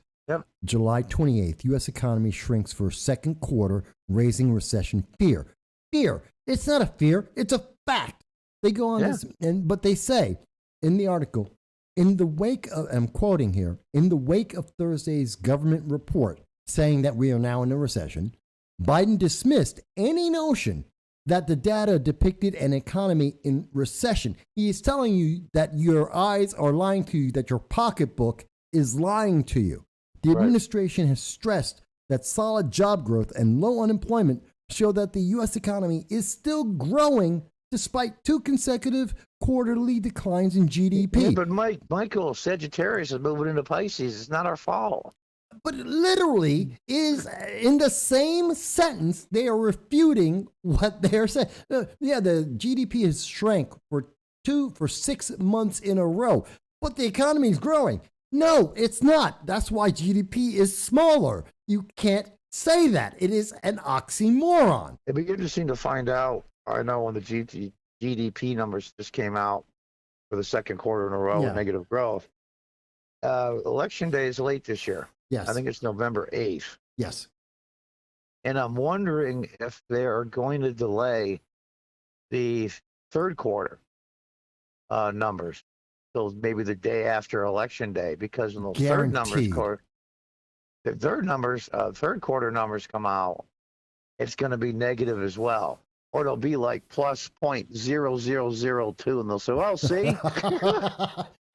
July 28th. U.S. economy shrinks for second quarter, raising recession fear. Fear. It's not a fear. It's a fact. They go on this, but they say in the article, in the wake of, I'm quoting here, in the wake of Thursday's government report saying that we are now in a recession, Biden dismissed any notion that the data depicted an economy in recession. He is telling you that your eyes are lying to you, that your pocketbook is lying to you. The administration has stressed that solid job growth and low unemployment show that the U.S. economy is still growing despite 2 consecutive quarterly declines in GDP. Yeah, but Michael, Sagittarius is moving into Pisces. It's not our fault. But it literally is in the same sentence, they are refuting what they're saying. Yeah, the GDP has shrank for 6 months in a row, but the economy is growing. No, it's not. That's why GDP is smaller. You can't say that. It is an oxymoron. It'd be interesting to find out. I know when the GDP numbers just came out for the second quarter in a row with negative growth. Election day is late this year. Yes. I think it's November 8th. Yes. And I'm wondering if they are going to delay the third quarter numbers till maybe the day after Election Day, because when those third quarter numbers come out, it's going to be negative as well. Or it'll be like plus 0.0002, and they'll say, well, see?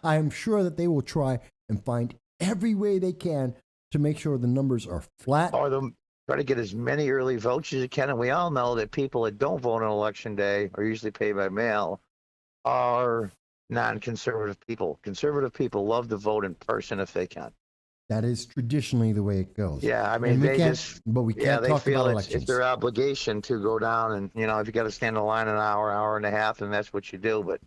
I am sure that they will try and find every way they can to make sure the numbers are flat. Or they'll try to get as many early votes as you can. And we all know that people that don't vote on Election Day, or usually pay by mail, are non-conservative people. Conservative people love to vote in person if they can. That is traditionally the way it goes. Yeah, I mean, we can't talk about elections. It's their obligation to go down, and if you got to stand in line an hour and a half, then that's what you do.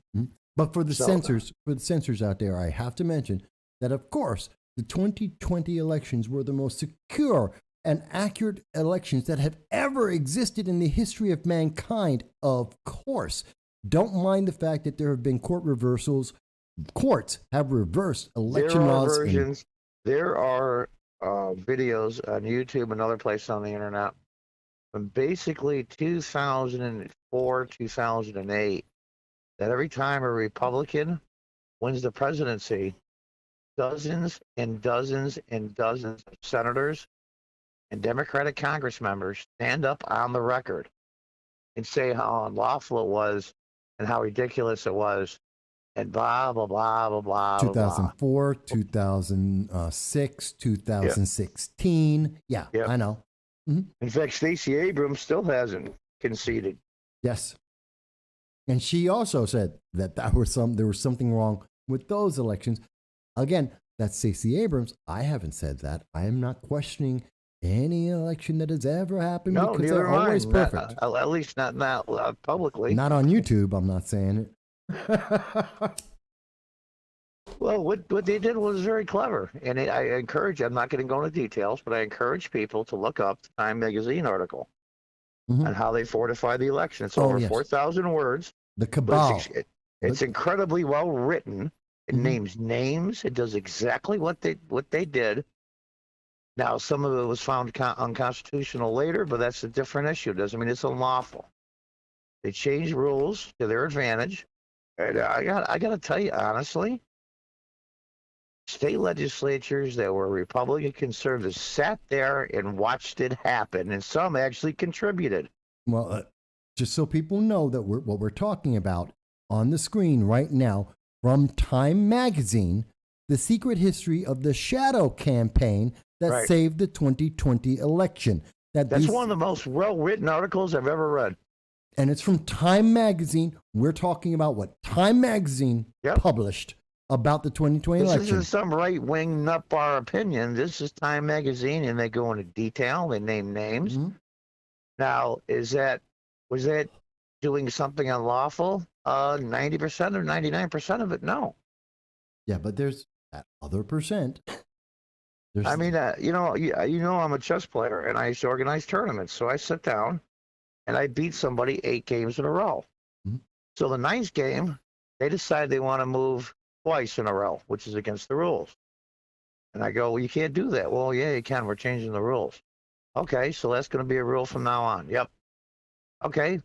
But for the censors out there, I have to mention that, of course, the 2020 elections were the most secure and accurate elections that have ever existed in the history of mankind. Of course, don't mind the fact that there have been court reversals. Courts have reversed election laws. There are videos on YouTube and other places on the internet from basically 2004, 2008, that every time a Republican wins the presidency, dozens and dozens and dozens of senators and Democratic Congress members stand up on the record and say how unlawful it was and how ridiculous it was, and blah, blah, blah, blah, blah. 2004, 2006, 2016. Yeah, I know. Mm-hmm. In fact, Stacey Abrams still hasn't conceded. Yes. And she also said that there was something wrong with those elections. Again, that's Stacey Abrams. I haven't said that. I am not questioning any election that has ever happened, because they're always perfect. At least not publicly. Not on YouTube, I'm not saying it. Well, what they did was very clever, and I encourage, I'm not going to go into details, but I encourage people to look up the Time magazine article on how they fortify the election. It's over 4,000 words. The cabal. It's incredibly well written. It names names. It does exactly what they did. Now, some of it was found unconstitutional later, but that's a different issue. It doesn't mean it's unlawful. They changed rules to their advantage. And I got to tell you, honestly, state legislatures that were Republican conservatives sat there and watched it happen, and some actually contributed. Well, just so people know that what we're talking about on the screen right now from Time Magazine, the secret history of the shadow campaign that saved the 2020 election. That's one of the most well-written articles I've ever read. And it's from Time Magazine. We're talking about what Time Magazine published about the 2020 election. This isn't some right-wing nut bar opinion. This is Time Magazine, and they go into detail. They name names. Mm-hmm. Now, was that doing something unlawful? 90% or 99% of it, no. Yeah, but there's that other percent. I mean, you know, I'm a chess player, and I used to organize tournaments. So I sit down, and I beat somebody 8 games in a row. Mm-hmm. So the 9th game, they decide they want to move twice in a row, which is against the rules. And I go, well, you can't do that. Well, yeah, you can. We're changing the rules. Okay, so that's going to be a rule from now on. Yep. Okay.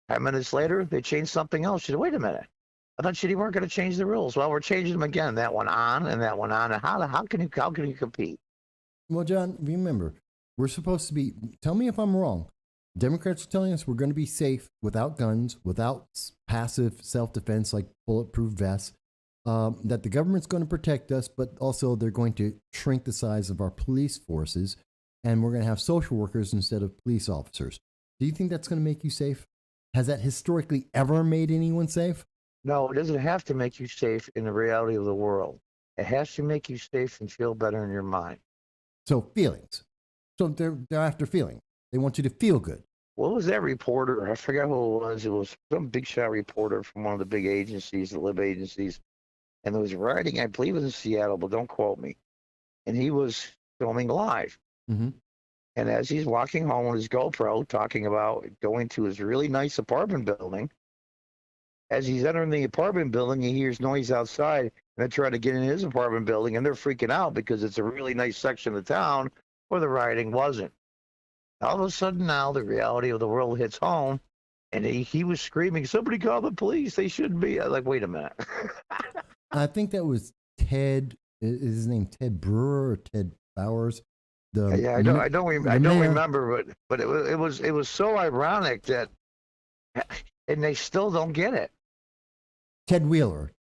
10 minutes later, they changed something else. She said, wait a minute. I thought you weren't going to change the rules. Well, we're changing them again. That one on and that one on. And how can you compete? Well, John, remember, we're supposed to be, tell me if I'm wrong. Democrats are telling us we're going to be safe without guns, without passive self-defense like bulletproof vests, that the government's going to protect us, but also they're going to shrink the size of our police forces, and we're going to have social workers instead of police officers. Do you think that's going to make you safe? Has that historically ever made anyone safe? No, it doesn't have to make you safe in the reality of the world. It has to make you safe and feel better in your mind. So feelings. So they're after feeling. They want you to feel good. What was that reporter? I forgot who it was. It was some big shot reporter from one of the big agencies, the lib agencies. And there was writing, I believe it was in Seattle, but don't quote me. And he was filming live. Mm-hmm. And as he's walking home with his GoPro, talking about going to his really nice apartment building, as he's entering the apartment building, he hears noise outside, and they try to get in his apartment building, and they're freaking out because it's a really nice section of town where the rioting wasn't. All of a sudden now, the reality of the world hits home, and he was screaming, somebody call the police, they shouldn't be. I'm like, wait a minute. I think that was Ted, is his name Ted Brewer or Ted Bowers? I don't remember, but it was so ironic that, and they still don't get it. Ted Wheeler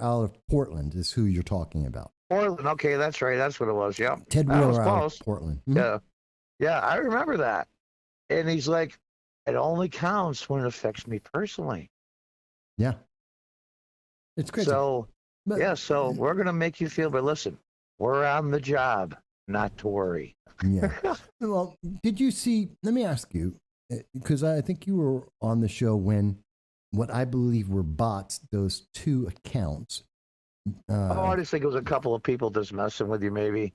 out of Portland is who you're talking about. Portland, okay, that's right, that's what it was. Yeah, Ted Wheeler out of Portland. Mm-hmm. Yeah, I remember that. And he's like, it only counts when it affects me personally. Yeah, it's crazy. So we're gonna make you feel. But listen, we're on the job. Not to worry. Yeah. Well, did you see, let me ask you, because I think you were on the show when what I believe were bots, those 2 accounts. I just think it was a couple of people just messing with you, maybe.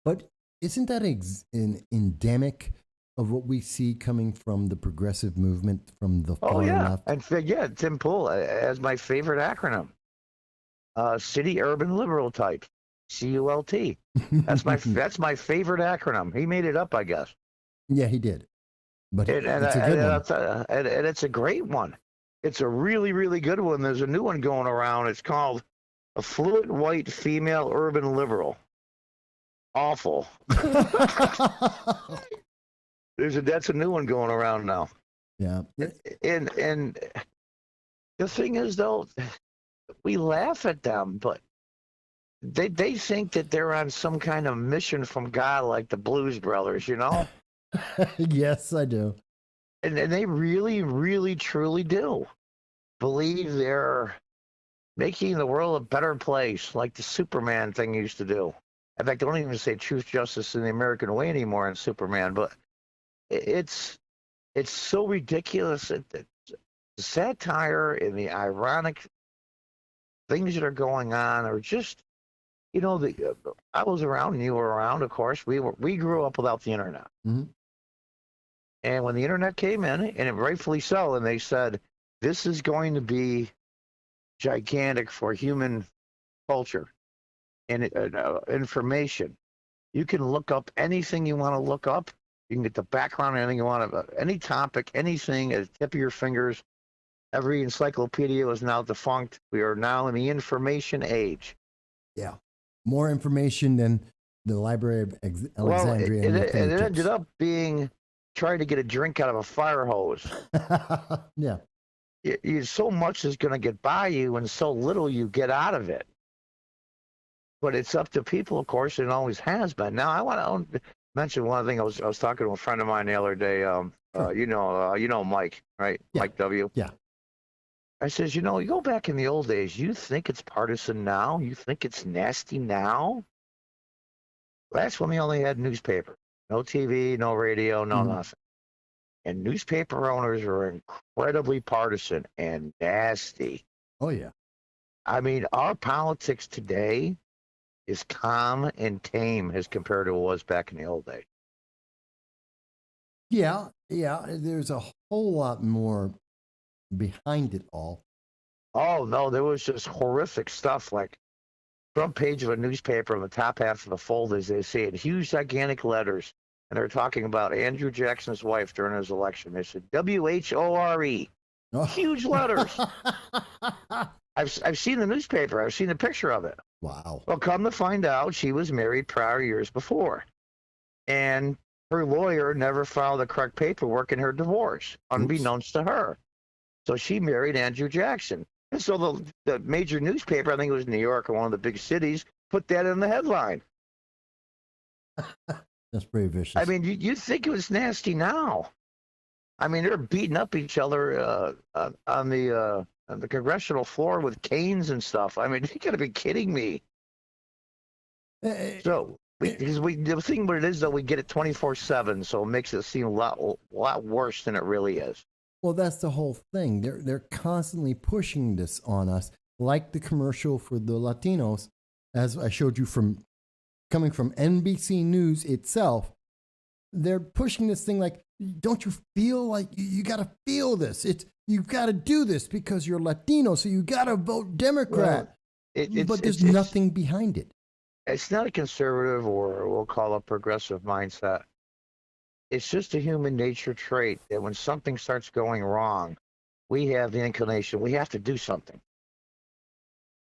But isn't that an endemic of what we see coming from the progressive movement from the far left? And Tim Pool as my favorite acronym. City Urban Liberal Type. CULT. That's my favorite acronym. He made it up, I guess. Yeah, he did. But it's a good one. And it's a great one. It's a really, really good one. There's a new one going around. It's called Affluent White Female Urban Liberal. Awful. That's a new one going around now. Yeah. And the thing is, though, we laugh at them, but they think that they're on some kind of mission from God, like the Blues Brothers, you know? Yes, I do. And they really, really, truly do believe they're making the world a better place, like the Superman thing used to do. In fact, I don't even say truth, justice, and the American way anymore in Superman, but it's so ridiculous. The satire and the ironic things that are going on are just, you know, I was around and you were around, of course. We grew up without the internet. Mm-hmm. And when the internet came in, and it rightfully so, and they said, this is going to be gigantic for human culture and information. You can look up anything you want to look up. You can get the background, anything you want, any topic, anything at the tip of your fingers. Every encyclopedia is now defunct. We are now in the information age. Yeah. More information than the Library of Alexandria Well, and your it fingertips. ended up being trying to get a drink out of a fire hose. Yeah. So much is going to get by you and so little you get out of it. But it's up to people, of course, and it always has been. Now, I want to mention one thing. I was talking to a friend of mine the other day. Sure. You know Mike, right? Yeah. Mike W. Yeah. I says, you go back in the old days, you think it's partisan now? You think it's nasty now? That's when we only had newspaper. No TV, no radio, no nothing. And newspaper owners are incredibly partisan and nasty. Oh, yeah. I mean, our politics today is calm and tame as compared to what it was back in the old days. Yeah. Yeah. There's a whole lot more behind it all. Oh, no, there was just horrific stuff like front page of a newspaper on the top half of the folders, they say in huge, gigantic letters, and they're talking about Andrew Jackson's wife during his election. They said WHORE. Oh. Huge letters. I've seen the newspaper. I've seen a picture of it. Wow. Well, come to find out, she was married prior years before, and her lawyer never filed the correct paperwork in her divorce, unbeknownst to her. So she married Andrew Jackson. And so the major newspaper, I think it was New York or one of the big cities, put that in the headline. That's pretty vicious. I mean, you think it was nasty now. I mean, they're beating up each other on the congressional floor with canes and stuff. I mean, you got to be kidding me. So, the thing what it is, though, we get it 24/7, so it makes it seem a lot worse than it really is. Well, that's the whole thing. They're constantly pushing this on us, like the commercial for the Latinos, as I showed you coming from NBC News itself. They're pushing this thing like, don't you feel like you got to feel this? You got to do this because you're Latino, so you got to vote Democrat. Well, but there's nothing behind it. It's not a conservative or we'll call a progressive mindset. It's just a human nature trait that when something starts going wrong, we have the inclination, we have to do something.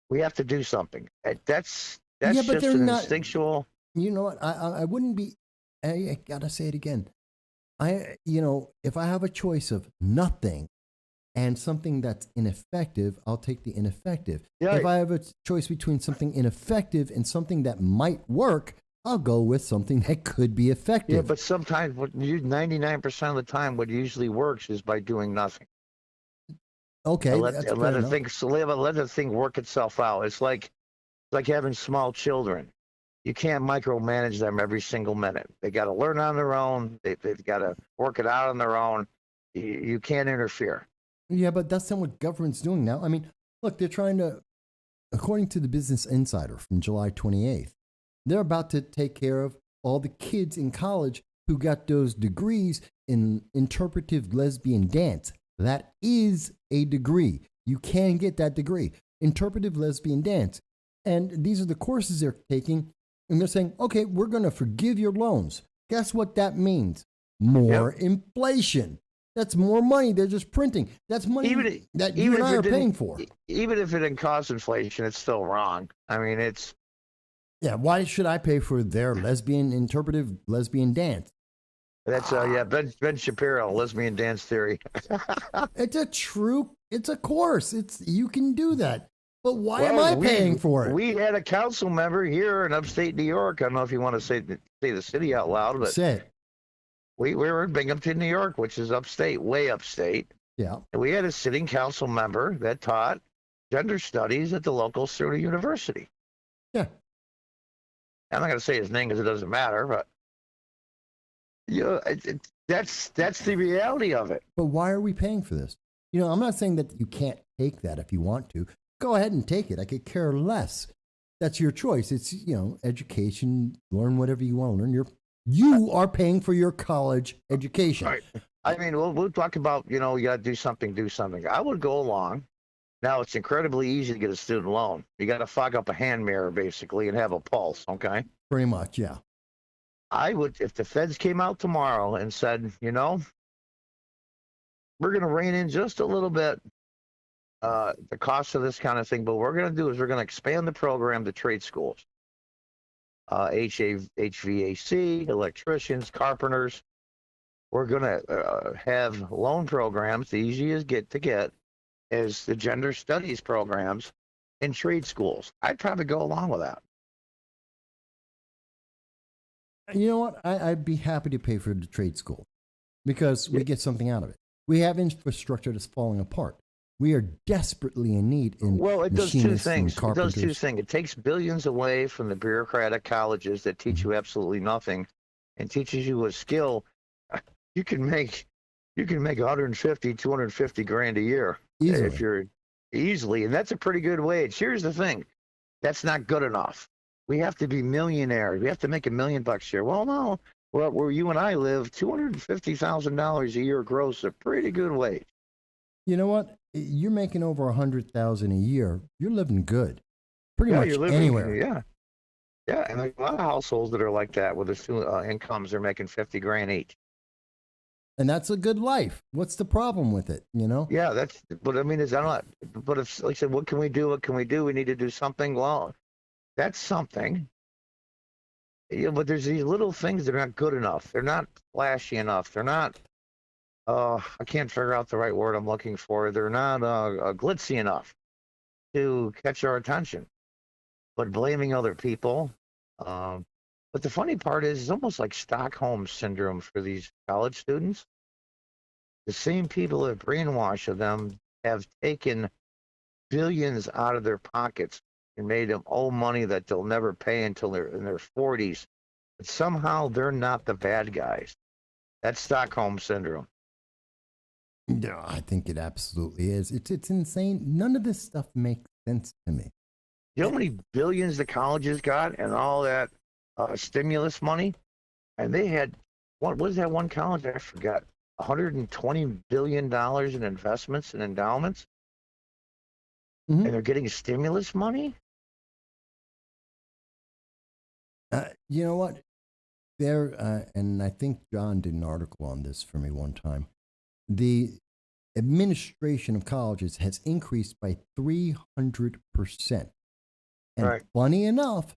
We have to do something. That's just an instinctual. You know what? I wouldn't be, I got to say it again. If I have a choice of nothing and something that's ineffective, I'll take the ineffective. Yeah. If I have a choice between something ineffective and something that might work, I'll go with something that could be effective. Yeah, but sometimes, 99% of the time, what usually works is by doing nothing. Okay, let the thing work itself out. It's like having small children. You can't micromanage them every single minute. They got to learn on their own. They've got to work it out on their own. You can't interfere. Yeah, but that's not what government's doing now. I mean, look, they're trying to, according to the Business Insider from July 28th, they're about to take care of all the kids in college who got those degrees in interpretive lesbian dance. That is a degree. You can get that degree, interpretive lesbian dance. And these are the courses they're taking. And they're saying, okay, we're going to forgive your loans. Guess what that means? More inflation. That's more money they're just printing. That's money that you and I are paying for. Even if it didn't cause inflation, it's still wrong. I mean, it's... Yeah, why should I pay for their interpretive lesbian dance? That's Ben Shapiro, lesbian dance theory. It's a course. You can do that. But why am I paying for it? We had a council member here in upstate New York. I don't know if you want to say the city out loud, but say it. We were in Binghamton, New York, which is upstate, way upstate. Yeah. And we had a sitting council member that taught gender studies at the local Cerner University. Yeah. I'm not going to say his name because it doesn't matter, but that's the reality of it. But why are we paying for this? I'm not saying that you can't take that if you want to. Go ahead and take it. I could care less. That's your choice. It's, education, learn whatever you want to learn. You are paying for your college education. Right. I mean, we'll talk about, you got to do something. I would go along. Now, it's incredibly easy to get a student loan. You got to fog up a hand mirror, basically, and have a pulse, okay? Pretty much, yeah. I would, if the feds came out tomorrow and said, we're going to rein in just a little bit, the cost of this kind of thing. But what we're going to do is we're going to expand the program to trade schools, HVAC, electricians, carpenters. We're going to have loan programs, the easiest to get is the gender studies programs in trade schools. I'd probably go along with that. You know what? I'd be happy to pay for the trade school because we get something out of it. We have infrastructure that's falling apart. We are desperately in need in well, it does two things. It does two things. It takes billions away from the bureaucratic colleges that teach you absolutely nothing and teaches you a skill. You can make 150, 250 grand a year easily. If you're easily, and that's a pretty good wage. Here's the thing. That's not good enough. We have to be millionaires. We have to make $1 million a year. Well, no. Well, where you and I live, $250,000 a year gross, a pretty good wage. You know what? You're making over $100,000 a year. You're living good, pretty much you're living, anywhere. Yeah, and there's a lot of households that are like that, where the incomes are making 50 grand each. And that's a good life. What's the problem with it? You know? Yeah, but I mean, it's not. But if, like I said, what can we do? What can we do? We need to do something. Well, that's something. But there's these little things that are not good enough. They're not flashy enough. They're not. I can't figure out the right word I'm looking for. They're not glitzy enough to catch our attention. But blaming other people. But the funny part is, it's almost like Stockholm syndrome for these college students. The same people that brainwash them have taken billions out of their pockets and made them owe money that they'll never pay until they're in their 40s. But somehow they're not the bad guys. That's Stockholm syndrome. Yeah, I think it absolutely is. It's insane. None of this stuff makes sense to me. You know how many billions the colleges got and all that stimulus money? And they had, what was that one college? I forgot. $120 billion in investments and endowments. Mm-hmm. And they're getting stimulus money? You know what? And I think John did an article on this for me one time. The administration of colleges has increased by 300%. And right. Funny enough,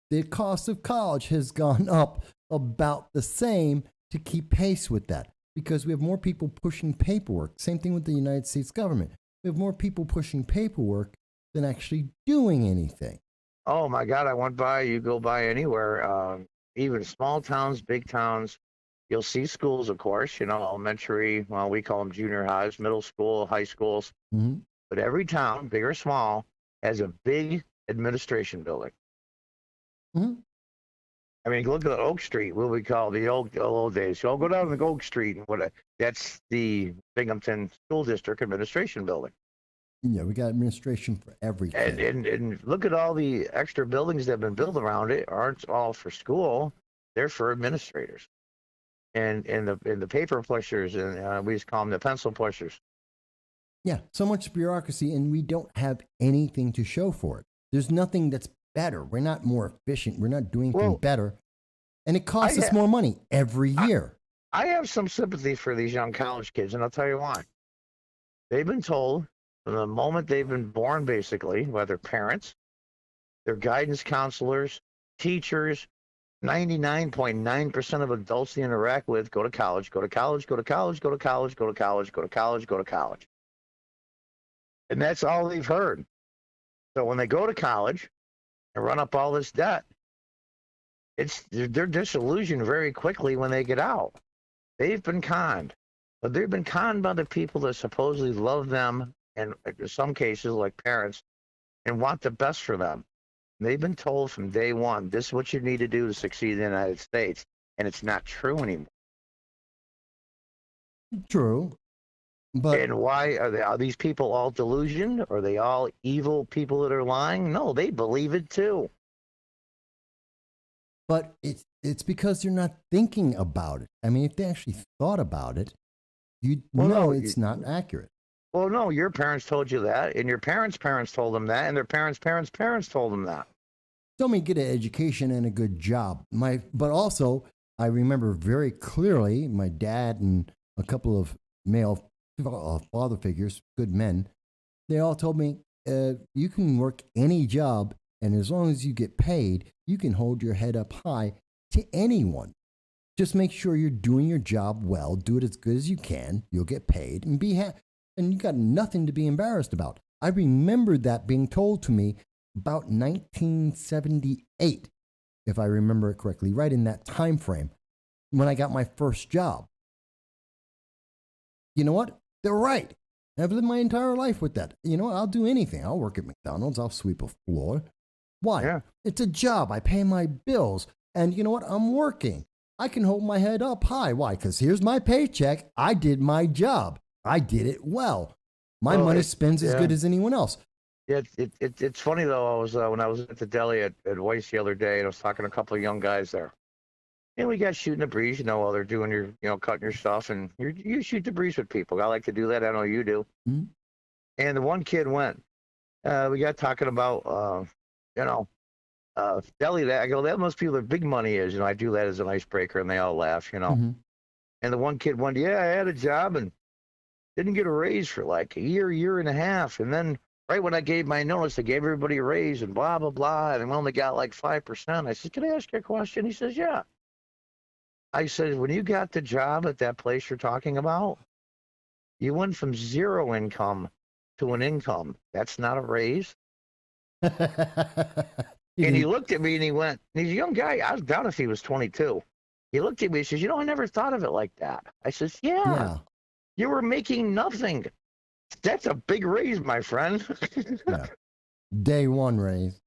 the cost of college has gone up about the same to keep pace with that, because we have more people pushing paperwork. Same thing with the United States government. We have more people pushing paperwork than actually doing anything. Oh my God, I went by, you go by anywhere, even small towns, big towns, you'll see schools, of course, elementary, well, we call them junior highs, middle school, high schools. Mm-hmm. But every town, big or small, has a big administration building. Mm-hmm. I mean, look at Oak Street, what we call the old days. So I'll go down to Oak Street, and that's the Binghamton School District Administration Building. Yeah, we got administration for everything. And look at all the extra buildings that have been built around it. Aren't all for school; they're for administrators, and the paper pushers, and we just call them the pencil pushers. Yeah, so much bureaucracy, and we don't have anything to show for it. There's nothing that's better. We're not more efficient. We're not doing anything better, and it costs us more money every year. I have some sympathy for these young college kids, and I'll tell you why. They've been told from the moment they've been born, basically, by their parents, their guidance counselors, teachers, 99.9% of adults they interact with go to college, go to college, go to college, go to college, go to college, go to college, go to college. And that's all they've heard. So when they go to college and run up all this debt, they're disillusioned very quickly when they get out. They've been conned. But they've been conned by the people that supposedly love them, and in some cases, like parents, and want the best for them. And they've been told from day one, this is what you need to do to succeed in the United States. And it's not true anymore. True. But and why are these people all delusioned? Are they all evil people that are lying? No, they believe it too. But it's because they're not thinking about it. I mean, if they actually thought about it, you'd know it's not accurate. Well, no, your parents told you that, and your parents' parents told them that, and their parents' parents told them that. Told me to get an education and a good job. But also, I remember very clearly my dad and a couple of male father figures, good men, they all told me, you can work any job, and as long as you get paid, you can hold your head up high to anyone. Just make sure you're doing your job well, do it as good as you can, you'll get paid, and be happy. And you got nothing to be embarrassed about. I remember that being told to me about 1978, if I remember it correctly, right in that time frame when I got my first job. You know what? They're right. I've lived my entire life with that. You know what? I'll do anything. I'll work at McDonald's. I'll sweep a floor. Why? Yeah. It's a job. I pay my bills. And you know what? I'm working. I can hold my head up high. Why? Because here's my paycheck. I did my job. I did it well. My money spends as good as anyone else. Yeah, it's funny though. I was when I was at the deli at Weiss the other day, and I was talking to a couple of young guys there. And we got shooting the breeze, while they're doing your, cutting your stuff, and you shoot the breeze with people. I like to do that. I know you do. Mm-hmm. And the one kid went. We got talking about, deli. That I go, that must be where the big money is. I do that as an icebreaker, and they all laugh. Mm-hmm. And the one kid went, yeah, I had a job and didn't get a raise for like a year and a half, and then right when I gave my notice, I gave everybody a raise and blah blah blah, and I only got like 5%. I said, can I ask you a question? He says, yeah. I said, when you got the job at that place you're talking about, you went from zero income to an income. That's not a raise. And he looked at me and he went, and he's a young guy. I was down if he was 22. He looked at me and says, I never thought of it like that. I says, yeah. You were making nothing. That's a big raise, my friend. Yeah. Day one raise.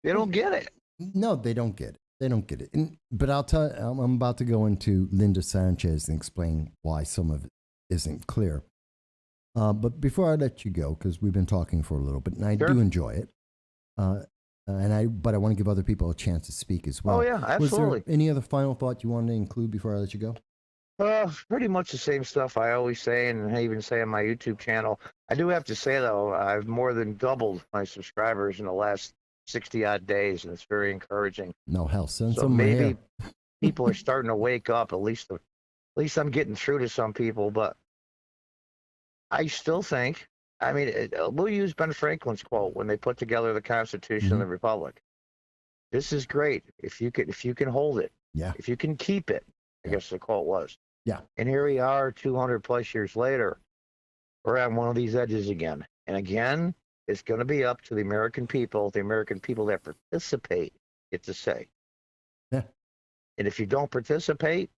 They don't get it. No, they don't get it. They don't get it. But I'll tell you, I'm about to go into Linda Sanchez and explain why some of it isn't clear. But before I let you go, because we've been talking for a little bit, and I do enjoy it, but I want to give other people a chance to speak as well. Oh, yeah, absolutely. Was there any other final thought you wanted to include before I let you go? Pretty much the same stuff I always say, and I even say on my YouTube channel. I do have to say, though, I've more than doubled my subscribers in the last 60-odd days, and it's very encouraging. No, hell, send so some maybe people are starting to wake up. At least I'm getting through to some people, but I still think, we'll use Ben Franklin's quote when they put together the Constitution of the Republic. This is great if you can hold it. Yeah. If you can keep it, I guess the quote was. Yeah. And here we are 200 plus years later. We're on one of these edges again. And again, it's going to be up to the American people that participate get to say. Yeah. And if you don't participate,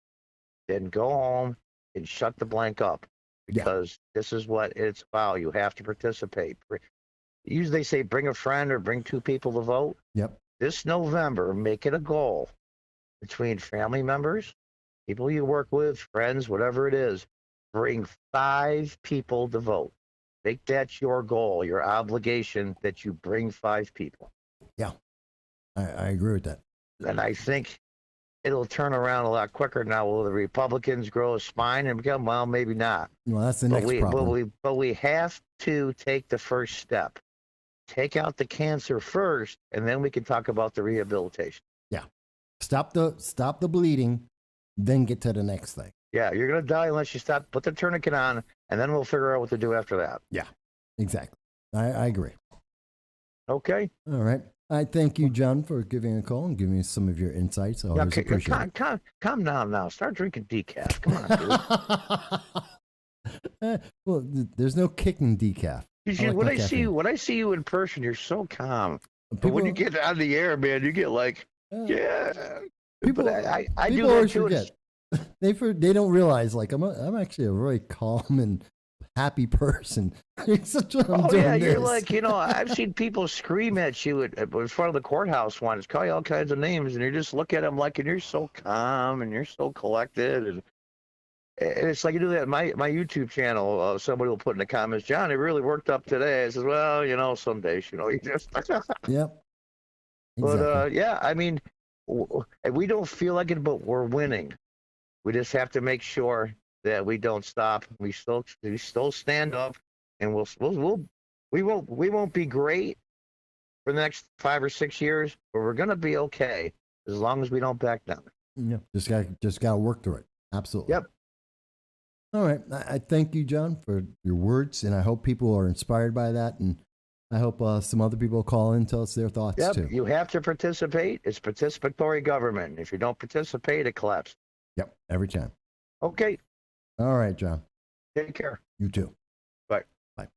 then go home and shut the blank up, because this is what it's about. You have to participate. Usually they say bring a friend or bring two people to vote. Yep. This November, make it a goal between family members, people you work with, friends, whatever it is, bring 5 people to vote. Make that your goal, your obligation, that you bring 5 people. Yeah, I agree with that. And I think it'll turn around a lot quicker now. Will the Republicans grow a spine and become, well, maybe not. Well, that's the next problem. But we have to take the first step. Take out the cancer first, and then we can talk about the rehabilitation. Yeah. Stop the bleeding, then get to the next thing. Yeah, you're going to die unless you stop, put the tourniquet on, and then we'll figure out what to do after that. Yeah, exactly. I agree. Okay. All right. I thank you, John, for giving a call and giving me some of your insights. I always appreciate it. Calm down now. Start drinking decaf. Come on, dude. Well, there's no kicking decaf. When I see you in person, you're so calm. But when you get on the air, man, you get like, yeah. People, I people do always that too. Forget. They don't realize, like, I'm actually a very calm and happy person. You're like, I've seen people scream at you in front of the courthouse once, call you all kinds of names, and you just look at them like, and you're so calm and you're so collected, and it's like you do that. My YouTube channel, somebody will put in the comments, John, it really worked up today. I says, well, some days, you just. Yep. Exactly. But we don't feel like it, but we're winning. We just have to make sure that we don't stop. We still stand up, and we won't be great for the next 5 or 6 years, but we're gonna be okay as long as we don't back down. Yeah, just got to work through it. Absolutely. Yep. All right. I thank you, John, for your words, and I hope people are inspired by that. And I hope some other people call in and tell us their thoughts Yep, too. you have to participate. It's participatory government. If you don't participate, it collapses. Yep, every time. Okay, All right, John. take care. You too. Bye. Bye.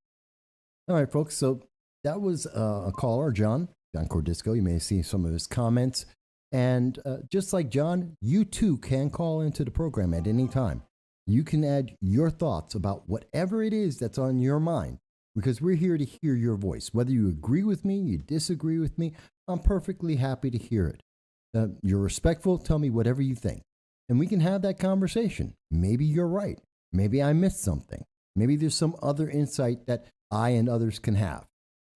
All right, folks. So that was a caller, John Cordisco. You may see some of his comments. And just like John, you too can call into the program at any time. You can add your thoughts about whatever it is that's on your mind, because we're here to hear your voice. Whether you agree with me, you disagree with me, I'm perfectly happy to hear it. You're respectful, tell me whatever you think. And we can have that conversation. Maybe you're right. Maybe I missed something. Maybe there's some other insight that I and others can have.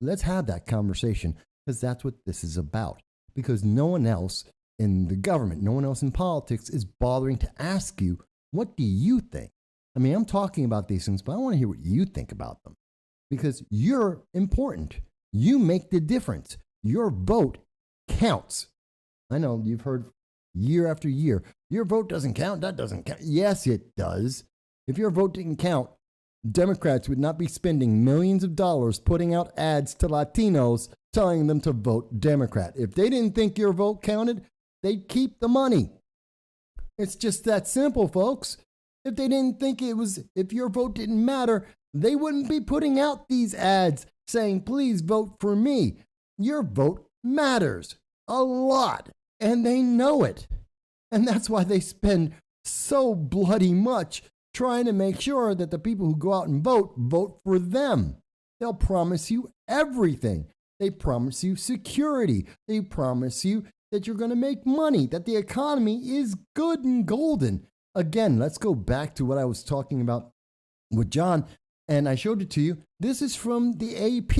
Let's have that conversation, because that's what this is about. Because no one else in the government, no one else in politics is bothering to ask you, what do you think? I mean, I'm talking about these things, but I want to hear what you think about them. Because you're important. You make the difference. Your vote counts. I know you've heard year after year, your vote doesn't count, that doesn't count. Yes, it does. If your vote didn't count, Democrats would not be spending millions of dollars putting out ads to Latinos telling them to vote Democrat. If they didn't think your vote counted, they'd keep the money. It's just that simple, folks. If they didn't think if your vote didn't matter, they wouldn't be putting out these ads saying, please vote for me. Your vote matters a lot, and they know it. And that's why they spend so bloody much trying to make sure that the people who go out and vote for them. They'll promise you everything. They promise you security. They promise you that you're going to make money, that the economy is good and golden. Again, let's go back to what I was talking about with John, and I showed it to you. This is from the AP.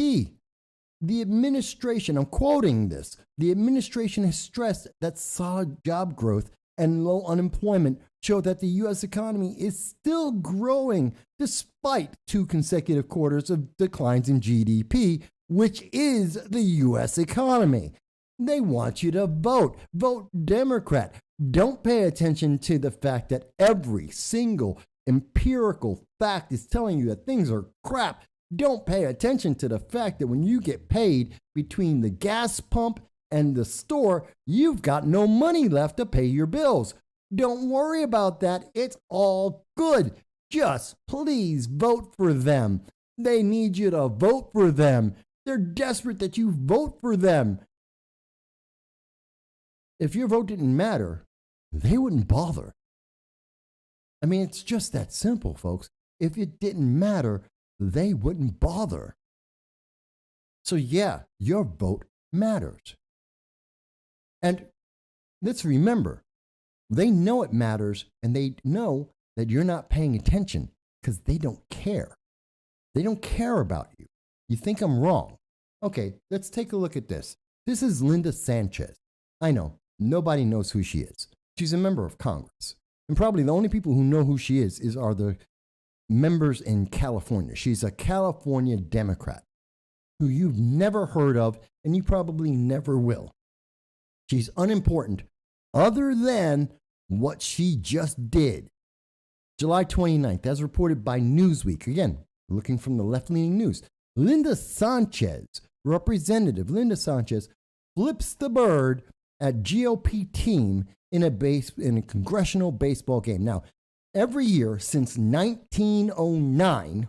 The administration, I'm quoting this, the administration has stressed that solid job growth and low unemployment show that the U.S. economy is still growing despite 2 consecutive quarters of declines in GDP, which is the U.S. economy. They want you to vote. Vote Democrat. Don't pay attention to the fact that every single empirical fact is telling you that things are crap. Don't pay attention to the fact that when you get paid between the gas pump and the store, you've got no money left to pay your bills. Don't worry about that. It's all good. Just please vote for them. They need you to vote for them. They're desperate that you vote for them. If your vote didn't matter, they wouldn't bother. I mean, it's just that simple, folks. If it didn't matter, they wouldn't bother. So yeah, your vote matters. And let's remember, they know it matters, and they know that you're not paying attention because they don't care. They don't care about you. You think I'm wrong. Okay, let's take a look at this. This is Linda Sanchez. I know, nobody knows who she is. She's a member of Congress. And probably the only people who know who she are the members in California. She's a California Democrat who you've never heard of, and you probably never will. She's unimportant other than what she just did. July 29th, as reported by Newsweek, again, looking from the left-leaning news, Linda Sanchez, Representative Linda Sanchez, flips the bird at GOP team in a congressional baseball game. Now, every year since 1909,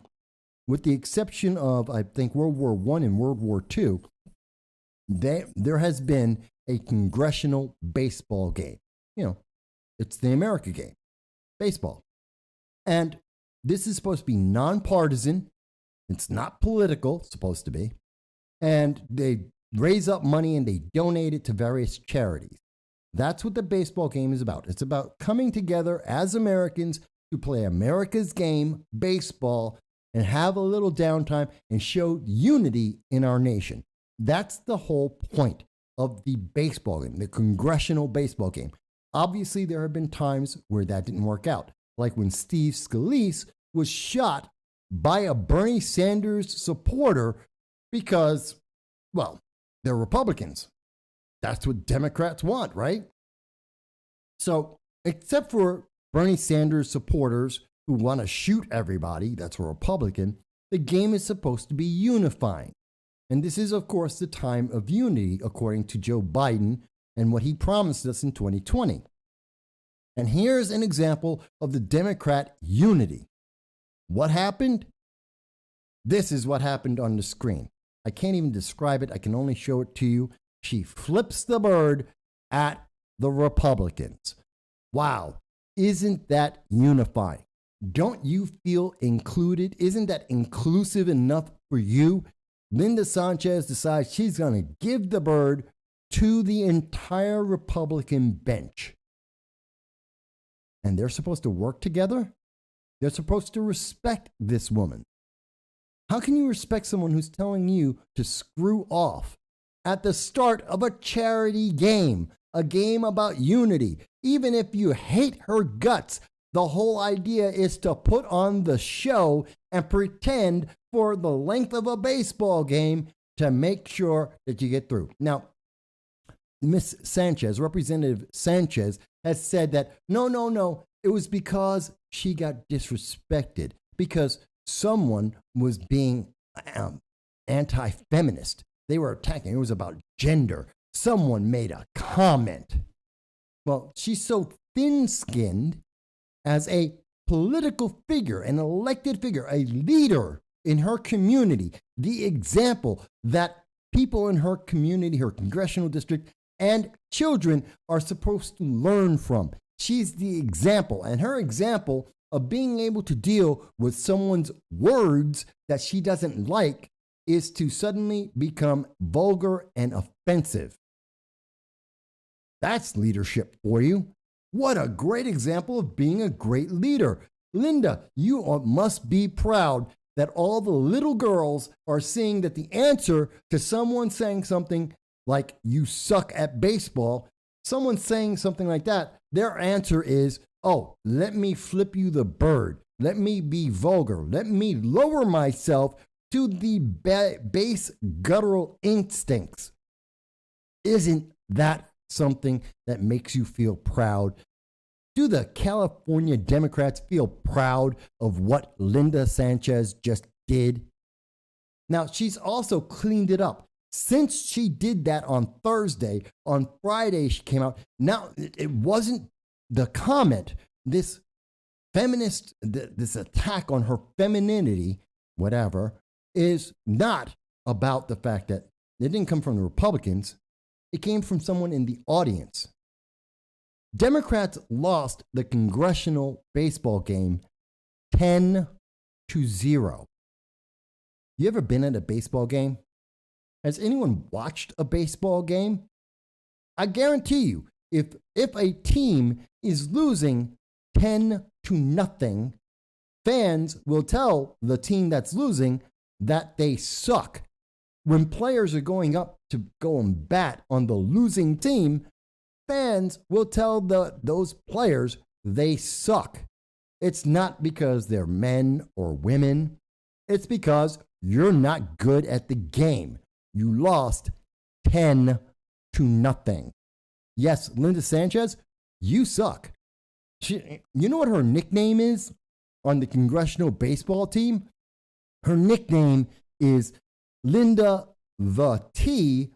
with the exception of, I think, World War I and World War II, there has been a congressional baseball game. You know, it's the America game, baseball. And this is supposed to be nonpartisan. It's not political, it's supposed to be. And they raise up money and they donate it to various charities. That's what the baseball game is about. It's about coming together as Americans to play America's game, baseball, and have a little downtime and show unity in our nation. That's the whole point of the baseball game, the congressional baseball game. Obviously, there have been times where that didn't work out, like when Steve Scalise was shot by a Bernie Sanders supporter because, well, they're Republicans. That's what Democrats want, right? So, except for Bernie Sanders supporters who want to shoot everybody, that's a Republican, the game is supposed to be unifying. And this is, of course, the time of unity, according to Joe Biden and what he promised us in 2020. And here's an example of the Democrat unity. What happened? This is what happened on the screen. I can't even describe it. I can only show it to you. She flips the bird at the Republicans. Wow. Isn't that unifying? Don't you feel included? Isn't that inclusive enough for you? Linda Sanchez decides she's going to give the bird to the entire Republican bench. And they're supposed to work together? They're supposed to respect this woman. How can you respect someone who's telling you to screw off at the start of a charity game, a game about unity? Even if you hate her guts, the whole idea is to put on the show and pretend for the length of a baseball game to make sure that you get through. Now, Miss Sanchez, Representative Sanchez, has said that no, it was because she got disrespected, because someone was being anti-feminist. They were attacking. It was about gender. Someone made a comment. Well, she's so thin-skinned as a political figure, an elected figure, a leader in her community, the example that people in her community, her congressional district, and children are supposed to learn from. She's the example, and her example of being able to deal with someone's words that she doesn't like is to suddenly become vulgar and offensive. That's leadership for you. What a great example of being a great leader. Linda, you must be proud that all the little girls are seeing that the answer to someone saying something like you suck at baseball, someone saying something like that, their answer is, oh, let me flip you the bird. Let me be vulgar. Let me lower myself to the base guttural instincts. Isn't that something that makes you feel proud? Do the California Democrats feel proud of what Linda Sanchez just did? Now, she's also cleaned it up. Since she did that on Thursday, on Friday she came out. Now, it wasn't the comment, this feminist, this attack on her femininity, whatever, is not about the fact that it didn't come from the Republicans. It came from someone in the audience. Democrats lost the congressional baseball game 10-0. You ever been at a baseball game? Has anyone watched a baseball game? I guarantee you, if a team is losing 10-0, fans will tell the team that's losing that they suck. When players are going up to go and bat on the losing team, fans will tell those players they suck. It's not because they're men or women. It's because you're not good at the game. You lost 10-0. Yes, Linda Sanchez, you suck. You know what her nickname is on the congressional baseball team? Her nickname is Linda the T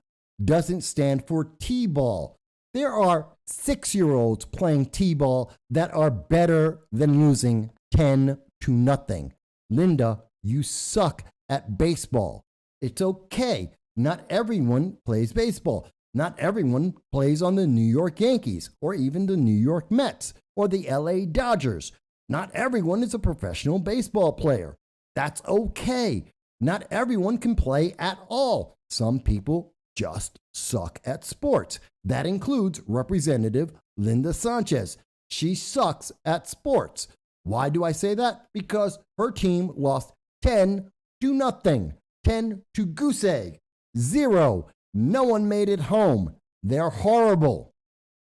doesn't stand for T-ball. There are 6-year-olds playing T-ball that are better than losing 10-0. Linda, you suck at baseball. It's okay. Not everyone plays baseball. Not everyone plays on the New York Yankees or even the New York Mets or the LA Dodgers. Not everyone is a professional baseball player. That's okay. Not everyone can play at all. Some people just suck at sports. That includes Representative Linda Sanchez. She sucks at sports. Why do I say that? Because her team lost 10-0. 10 to goose egg. 0. No one made it home. They're horrible.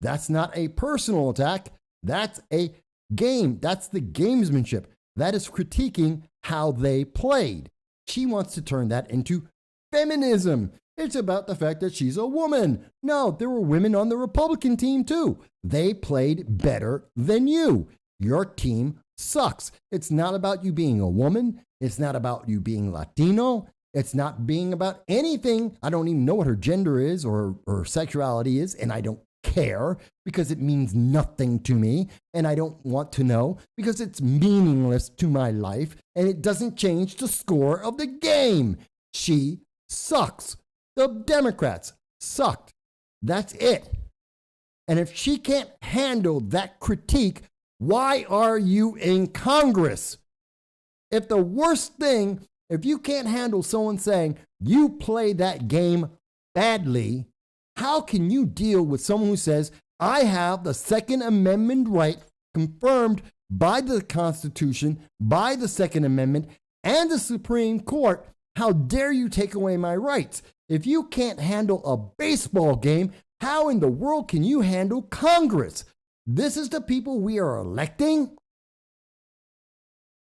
That's not a personal attack. That's a game. That's the gamesmanship. That is critiquing how they played. She wants to turn that into feminism. It's about the fact that she's a woman. No, there were women on the Republican team too. They played better than you. Your team sucks. It's not about you being a woman. It's not about you being Latino. It's not being about anything. I don't even know what her gender is or her sexuality is, and I don't care because it means nothing to me, and I don't want to know because it's meaningless to my life, and it doesn't change the score of the game. She sucks. The Democrats sucked. That's it. And if she can't handle that critique, why are you in Congress? If the worst thing, if you can't handle someone saying you play that game badly, how can you deal with someone who says, I have the Second Amendment right confirmed by the Constitution, by the Second Amendment, and the Supreme Court? How dare you take away my rights? If you can't handle a baseball game, how in the world can you handle Congress? This is the people we are electing?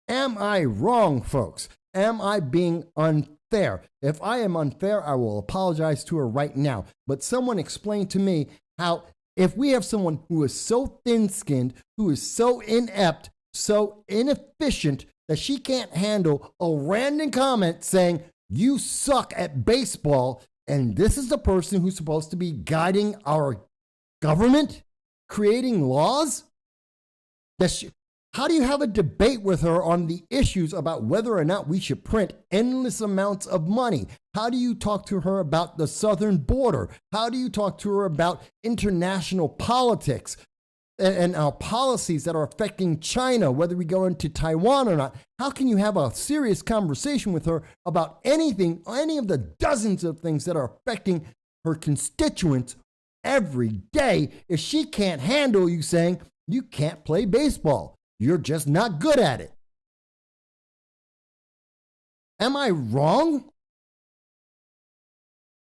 Am I wrong, folks? Am I being unfair? If I am unfair, I will apologize to her right now. But someone explain to me how, if we have someone who is so thin-skinned, who is so inept, so inefficient, that she can't handle a random comment saying, you suck at baseball, and this is the person who's supposed to be guiding our government, creating laws? How do you have a debate with her on the issues about whether or not we should print endless amounts of money? How do you talk to her about the southern border? How do you talk to her about international politics and our policies that are affecting China, whether we go into Taiwan or not? How can you have a serious conversation with her about anything, any of the dozens of things that are affecting her constituents every day if she can't handle you saying you can't play baseball? You're just not good at it. Am I wrong?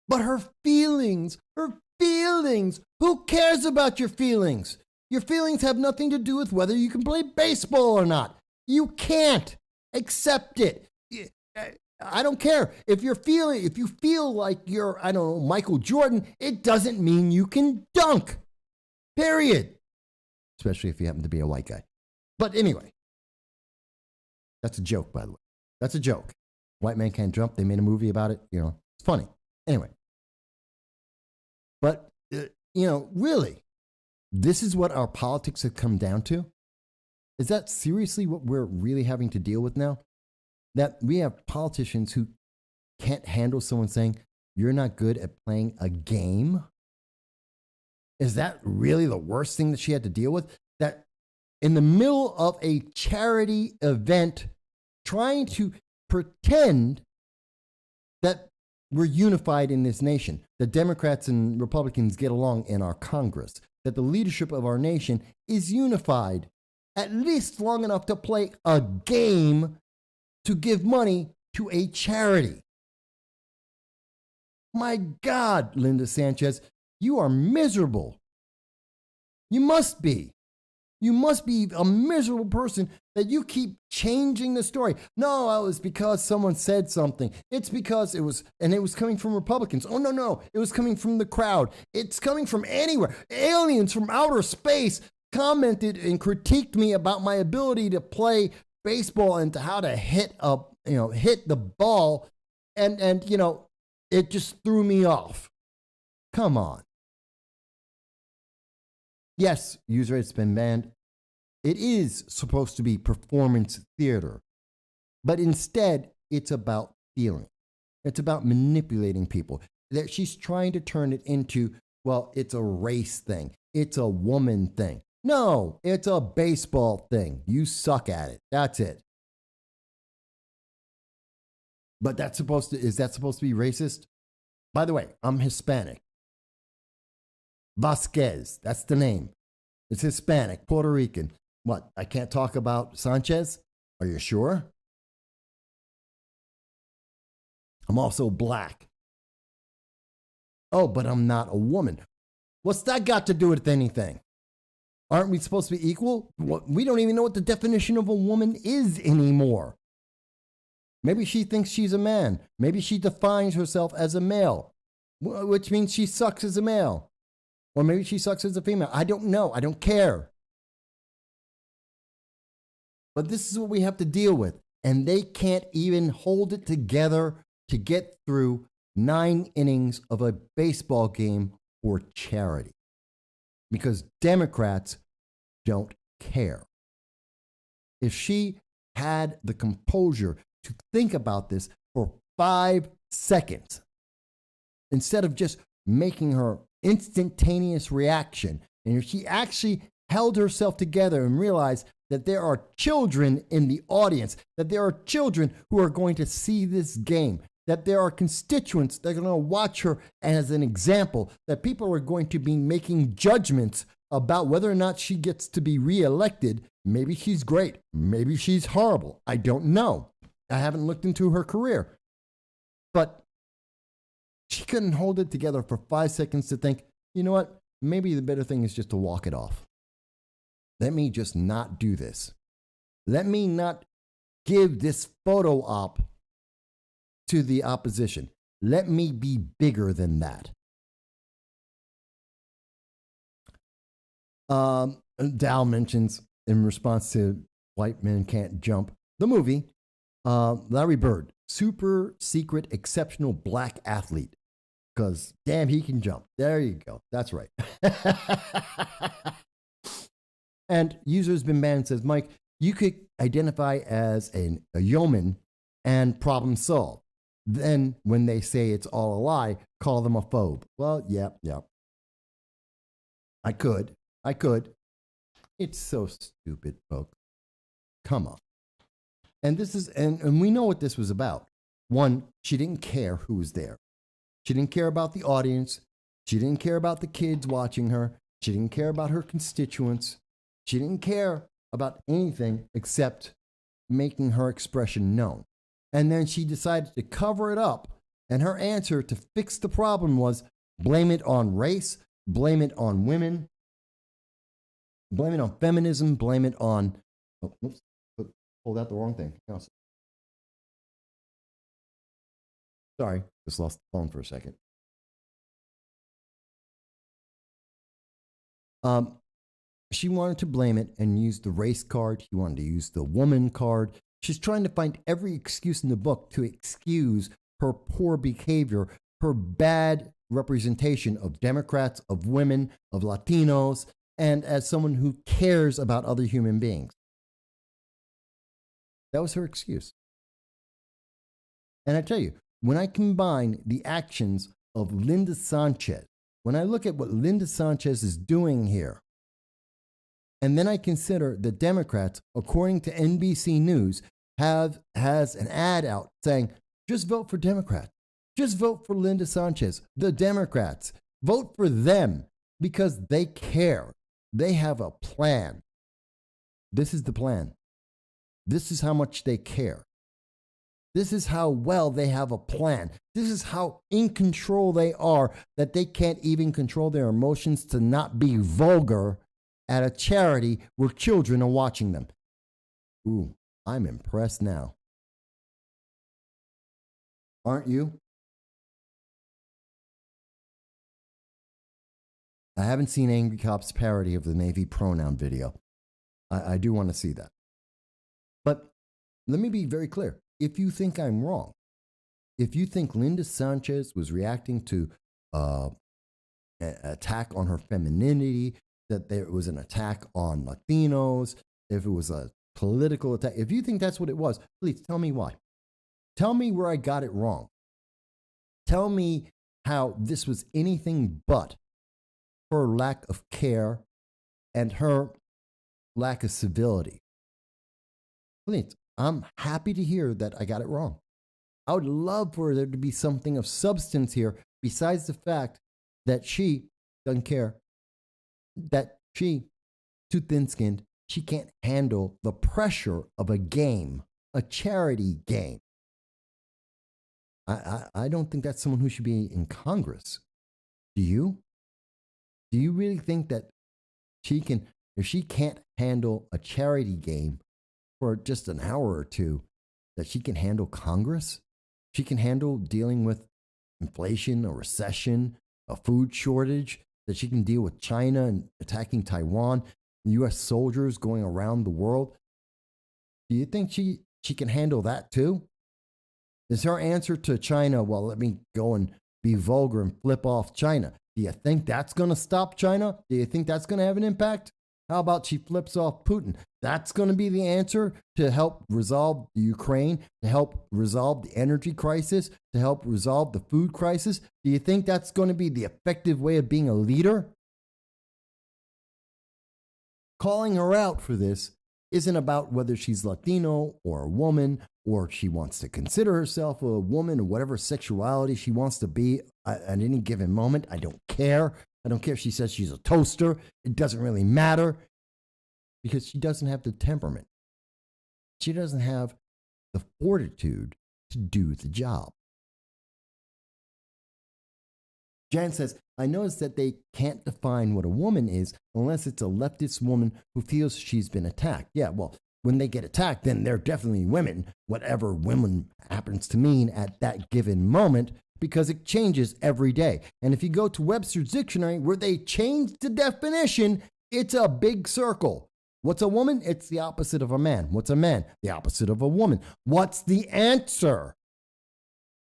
But her feelings, who cares about your feelings? Your feelings have nothing to do with whether you can play baseball or not. You can't. Accept it. I don't care. If you feel like you're, I don't know, Michael Jordan, it doesn't mean you can dunk. Period. Especially if you happen to be a white guy. But anyway, that's a joke, by the way. That's a joke. White man can't jump. They made a movie about it. You know, it's funny. Anyway. But, really, this is what our politics have come down to? Is that seriously what we're really having to deal with now? That we have politicians who can't handle someone saying, you're not good at playing a game? Is that really the worst thing that she had to deal with? That in the middle of a charity event, trying to pretend that we're unified in this nation, that Democrats and Republicans get along in our Congress, that the leadership of our nation is unified, at least long enough to play a game to give money to a charity. My God, Linda Sanchez, you are miserable. You must be. You must be a miserable person that you keep changing the story. No, it was because someone said something. It's because it was coming from Republicans. Oh, no, it was coming from the crowd. It's coming from anywhere. Aliens from outer space commented and critiqued me about my ability to play baseball and to how to hit the ball. And it just threw me off. Come on. Yes, user it's been banned. It is supposed to be performance theater, but instead it's about feeling. It's about manipulating people. That she's trying to turn it into, well, it's a race thing. It's a woman thing. No, it's a baseball thing. You suck at it. That's it. But is that supposed to be racist? By the way, I'm Hispanic. Vasquez, that's the name. It's Hispanic, Puerto Rican. What, I can't talk about Sanchez? Are you sure? I'm also black. Oh, but I'm not a woman. What's that got to do with anything? Aren't we supposed to be equal? We don't even know what the definition of a woman is anymore. Maybe she thinks she's a man. Maybe she defines herself as a male, which means she sucks as a male. Or maybe she sucks as a female. I don't know. I don't care. but this is what we have to deal with. And they can't even hold it together to get through 9 innings of a baseball game for charity. Because Democrats don't care. If she had the composure to think about this for 5 seconds, instead of just making her instantaneous reaction, and if she actually held herself together and realized that there are children in the audience, that there are children who are going to see this game, that there are constituents that are going to watch her as an example, that people are going to be making judgments about whether or not she gets to be reelected. Maybe she's great. Maybe she's horrible. I don't know. I haven't looked into her career. But she couldn't hold it together for 5 seconds to think, you know what? Maybe the better thing is just to walk it off. Let me just not do this. Let me not give this photo op to the opposition. Let me be bigger than that. Dow mentions in response to White Men Can't Jump, the movie, Larry Bird, super secret exceptional black athlete. Because damn, he can jump. There you go. That's right. And user's been banned says, Mike, you could identify as a yeoman and problem solved. Then when they say it's all a lie, call them a phobe. Well, yeah. I could. It's so stupid, folks. Come on. And this is, and we know what this was about. One, she didn't care who was there. She didn't care about the audience. She didn't care about the kids watching her. She didn't care about her constituents. She didn't care about anything except making her expression known. And then she decided to cover it up. And her answer to fix the problem was blame it on race, blame it on women, blame it on feminism, blame it on, pulled out the wrong thing. Sorry, just lost the phone for a second. She wanted to blame it and use the race card. She wanted to use the woman card. She's trying to find every excuse in the book to excuse her poor behavior, her bad representation of Democrats, of women, of Latinos, and as someone who cares about other human beings. That was her excuse. And I tell you, when I combine the actions of Linda Sanchez, when I look at what Linda Sanchez is doing here, and then I consider the Democrats, according to NBC News, has an ad out saying, just vote for Democrats. Just vote for Linda Sanchez. The Democrats. Vote for them because they care. They have a plan. This is the plan. This is how much they care. This is how well they have a plan. This is how in control they are that they can't even control their emotions to not be vulgar at a charity where children are watching them. Ooh, I'm impressed now. Aren't you? I haven't seen Angry Cop's parody of the Navy pronoun video. I do want to see that. But let me be very clear. If you think I'm wrong, if you think Linda Sanchez was reacting to an attack on her femininity, that there was an attack on Latinos, if it was a political attack, if you think that's what it was, please tell me why. Tell me where I got it wrong. Tell me how this was anything but her lack of care and her lack of civility. Please, I'm happy to hear that I got it wrong. I would love for there to be something of substance here besides the fact that she doesn't care, that she, too thin-skinned, she can't handle the pressure of a game, a charity game. I don't think that's someone who should be in Congress. Do you? Do you really think that she can, if she can't handle a charity game for just an hour or two, that she can handle Congress? She can handle dealing with inflation, a recession, a food shortage, that she can deal with China and attacking Taiwan, U.S. soldiers going around the world. Do you think she can handle that too? Is her answer to China, well, let me go and be vulgar and flip off China? Do you think that's going to stop China? Do you think that's going to have an impact? How about she flips off Putin? That's going to be the answer to help resolve the Ukraine, to help resolve the energy crisis, to help resolve the food crisis. Do you think that's going to be the effective way of being a leader? Calling her out for this isn't about whether she's Latino or a woman, or she wants to consider herself a woman, or whatever sexuality she wants to be at any given moment. I don't care. I don't care if she says she's a toaster. It doesn't really matter, because she doesn't have the temperament. She doesn't have the fortitude to do the job. Jan says, I noticed that they can't define what a woman is unless it's a leftist woman who feels she's been attacked. Yeah, well, when they get attacked, then they're definitely women, whatever women happens to mean at that given moment, because it changes every day. And if you go to Webster's dictionary, where they change the definition, it's a big circle. What's a woman? It's the opposite of a man. What's a man? The opposite of a woman. What's the answer?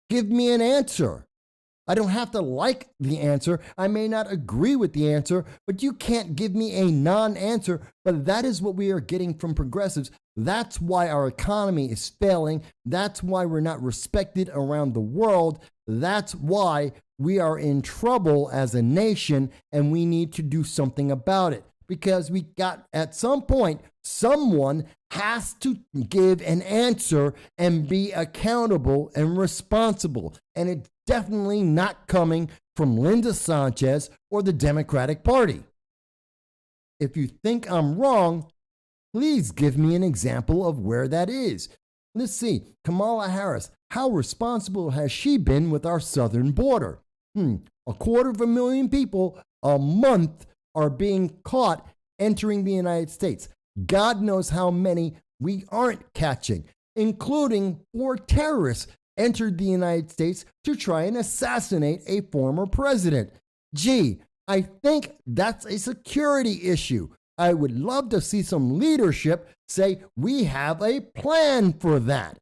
Give me an answer. I don't have to like the answer. I may not agree with the answer, but you can't give me a non-answer. But that is what we are getting from progressives. That's why our economy is failing. That's why we're not respected around the world. That's why we are in trouble as a nation, and we need to do something about it. Because we got, at some point, someone has to give an answer and be accountable and responsible. And it's definitely not coming from Linda Sanchez or the Democratic Party. If you think I'm wrong, please give me an example of where that is. Let's see, Kamala Harris, how responsible has she been with our southern border? 250,000 people a month are being caught entering the United States. God knows how many we aren't catching, including 4 terrorists entered the United States to try and assassinate a former president. Gee, I think that's a security issue. I would love to see some leadership say we have a plan for that.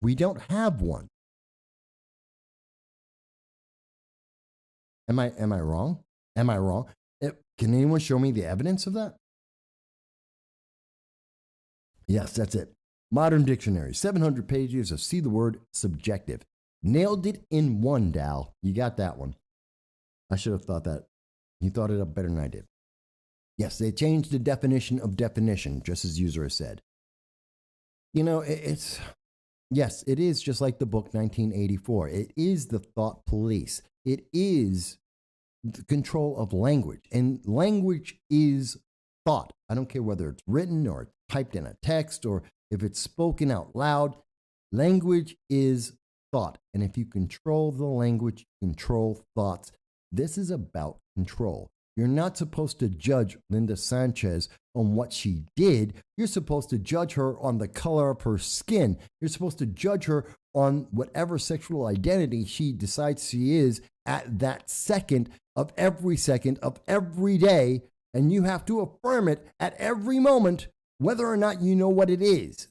We don't have one. Am I wrong? Am I wrong? Can anyone show me the evidence of that? Yes, that's it. Modern Dictionary, 700 pages of see the word subjective. Nailed it in one, Dal. You got that one. I should have thought that. You thought it up better than I did. Yes, they changed the definition of definition, just as user has said. You know, yes, it is just like the book 1984. It is the thought police. It is the control of language. And language is thought. I don't care whether it's written or typed in a text or if it's spoken out loud. Language is thought. And if you control the language, control thoughts. This is about control. You're not supposed to judge Linda Sanchez on what she did. You're supposed to judge her on the color of her skin. You're supposed to judge her on whatever sexual identity she decides she is at that second of every day. And you have to affirm it at every moment, whether or not you know what it is.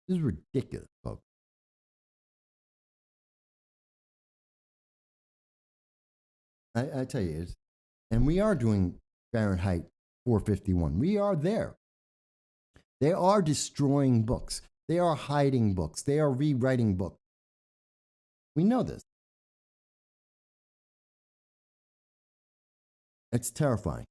This is ridiculous, folks. I tell you, and we are doing Fahrenheit 451. We are there. They are destroying books. They are hiding books. They are rewriting books. We know this. It's terrifying.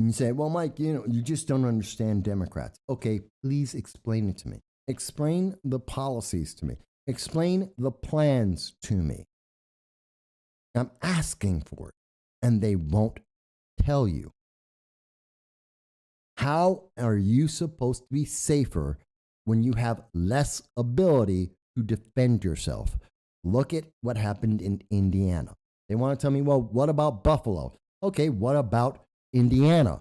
And you say, well, Mike, you just don't understand Democrats. Okay, please explain it to me. Explain the policies to me. Explain the plans to me. I'm asking for it, and they won't tell you. How are you supposed to be safer when you have less ability to defend yourself? Look at what happened in Indiana. They want to tell me, well, what about Buffalo? Okay, what about Indiana?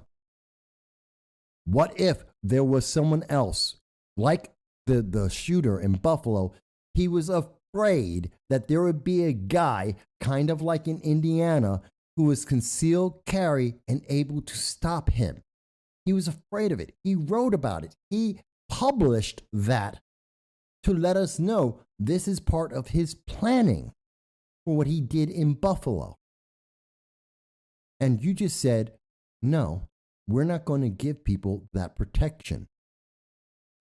What if there was someone else, like the shooter in Buffalo? He was afraid that there would be a guy, kind of like in Indiana, who was concealed carry and able to stop him. He was afraid of it. He wrote about it. He published that to let us know this is part of his planning for what he did in Buffalo. And you just said, no, we're not going to give people that protection.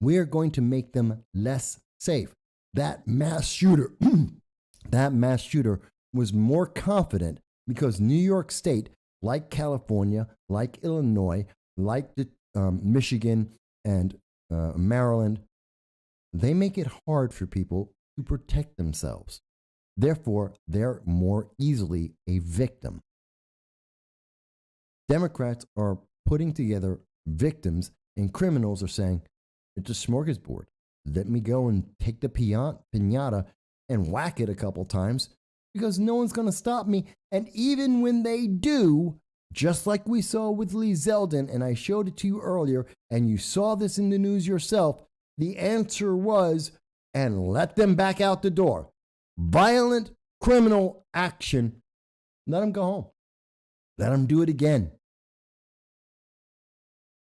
We are going to make them less safe. That mass shooter, was more confident because New York State, like California, like Illinois, like Michigan and Maryland, they make it hard for people to protect themselves. Therefore, they're more easily a victim. Democrats are putting together victims, and criminals are saying, it's a smorgasbord. Let me go and take the piñata and whack it a couple times because no one's going to stop me. And even when they do, just like we saw with Lee Zeldin, and I showed it to you earlier, and you saw this in the news yourself, the answer was, and let them back out the door. Violent criminal action. Let them go home. Let them do it again.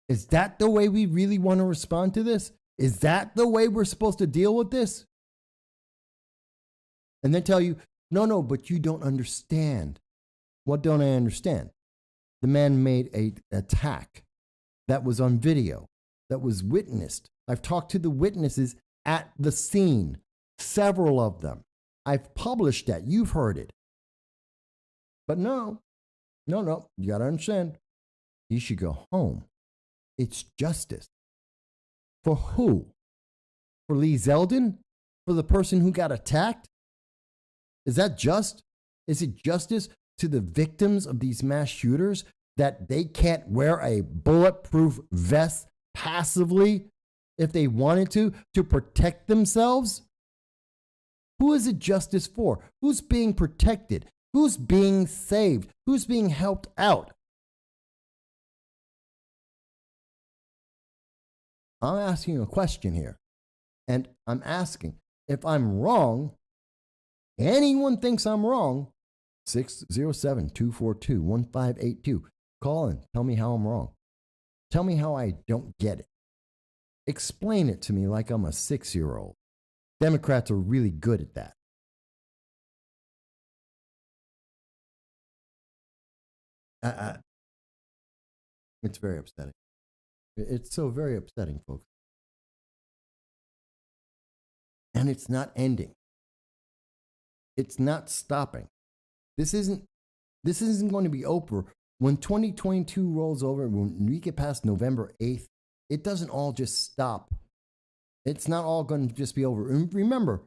Is that the way we really want to respond to this? Is that the way we're supposed to deal with this? And then tell you, no, but you don't understand. What don't I understand? The man made an attack that was on video, that was witnessed. I've talked to the witnesses at the scene, several of them. I've published that. You've heard it. But no, you got to understand. He should go home. It's justice. For who? For Lee Zeldin? For the person who got attacked? Is that just? Is it justice to the victims of these mass shooters that they can't wear a bulletproof vest passively if they wanted to protect themselves? Who is it justice for? Who's being protected? Who's being saved? Who's being helped out? I'm asking a question here. And I'm asking, if I'm wrong, anyone thinks I'm wrong, 607-242-1582. Call in. Tell me how I'm wrong. Tell me how I don't get it. Explain it to me like I'm a 6-year-old. Democrats are really good at that. It's very upsetting. It's so very upsetting, folks. And it's not ending. It's not stopping. This isn't going to be over. When 2022 rolls over, when we get past November 8th, it doesn't all just stop. It's not all going to just be over. And remember,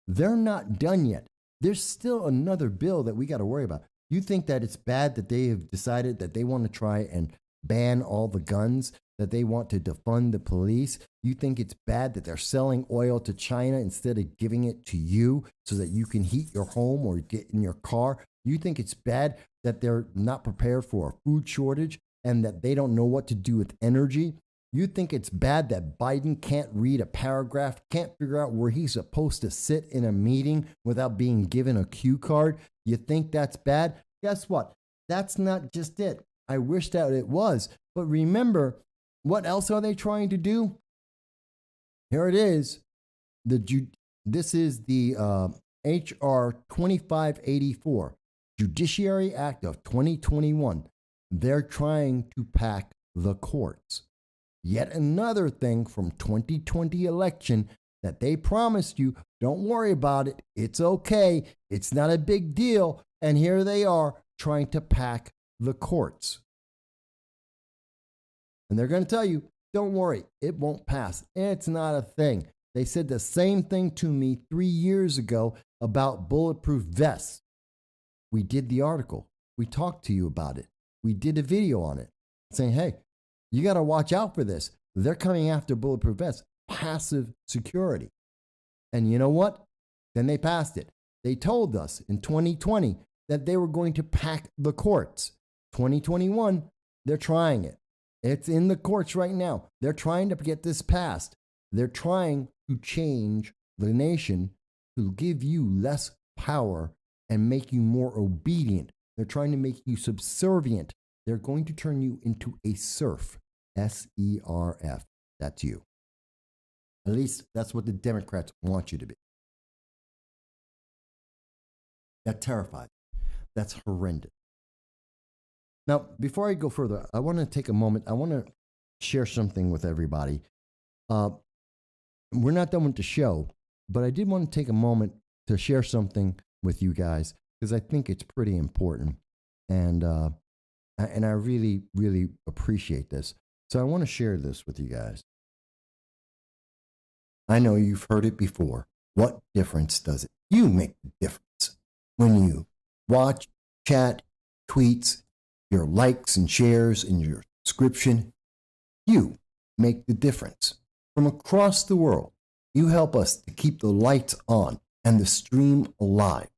they're not done yet. There's still another bill that we got to worry about. You think that it's bad that they have decided that they want to try and ban all the guns, that they want to defund the police? You think it's bad that they're selling oil to China instead of giving it to you so that you can heat your home or get in your car? You think it's bad that they're not prepared for a food shortage and that they don't know what to do with energy? You think it's bad that Biden can't read a paragraph, can't figure out where he's supposed to sit in a meeting without being given a cue card? You think that's bad? Guess what? That's not just it. I wish that it was. But remember, what else are they trying to do? Here it is. This is the HR 2584, Judiciary Act of 2021. They're trying to pack the courts. Yet another thing from 2020 election that they promised you, don't worry about it. It's okay. It's not a big deal. And here they are trying to pack the courts. And they're going to tell you, don't worry, it won't pass. It's not a thing. They said the same thing to me 3 years ago about bulletproof vests. We did the article. We talked to you about it. We did a video on it saying, hey, you got to watch out for this. They're coming after bulletproof vests, passive security. And you know what? Then they passed it. They told us in 2020 that they were going to pack the courts. 2021, they're trying it. It's in the courts right now. They're trying to get this passed. They're trying to change the nation to give you less power and make you more obedient They're trying to make you subservient. They're going to turn you into a serf. SERF. That's you. At least that's what the Democrats want you to be. That terrifies. That's horrendous. Now, before I go further, I want to take a moment. I want to share something with everybody. We're not done with the show, but I did want to take a moment to share something with you guys because I think it's pretty important, and I really, really appreciate this. So I want to share this with you guys. I know you've heard it before. What difference does it? You make the difference when you watch, chat, tweets, your likes and shares, and your subscription. You make the difference. From across the world, you help us to keep the lights on and the stream alive.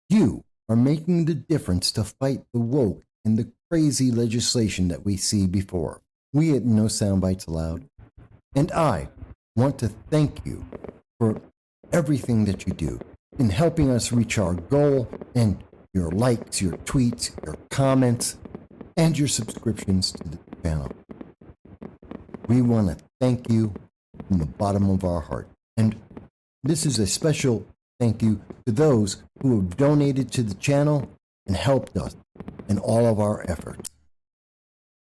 You are making the difference to fight the woke and the crazy legislation that we see before. We at No Soundbites Allowed, and I want to thank you for everything that you do in helping us reach our goal, and your likes, your tweets, your comments, and your subscriptions to the channel. We want to thank you from the bottom of our heart. And this is a special thank you to those who have donated to the channel and helped us in all of our efforts.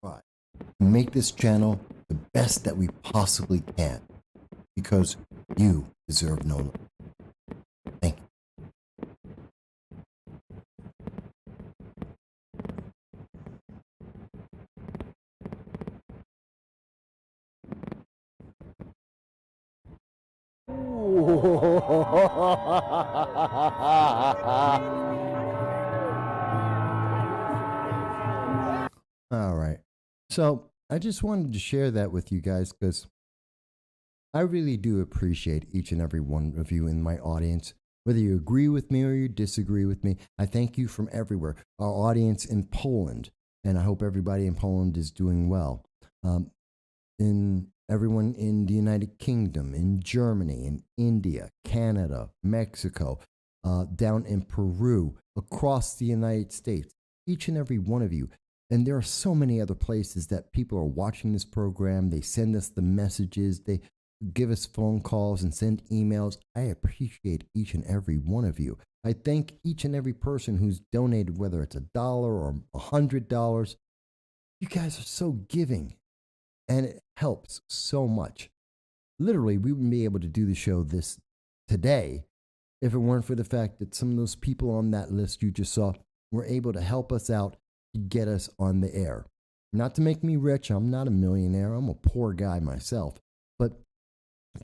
Try to make this channel the best that we possibly can, because you deserve no less. Thank you. All right. So I just wanted to share that with you guys because I really do appreciate each and every one of you in my audience. Whether you agree with me or you disagree with me, I thank you from everywhere. Our audience in Poland, and I hope everybody in Poland is doing well. In everyone in the United Kingdom, in Germany, in India, Canada, Mexico, down in Peru, across the United States, each and every one of you. And there are so many other places that people are watching this program. They send us the messages. They give us phone calls and send emails. I appreciate each and every one of you. I thank each and every person who's donated, whether it's $1 or $100. You guys are so giving, and it helps so much. Literally, we wouldn't be able to do the show this today if it weren't for the fact that some of those people on that list you just saw were able to help us out to get us on the air. Not to make me rich. I'm not a millionaire. I'm a poor guy myself. But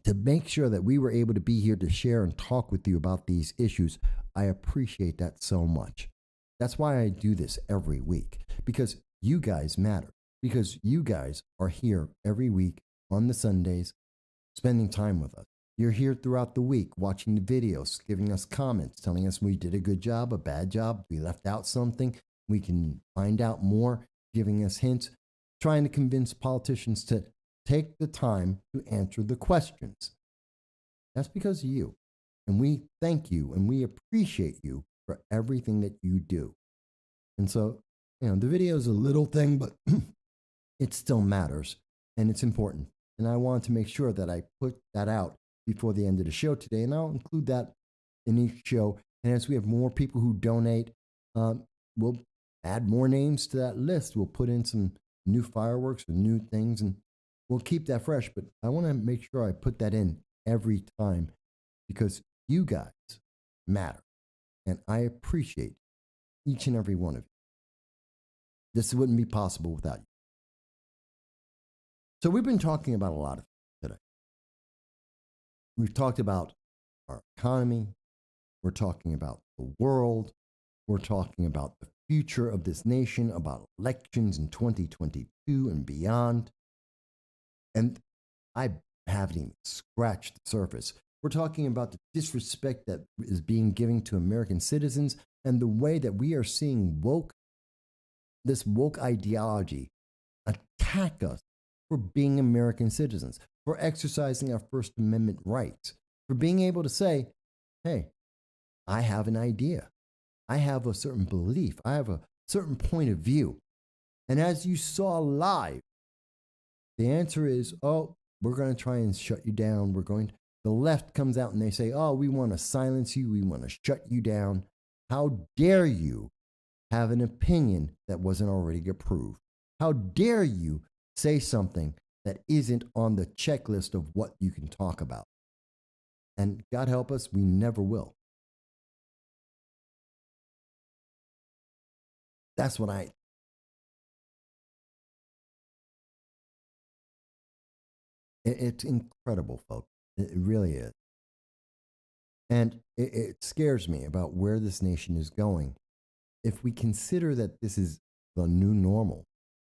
to make sure that we were able to be here to share and talk with you about these issues, I appreciate that so much. That's why I do this every week, because you guys matter, because you guys are here every week on the Sundays, spending time with us. You're here throughout the week watching the videos, giving us comments, telling us we did a good job, a bad job, we left out something. We can find out more, giving us hints, trying to convince politicians to take the time to answer the questions. That's because of you. And we thank you and we appreciate you for everything that you do. And so, the video is a little thing, but it still matters and it's important. And I wanted to make sure that I put that out before the end of the show today. And I'll include that in each show. And as we have more people who donate, we'll add more names to that list. We'll put in some new fireworks and new things, and we'll keep that fresh. But I want to make sure I put that in every time because you guys matter. And I appreciate each and every one of you. This wouldn't be possible without you. So we've been talking about a lot of things today. We've talked about our economy. We're talking about the world. We're talking about the future of this nation, about elections in 2022 and beyond. And I haven't even scratched the surface. We're talking about the disrespect that is being given to American citizens and the way that we are seeing this woke ideology attack us for being American citizens, for exercising our First Amendment rights, for being able to say, hey, I have an idea. I have a certain belief. I have a certain point of view. And as you saw live, the answer is, oh, we're going to try and shut you down. The left comes out and they say, oh, we want to silence you. We want to shut you down. How dare you have an opinion that wasn't already approved? How dare you say something that isn't on the checklist of what you can talk about? And God help us, we never will. That's what it's incredible, folks. It really is. And it scares me about where this nation is going. If we consider that this is the new normal,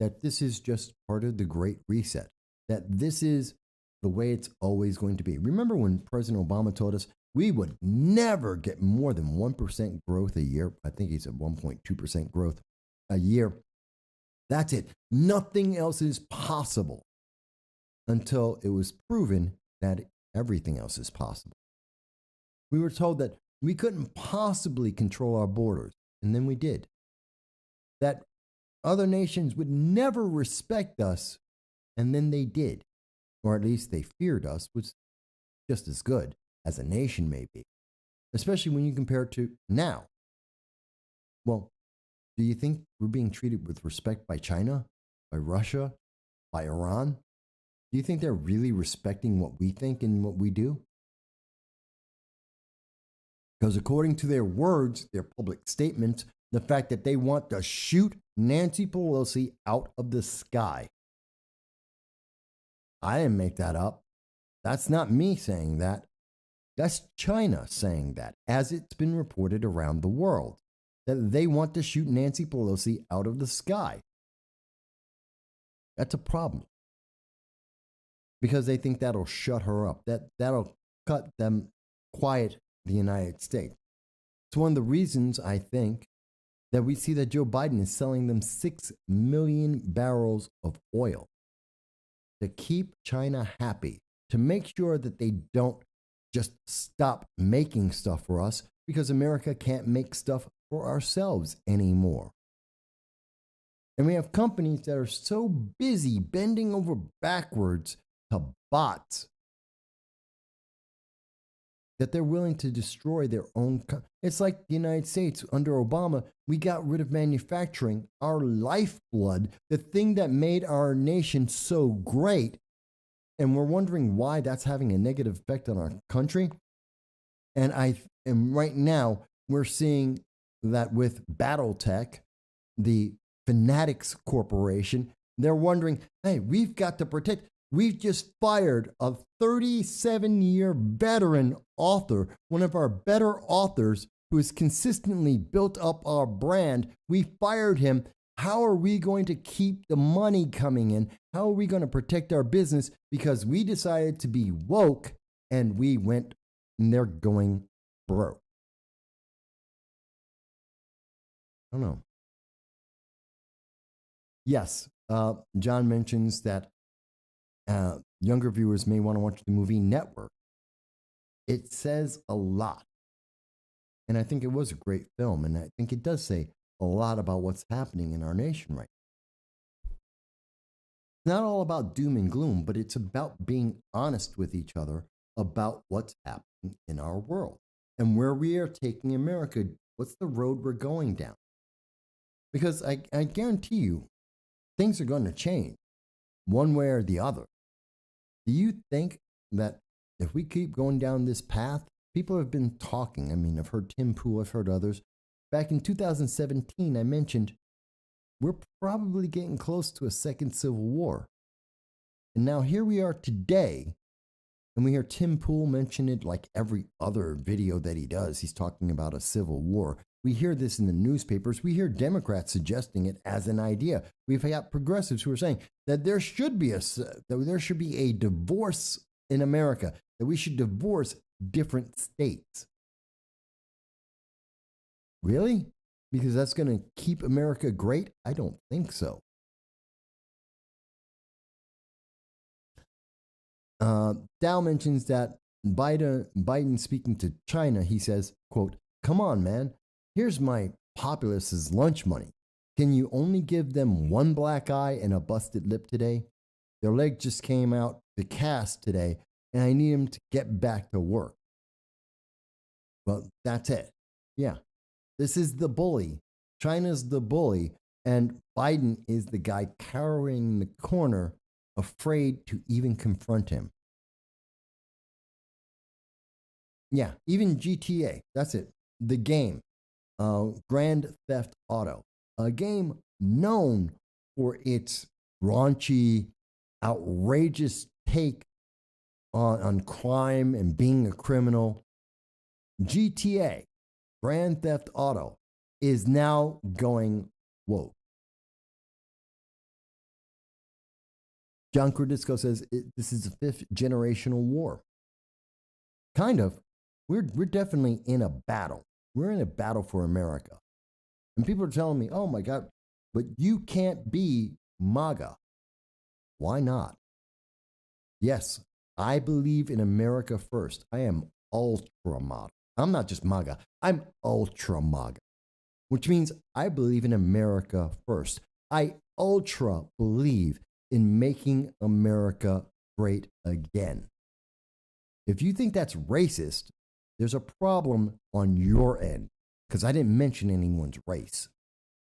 that this is just part of the Great Reset, that this is the way it's always going to be. Remember when President Obama told us we would never get more than 1% growth a year? I think he said 1.2% growth a year. That's it. Nothing else is possible until it was proven that everything else is possible. We were told that we couldn't possibly control our borders, and then we did. That other nations would never respect us, and then they did. Or at least they feared us, which is just as good as a nation may be, especially when you compare it to now. Well, do you think we're being treated with respect by China, by Russia, by Iran? Do you think they're really respecting what we think and what we do? Because according to their words, their public statements, the fact that they want to shoot Nancy Pelosi out of the sky. I didn't make that up. That's not me saying that. That's China saying that, as it's been reported around the world, that they want to shoot Nancy Pelosi out of the sky. That's a problem. Because they think that'll shut her up. That'll quiet the United States. It's one of the reasons, I think, that we see that Joe Biden is selling them 6 million barrels of oil to keep China happy, to make sure that they don't just stop making stuff for us because America can't make stuff for ourselves anymore. And we have companies that are so busy bending over backwards to bots that they're willing to destroy their own. It's like the United States under Obama, we got rid of manufacturing, our lifeblood, the thing that made our nation so great. And we're wondering why that's having a negative effect on our country. And right now we're seeing that with BattleTech, the Fanatics Corporation, they're wondering, hey, we've got to protect. We've just fired a 37-year veteran author, one of our better authors who has consistently built up our brand. We fired him. How are we going to keep the money coming in? How are we going to protect our business? Because we decided to be woke and we went and they're going broke. I don't know. Yes, John mentions that younger viewers may want to watch the movie Network. It says a lot. And I think it was a great film. And I think it does say a lot about what's happening in our nation right now. It's not all about doom and gloom, but it's about being honest with each other about what's happening in our world and where we are taking America. What's the road we're going down? Because I guarantee you, things are going to change one way or the other. Do you think that if we keep going down this path, people have been talking. I mean, I've heard Tim Pool, I've heard others. Back in 2017, I mentioned we're probably getting close to a second civil war. And now here we are today, and we hear Tim Pool mention it like every other video that he does. He's talking about a civil war. We hear this in the newspapers. We hear Democrats suggesting it as an idea. We've got progressives who are saying that there should be a divorce in America, that we should divorce different states. Really? Because that's going to keep America great? I don't think so. Dow mentions that Biden speaking to China, he says, quote, "Come on, man. Here's my populace's lunch money. Can you only give them one black eye and a busted lip today? Their leg just came out the cast today, and I need them to get back to work. Well, that's it. Yeah. This is the bully. China's the bully, and Biden is the guy cowering in the corner, afraid to even confront him. Yeah, even GTA. That's it. The game. Grand Theft Auto. A game known for its raunchy, outrageous take on crime and being a criminal. GTA, Grand Theft Auto, is now going woke. John Cordisco says this is a fifth generational war. Kind of. We're definitely in a battle. We're in a battle for America. And people are telling me, oh my God, but you can't be MAGA. Why not? Yes, I believe in America first. I am ultra MAGA. I'm not just MAGA, I'm ultra MAGA, which means I believe in America first. I ultra believe in making America great again. If you think that's racist, there's a problem on your end, because I didn't mention anyone's race.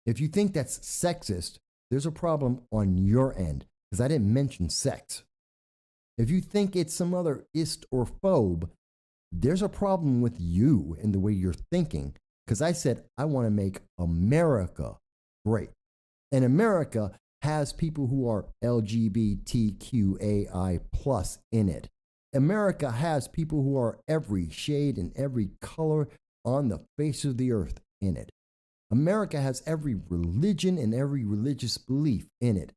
If you think that's sexist, there's a problem on your end, because I didn't mention sex. If you think it's some other ist or phobe, there's a problem with you and the way you're thinking, because I said I want to make America great. And America has people who are LGBTQAI plus in it. America has people who are every shade and every color on the face of the earth in it. America has every religion and every religious belief in it.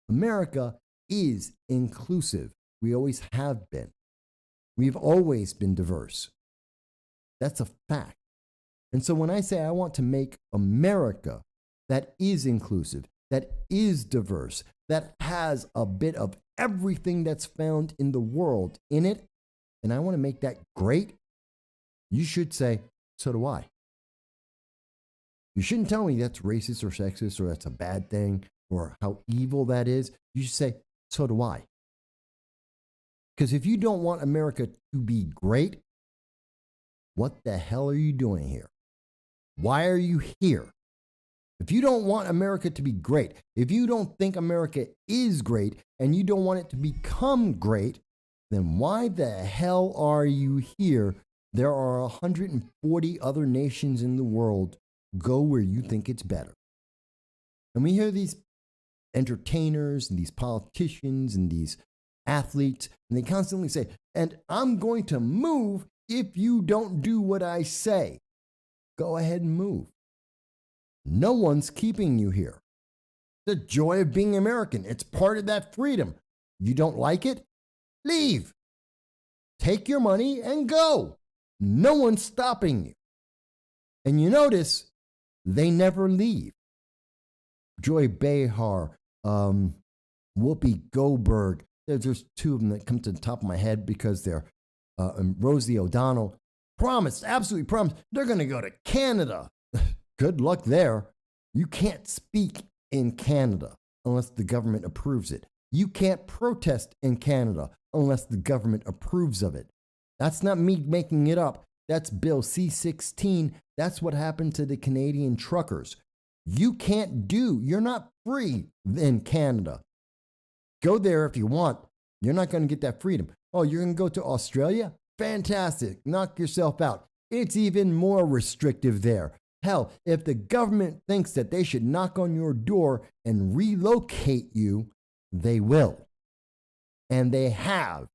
America is inclusive. We always have been. We've always been diverse. That's a fact. And so when I say I want to make America that is inclusive, that is diverse, that has a bit of everything that's found in the world in it, and I want to make that great, you should say, so do I. You shouldn't tell me that's racist or sexist or that's a bad thing or how evil that is. You should say, so do I. Because if you don't want America to be great, what the hell are you doing here? Why are you here? If you don't want America to be great, if you don't think America is great and you don't want it to become great, then why the hell are you here? There are 140 other nations in the world. Go where you think it's better. And we hear these entertainers and these politicians and these athletes, and they constantly say, and I'm going to move if you don't do what I say. Go ahead and move. No one's keeping you here. The joy of being American. It's part of that freedom. You don't like it? Leave. Take your money and go. No one's stopping you. And you notice they never leave. Joy Behar, Whoopi Goldberg. There's two of them that come to the top of my head because they're Rosie O'Donnell. Promised, absolutely promised, they're going to go to Canada. Good luck there. You can't speak in Canada unless the government approves it. You can't protest in Canada unless the government approves of it. That's not me making it up. That's Bill C-16. That's what happened to the Canadian truckers. You're not free in Canada. Go there if you want. You're not going to get that freedom. Oh, you're going to go to Australia? Fantastic. Knock yourself out. It's even more restrictive there. Hell, if the government thinks that they should knock on your door and relocate you, they will. And they have.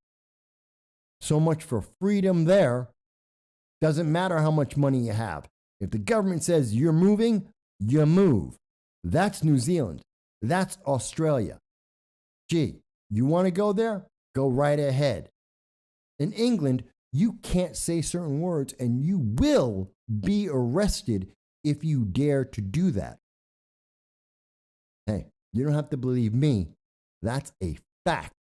So much for freedom there. Doesn't matter how much money you have. If the government says you're moving, you move. That's New Zealand. That's Australia. Gee, you want to go there? Go right ahead. In England, you can't say certain words and you will be arrested if you dare to do that. Hey, you don't have to believe me. That's a fact.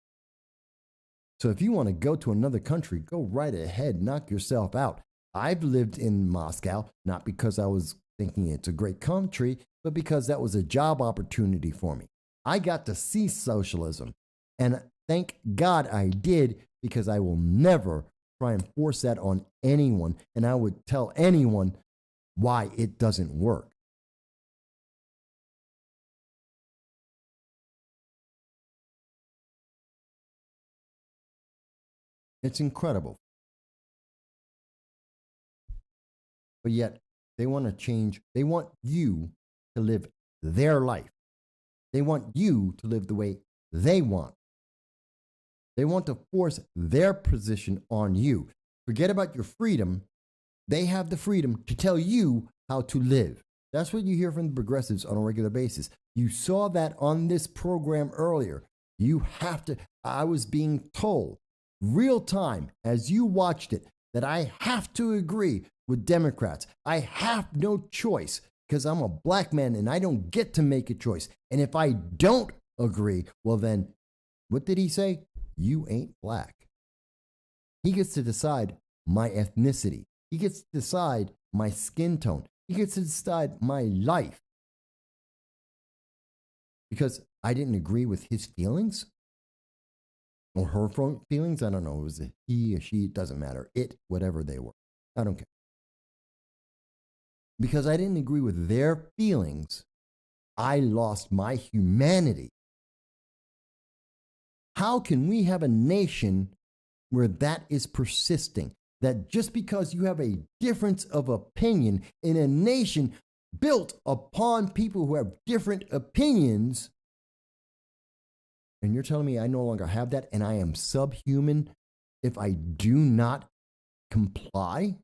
So if you want to go to another country, go right ahead, knock yourself out. I've lived in Moscow, not because I was thinking it's a great country, but because that was a job opportunity for me. I got to see socialism, and thank God I did, because I will never try and force that on anyone, and I would tell anyone why it doesn't work. It's incredible. But yet, they want to change. They want you to live their life. They want you to live the way they want. They want to force their position on you. Forget about your freedom. They have the freedom to tell you how to live. That's what you hear from the progressives on a regular basis. You saw that on this program earlier. You have to, I was being told real time as you watched it that I have to agree with Democrats. I have no choice because I'm a black man and I don't get to make a choice. And if I don't agree, well then, what did he say? You ain't black. He gets to decide my ethnicity. He gets to decide my skin tone. He gets to decide my life. Because I didn't agree with his feelings or her feelings. I don't know. It was a he or she. It doesn't matter. It, whatever they were. I don't care. Because I didn't agree with their feelings, I lost my humanity. How can we have a nation where that is persisting? That just because you have a difference of opinion in a nation built upon people who have different opinions, and you're telling me I no longer have that and I am subhuman if I do not comply?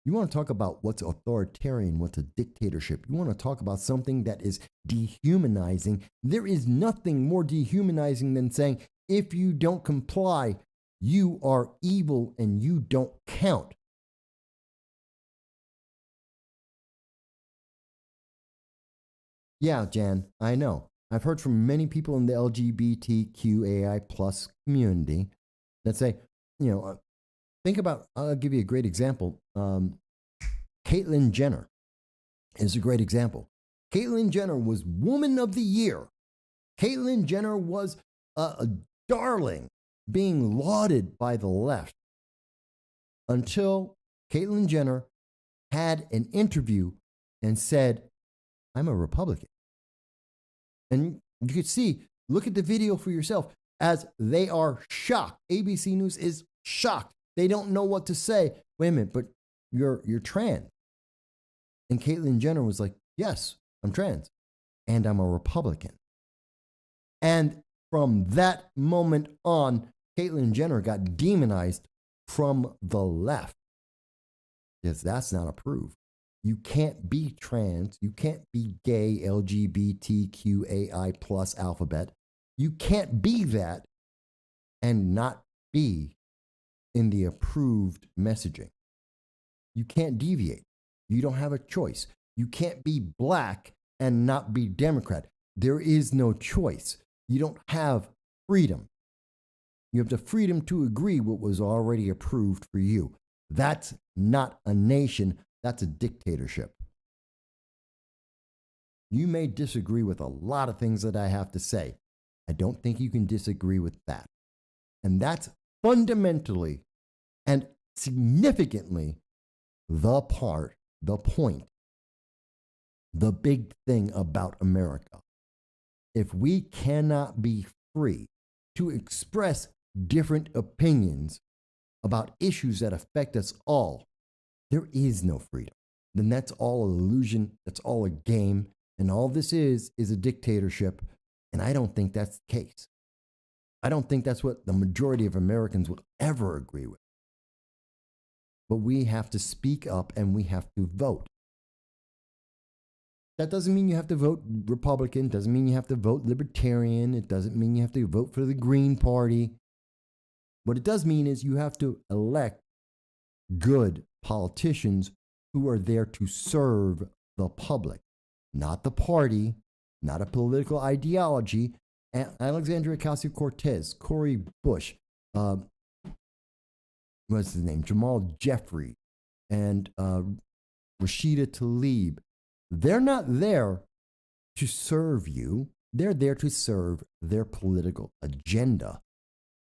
You want to talk about what's authoritarian, what's a dictatorship. You want to talk about something that is dehumanizing. There is nothing more dehumanizing than saying, if you don't comply, you are evil and you don't count. Yeah, Jan, I know. I've heard from many people in the LGBTQAI plus community that say, think about, I'll give you a great example. Caitlyn Jenner is a great example. Caitlyn Jenner was Woman of the Year. Caitlyn Jenner was a darling, being lauded by the left, until Caitlyn Jenner had an interview and said, I'm a Republican. And you could see, look at the video for yourself, as they are shocked. ABC News is shocked. They don't know what to say. Wait a minute, but you're trans. And Caitlyn Jenner was like, yes, I'm trans. And I'm a Republican. And from that moment on, Caitlyn Jenner got demonized from the left. Because that's not approved. You can't be trans. You can't be gay, LGBTQAI plus alphabet. You can't be that and not be in the approved messaging. You can't deviate. You don't have a choice. You can't be black and not be Democrat. There is no choice. You don't have freedom. You have the freedom to agree what was already approved for you. That's not a nation. That's a dictatorship. You may disagree with a lot of things that I have to say. I don't think you can disagree with that. And that's fundamentally and significantly the point, the big thing about America. If we cannot be free to express different opinions about issues that affect us all, there is no freedom. Then that's all an illusion, that's all a game, and all this is a dictatorship, and I don't think that's the case. I don't think that's what the majority of Americans will ever agree with. But we have to speak up and we have to vote. That doesn't mean you have to vote Republican, doesn't mean you have to vote Libertarian, it doesn't mean you have to vote for the Green Party. What it does mean is you have to elect good politicians who are there to serve the public, not the party, not a political ideology. Alexandria Ocasio-Cortez, Cory Bush, what's his name? Jamal Jeffrey, and Rashida Tlaib. They're not there to serve you. They're there to serve their political agenda.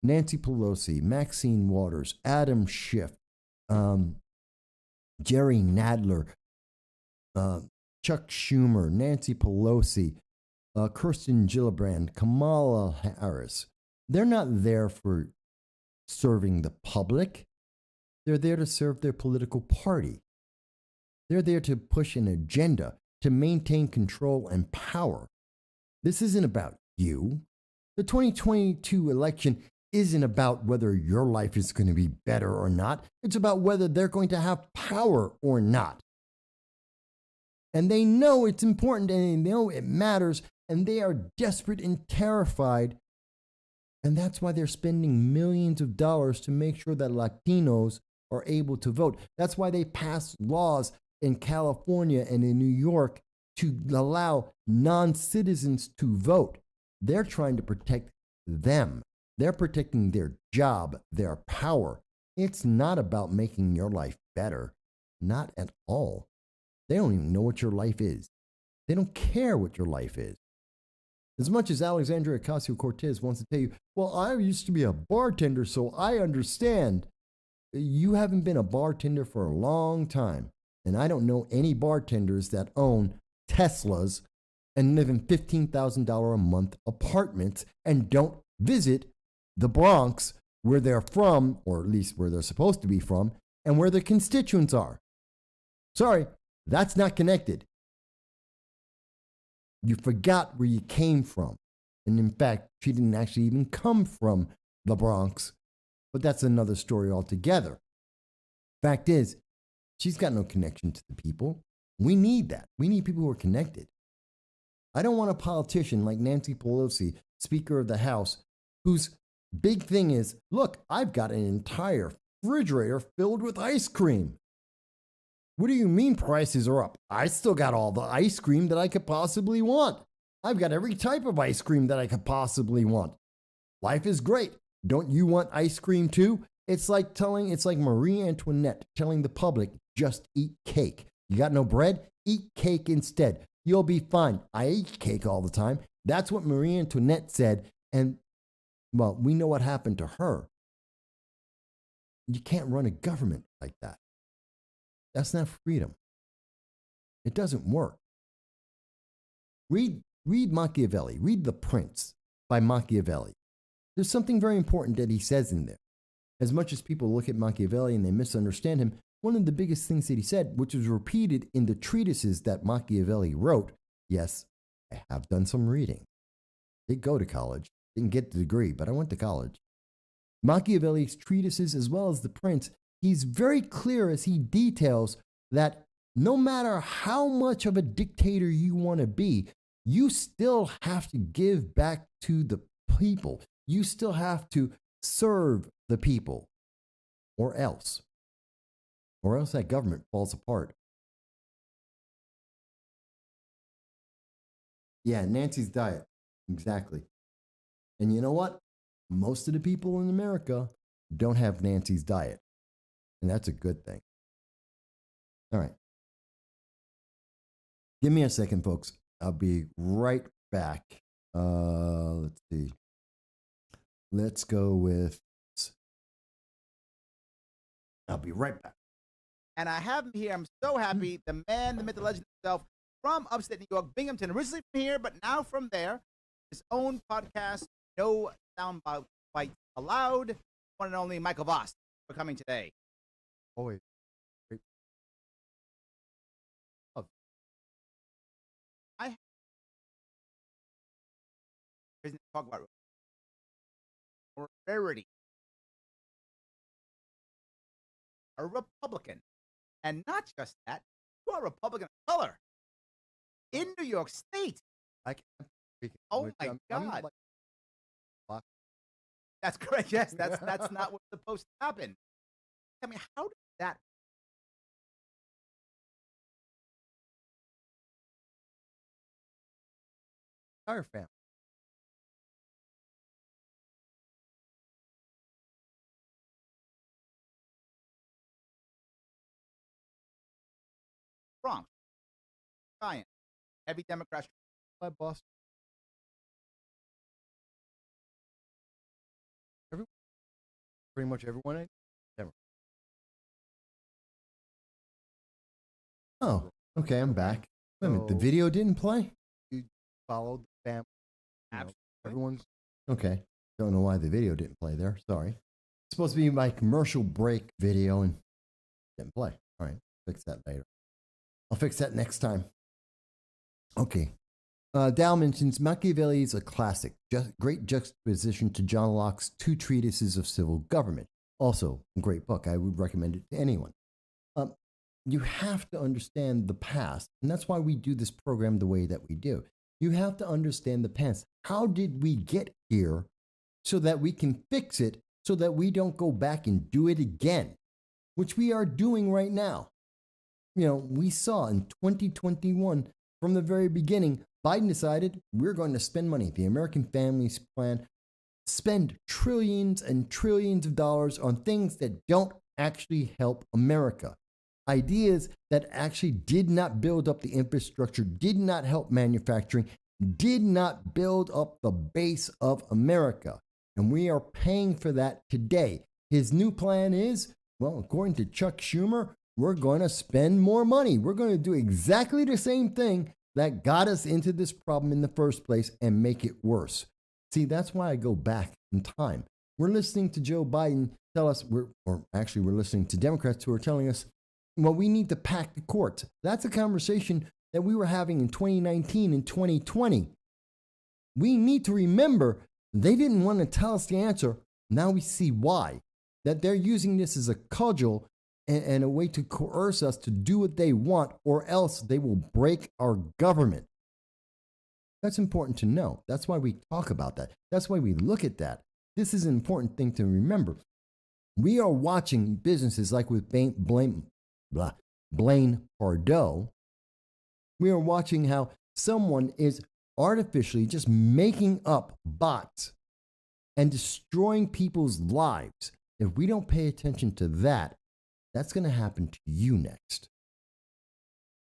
Nancy Pelosi, Maxine Waters, Adam Schiff, Jerry Nadler, Chuck Schumer, Nancy Pelosi, Kirsten Gillibrand, Kamala Harris. They're not there for serving the public. They're there to serve their political party. They're there to push an agenda, to maintain control and power. This isn't about you. The 2022 election isn't about whether your life is going to be better or not. It's about whether they're going to have power or not. And they know it's important and they know it matters, and they are desperate and terrified. And that's why they're spending millions of dollars to make sure that Latinos are able to vote. That's why they pass laws in California and in New York to allow non-citizens to vote. They're trying to protect them. They're protecting their job, their power. It's not about making your life better. Not at all. They don't even know what your life is. They don't care what your life is. As much as Alexandria Ocasio-Cortez wants to tell you, well, I used to be a bartender, so I understand. You haven't been a bartender for a long time. And I don't know any bartenders that own Teslas and live in $15,000 a month apartments and don't visit the Bronx where they're from, or at least where they're supposed to be from, and where their constituents are. Sorry, that's not connected. You forgot where you came from. And in fact, she didn't actually even come from the Bronx, but that's another story altogether. Fact is, she's got no connection to the people. We need that. We need people who are connected. I don't want a politician like Nancy Pelosi, Speaker of the House, whose big thing is, look, I've got an entire refrigerator filled with ice cream. What do you mean prices are up? I still got all the ice cream that I could possibly want. I've got every type of ice cream that I could possibly want. Life is great. Don't you want ice cream too? It's like Marie Antoinette telling the public, just eat cake. You got no bread? Eat cake instead. You'll be fine. I eat cake all the time. That's what Marie Antoinette said. And, well, we know what happened to her. You can't run a government like that. That's not freedom. It doesn't work. Read Machiavelli. Read The Prince by Machiavelli. There's something very important that he says in there. As much as people look at Machiavelli and they misunderstand him, one of the biggest things that he said, which was repeated in the treatises that Machiavelli wrote, yes, I have done some reading. Didn't go to college, didn't get the degree, but I went to college. Machiavelli's treatises, as well as The Prince, he's very clear as he details that no matter how much of a dictator you want to be, you still have to give back to the people. You still have to serve the people, or else that government falls apart. Yeah, Nancy's diet. Exactly. And you know what? Most of the people in America don't have Nancy's diet. And that's a good thing. All right. Give me a second, folks. I'll be right back. Let's see. Let's go with... I'll be right back. And I have him here. I'm so happy. The man, the myth, the legend himself, from upstate New York, Binghamton, originally from here, but now from there. His own podcast, No Soundbites Allowed. One and only Michael Voss for coming today. Always. I talk about rarity. A Republican. And not just that, you are a Republican of color in New York State. Oh my God. That's correct. Yes, that's not what's supposed to happen. I mean, how did that? Our family. Ryan. Heavy Democrats. My boss. Pretty much everyone. Never. Oh, okay. I'm back. Wait a minute. The video didn't play. You followed the family. Absolutely. Everyone's okay. Don't know why the video didn't play there. Sorry. It's supposed to be my commercial break video and didn't play. All right. Fix that later. I'll fix that next time. Okay. Dow mentions Machiavelli is a classic, great juxtaposition to John Locke's two treatises of civil government. Also, a great book. I would recommend it to anyone. You have to understand the past, and that's why we do this program the way that we do. You have to understand the past. How did we get here so that we can fix it, so that we don't go back and do it again, which we are doing right now. We saw in 2021, from the very beginning, Biden decided we're going to spend money. The American Families Plan, spend trillions and trillions of dollars on things that don't actually help America. Ideas that actually did not build up the infrastructure, did not help manufacturing, did not build up the base of America. And we are paying for that today. His new plan is, well, according to Chuck Schumer, we're going to spend more money. We're going to do exactly the same thing that got us into this problem in the first place and make it worse. See, that's why I go back in time. We're listening to Joe Biden tell us, we're listening to Democrats who are telling us, well, we need to pack the courts. That's a conversation that we were having in 2019 and 2020. We need to remember they didn't want to tell us the answer. Now we see why. That they're using this as a cudgel and a way to coerce us to do what they want, or else they will break our government. That's important to know. That's why we talk about that. That's why we look at that. This is an important thing to remember. We are watching businesses like with Blaine Pardo. We are watching how someone is artificially just making up bots and destroying people's lives. If we don't pay attention to that, that's going to happen to you next.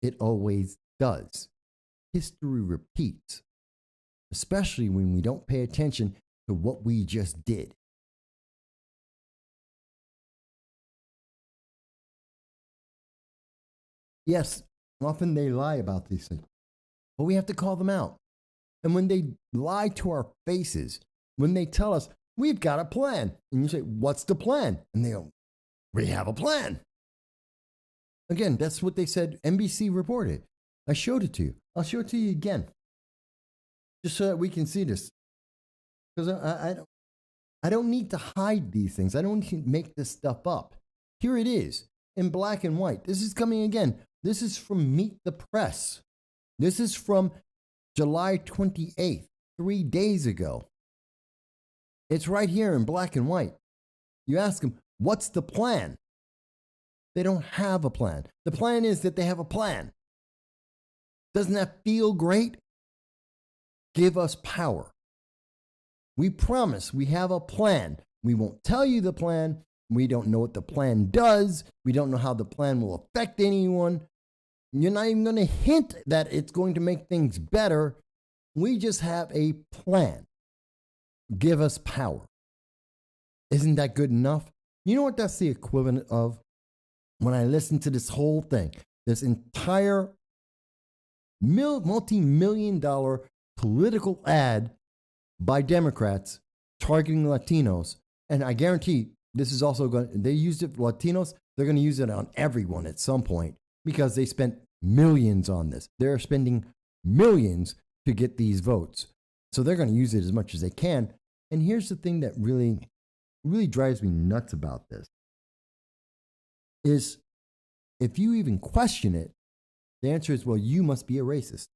It always does. History repeats, especially when we don't pay attention to what we just did. Yes, often they lie about these things, but we have to call them out. And when they lie to our faces, when they tell us, we've got a plan, and you say, what's the plan? And they go, we have a plan. Again, that's what they said. NBC reported. I showed it to you. I'll show it to you again, just so that we can see this. Because I don't need to hide these things. I don't need to make this stuff up. Here it is in black and white. This is coming again. This is from Meet the Press. This is from July 28th, 3 days ago. It's right here in black and white. You ask them, what's the plan? They don't have a plan. The plan is that they have a plan. Doesn't that feel great? Give us power. We promise we have a plan. We won't tell you the plan. We don't know what the plan does. We don't know how the plan will affect anyone. You're not even going to hint that it's going to make things better. We just have a plan. Give us power. Isn't that good enough? You know what that's the equivalent of? When I listen to this whole thing, this entire multi-million-dollar political ad by Democrats targeting Latinos, and I guarantee this is also going to, they used it for Latinos, they're going to use it on everyone at some point because they spent millions on this. They're spending millions to get these votes. So they're going to use it as much as they can. And here's the thing that really drives me nuts about this is if you even question it, the answer is, well, you must be a racist.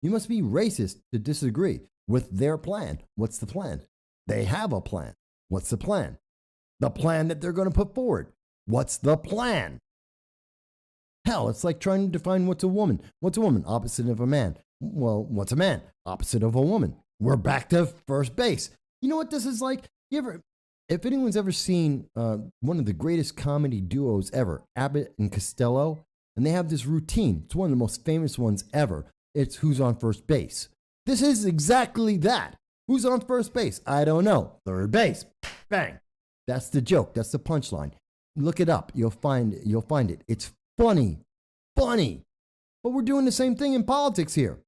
You must be racist to disagree with their plan. What's the plan? They have a plan. What's the plan? The plan that they're going to put forward. What's the plan? Hell, it's like trying to define what's a woman. What's a woman? Opposite of a man. Well, what's a man? Opposite of a woman. We're back to first base. You know what this is like? If anyone's ever seen one of the greatest comedy duos ever, Abbott and Costello, and they have this routine. It's one of the most famous ones ever. It's who's on first base. This is exactly that. Who's on first base? I don't know. Third base. Bang. That's the joke. That's the punchline. Look it up. You'll find it. It's funny. Funny. But we're doing the same thing in politics here.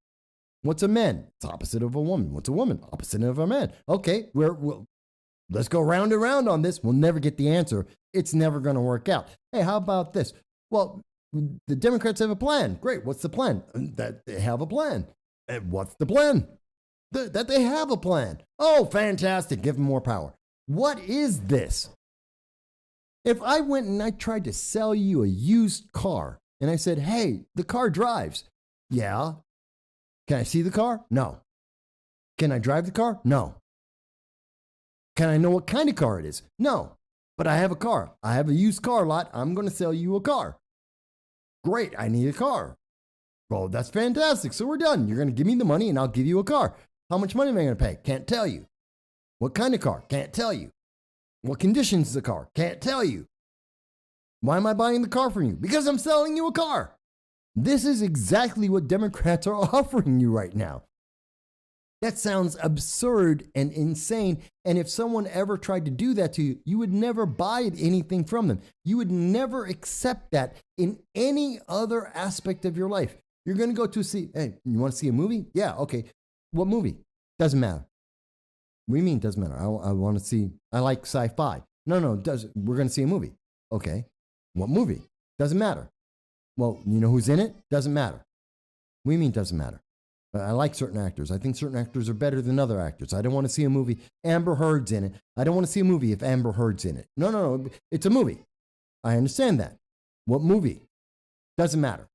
What's a man? It's opposite of a woman. What's a woman? Opposite of a man. Okay, let's go round and round on this. We'll never get the answer. It's never going to work out. Hey, how about this? Well, the Democrats have a plan. Great. What's the plan? That they have a plan. And what's the plan? That they have a plan. Oh, fantastic. Give them more power. What is this? If I went and I tried to sell you a used car and I said, hey, the car drives. Yeah. Can I see the car? No. Can I drive the car? No. Can I know what kind of car it is? No. But I have a car. I have a used car lot. I'm going to sell you a car. Great. I need a car. Well, that's fantastic. So we're done. You're going to give me the money and I'll give you a car. How much money am I going to pay? Can't tell you. What kind of car? Can't tell you. What condition is the car? Can't tell you. Why am I buying the car from you? Because I'm selling you a car. This is exactly what Democrats are offering you right now. That sounds absurd and insane. And if someone ever tried to do that to you, you would never buy anything from them. You would never accept that in any other aspect of your life. You're going to go to see, hey, you want to see a movie? Yeah, okay. What movie? Doesn't matter. What do you mean doesn't matter? I want to see, I like sci-fi. No, we're going to see a movie. Okay. What movie? Doesn't matter. Well, you know who's in it? Doesn't matter. What do you mean doesn't matter? I like certain actors. I think certain actors are better than other actors. I don't want to see a movie. Amber Heard's in it. I don't want to see a movie if Amber Heard's in it. No. It's a movie. I understand that. What movie? Doesn't matter.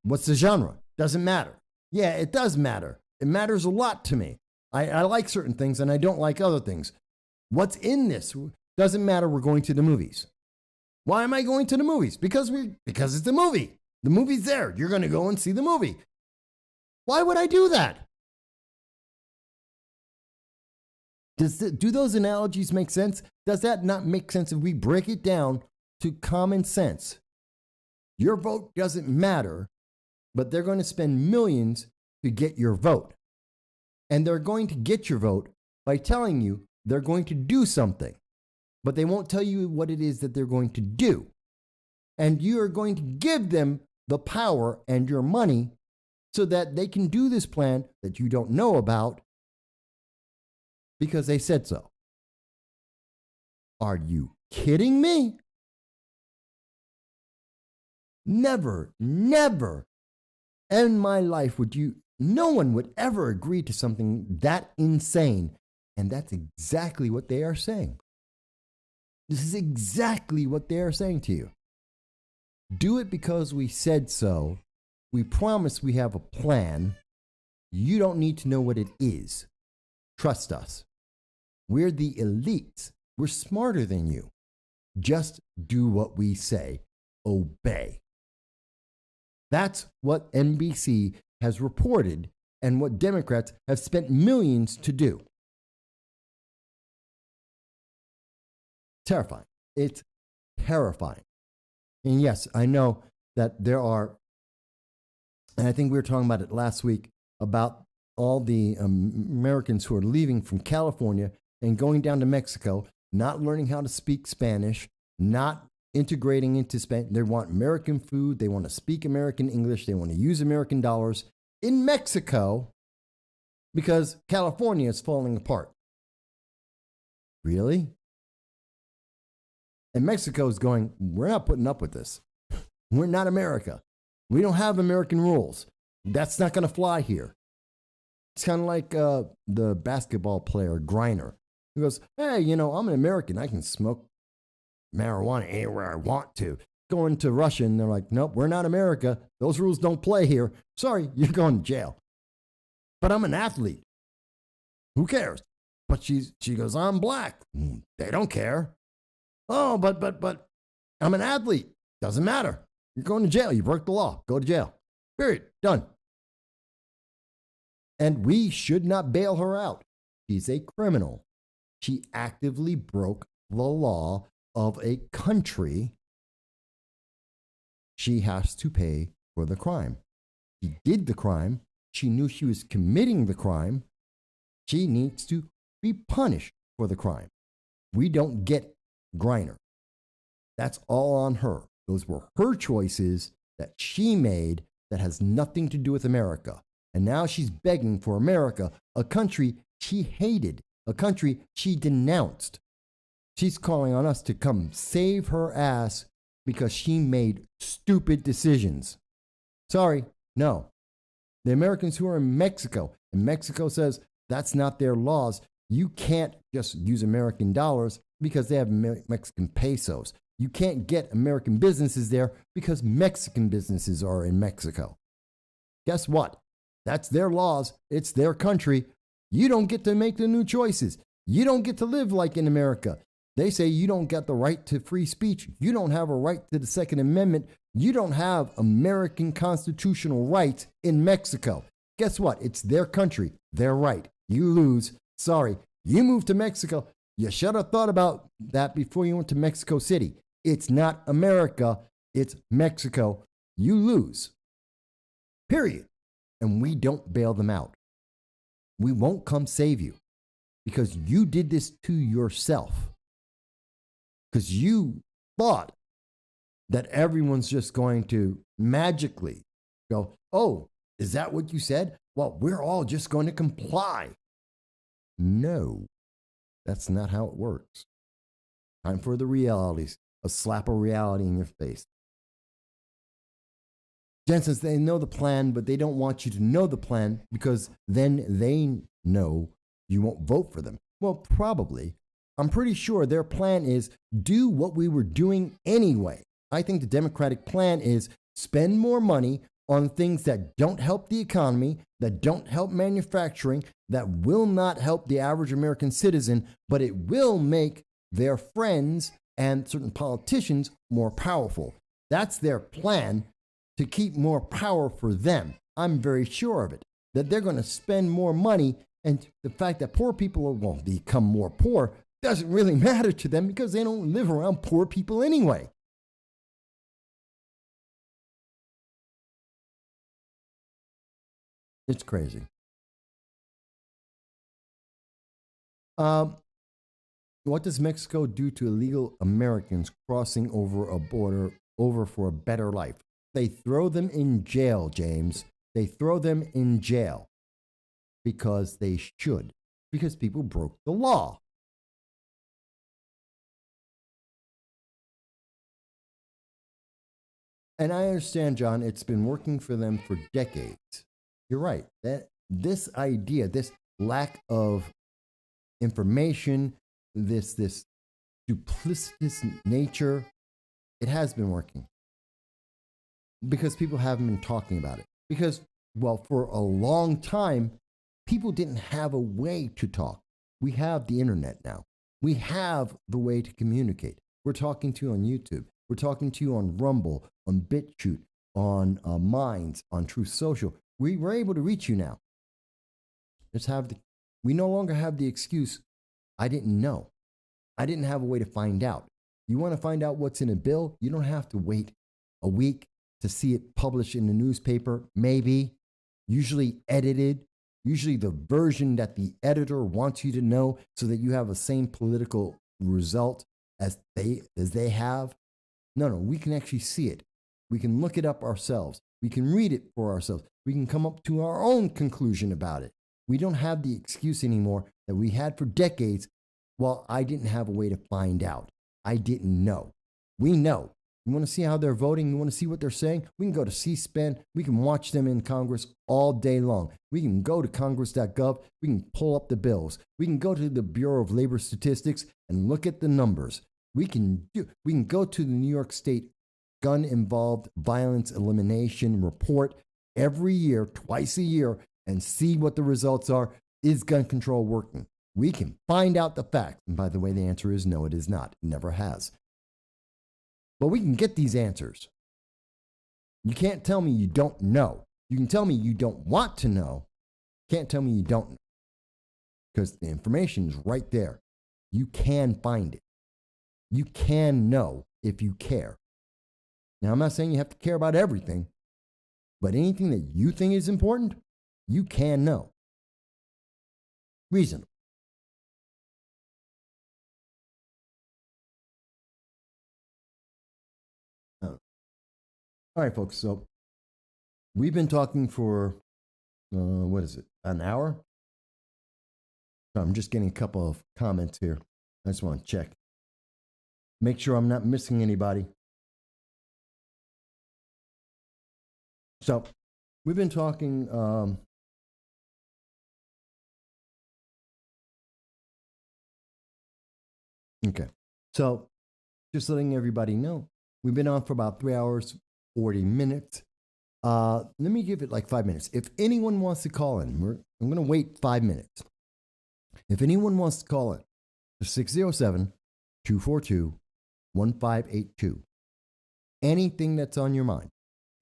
What's the genre? Doesn't matter. Yeah, it does matter. It matters a lot to me. I like certain things and I don't like other things. What's in this? Doesn't matter. We're going to the movies. Why am I going to the movies? Because it's a movie. The movie's there. You're going to go and see the movie. Why would I do that? Do those analogies make sense? Does that not make sense if we break it down to common sense? Your vote doesn't matter, but they're going to spend millions to get your vote. And they're going to get your vote by telling you they're going to do something, but they won't tell you what it is that they're going to do. And you are going to give them the power and your money so that they can do this plan that you don't know about because they said so. Are you kidding me? Never in my life no one would ever agree to something that insane. And that's exactly what they are saying. This is exactly what they are saying to you. Do it because we said so. We promise we have a plan. You don't need to know what it is. Trust us. We're the elites. We're smarter than you. Just do what we say. Obey. That's what NBC has reported and what Democrats have spent millions to do. Terrifying. It's terrifying. And yes, I know that there are, and I think we were talking about it last week, about all the Americans who are leaving from California and going down to Mexico, not learning how to speak Spanish, not integrating into Spanish. They want American food. They want to speak American English. They want to use American dollars in Mexico because California is falling apart. Really? And Mexico is going, we're not putting up with this. We're not America. We don't have American rules. That's not going to fly here. It's kind of like the basketball player, Griner, who goes, hey, I'm an American. I can smoke marijuana anywhere I want to. Going to Russia, and they're like, nope, we're not America. Those rules don't play here. Sorry, you're going to jail. But I'm an athlete. Who cares? But she goes, I'm black. They don't care. Oh, but I'm an athlete. Doesn't matter. You're going to jail. You broke the law. Go to jail. Period. Done. And we should not bail her out. She's a criminal. She actively broke the law of a country. she has to pay for the crime. She did the crime. She knew she was committing the crime. She needs to be punished for the crime. We don't get Griner. That's all on her. Those were her choices that she made that has nothing to do with America. And now she's begging for America, a country she hated, a country she denounced. She's calling on us to come save her ass because she made stupid decisions. Sorry, no. The Americans who are in Mexico, and Mexico says that's not their laws. You can't just use American dollars because they have Mexican pesos. You can't get American businesses there because Mexican businesses are in Mexico. Guess what? That's their laws. It's their country. You don't get to make the new choices. You don't get to live like in America. They say you don't get the right to free speech. You don't have a right to the Second Amendment. You don't have American constitutional rights in Mexico. Guess what? It's their country. Their right. You lose. Sorry. You moved to Mexico. You should have thought about that before you went to Mexico City. It's not America. It's Mexico. You lose. Period. And we don't bail them out. We won't come save you because you did this to yourself. Because you thought that everyone's just going to magically go, oh, is that what you said? Well, we're all just going to comply. No, that's not how it works. Time for the realities, a slap of reality in your face. Jen says they know the plan, but they don't want you to know the plan because then they know you won't vote for them. Well, probably. I'm pretty sure their plan is do what we were doing anyway. I think the Democratic plan is spend more money on things that don't help the economy, that don't help manufacturing, that will not help the average American citizen, but it will make their friends and certain politicians more powerful. That's their plan to keep more power for them. I'm very sure of it, that they're going to spend more money, and the fact that poor people will become more poor doesn't really matter to them because they don't live around poor people anyway. It's crazy. What does Mexico do to illegal Americans crossing over a border over for a better life? They throw them in jail, James. They throw them in jail because they should, because people broke the law. And I understand, John, it's been working for them for decades. You're right. That this idea, this lack of information, this duplicitous nature, it has been working. Because people haven't been talking about it. Because, well, for a long time, people didn't have a way to talk. We have the internet now. We have the way to communicate. We're talking to you on YouTube. We're talking to you on Rumble, on BitChute, on Minds, on Truth Social. We're able to reach you now. We no longer have the excuse, I didn't know. I didn't have a way to find out. You want to find out what's in a bill? You don't have to wait a week to see it published in the newspaper, maybe, usually edited, usually the version that the editor wants you to know so that you have the same political result as they have. No, we can actually see it. We can look it up ourselves. We can read it for ourselves. We can come up to our own conclusion about it. We don't have the excuse anymore that we had for decades. Well, I didn't have a way to find out. I didn't know. We know. You want to see how they're voting? You want to see what they're saying? We can go to C-SPAN. We can watch them in Congress all day long. We can go to congress.gov. We can pull up the bills. We can go to the Bureau of Labor Statistics and look at the numbers. We can go to the New York State Gun-Involved Violence Elimination Report every year, twice a year, and see what the results are. Is gun control working? We can find out the facts. And by the way, the answer is no, it is not. It never has. But we can get these answers. You can't tell me you don't know. You can tell me you don't want to know. Can't tell me you don't know. Because the information is right there. You can find it. You can know if you care. Now, I'm not saying you have to care about everything, but anything that you think is important, you can know. Reasonable. All right, folks. So we've been talking for, what is it, an hour? So I'm just getting a couple of comments here. I just want to check. Make sure I'm not missing anybody. So we've been talking. Okay. So just letting everybody know, we've been on for about 3 hours, 40 minutes. Let me give it like 5 minutes. If anyone wants to call in, I'm going to wait 5 minutes. If anyone wants to call in, 607-242-1582. Anything that's on your mind.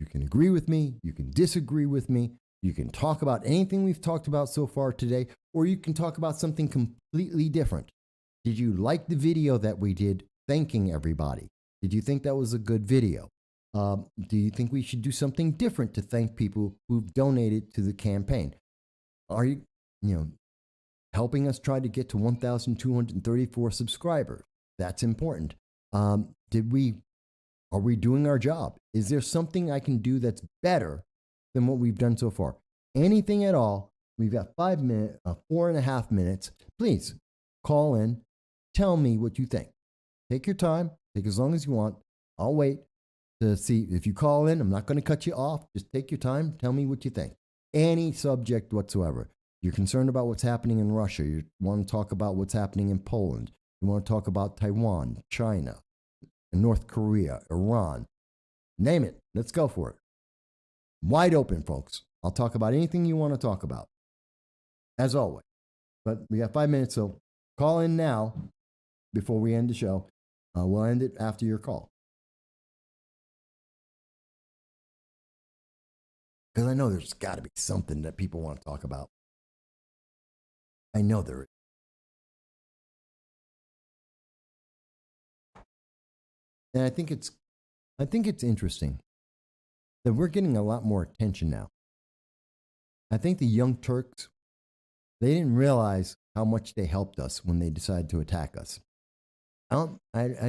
You can agree with me. You can disagree with me. You can talk about anything we've talked about so far today, or you can talk about something completely different. Did you like the video that we did thanking everybody? Did you think that was a good video? Do you think we should do something different to thank people who've donated to the campaign? Are you helping us try to get to 1,234 subscribers? That's important. Are we doing our job? Is there something I can do that's better than what we've done so far? Anything at all? We've got 5 minutes, 4.5 minutes. Please call in. Tell me what you think. Take your time. Take as long as you want. I'll wait to see if you call in. I'm not going to cut you off. Just take your time. Tell me what you think. Any subject whatsoever. You're concerned about what's happening in Russia. You want to talk about what's happening in Poland. You want to talk about Taiwan, China, North Korea, Iran. Name it. Let's go for it. Wide open, folks. I'll talk about anything you want to talk about, as always. But we got 5 minutes, so call in now before we end the show. We'll end it after your call. Because I know there's got to be something that people want to talk about. I know there is. And I think it's interesting that we're getting a lot more attention now. I think the Young Turks, they didn't realize how much they helped us when they decided to attack us. I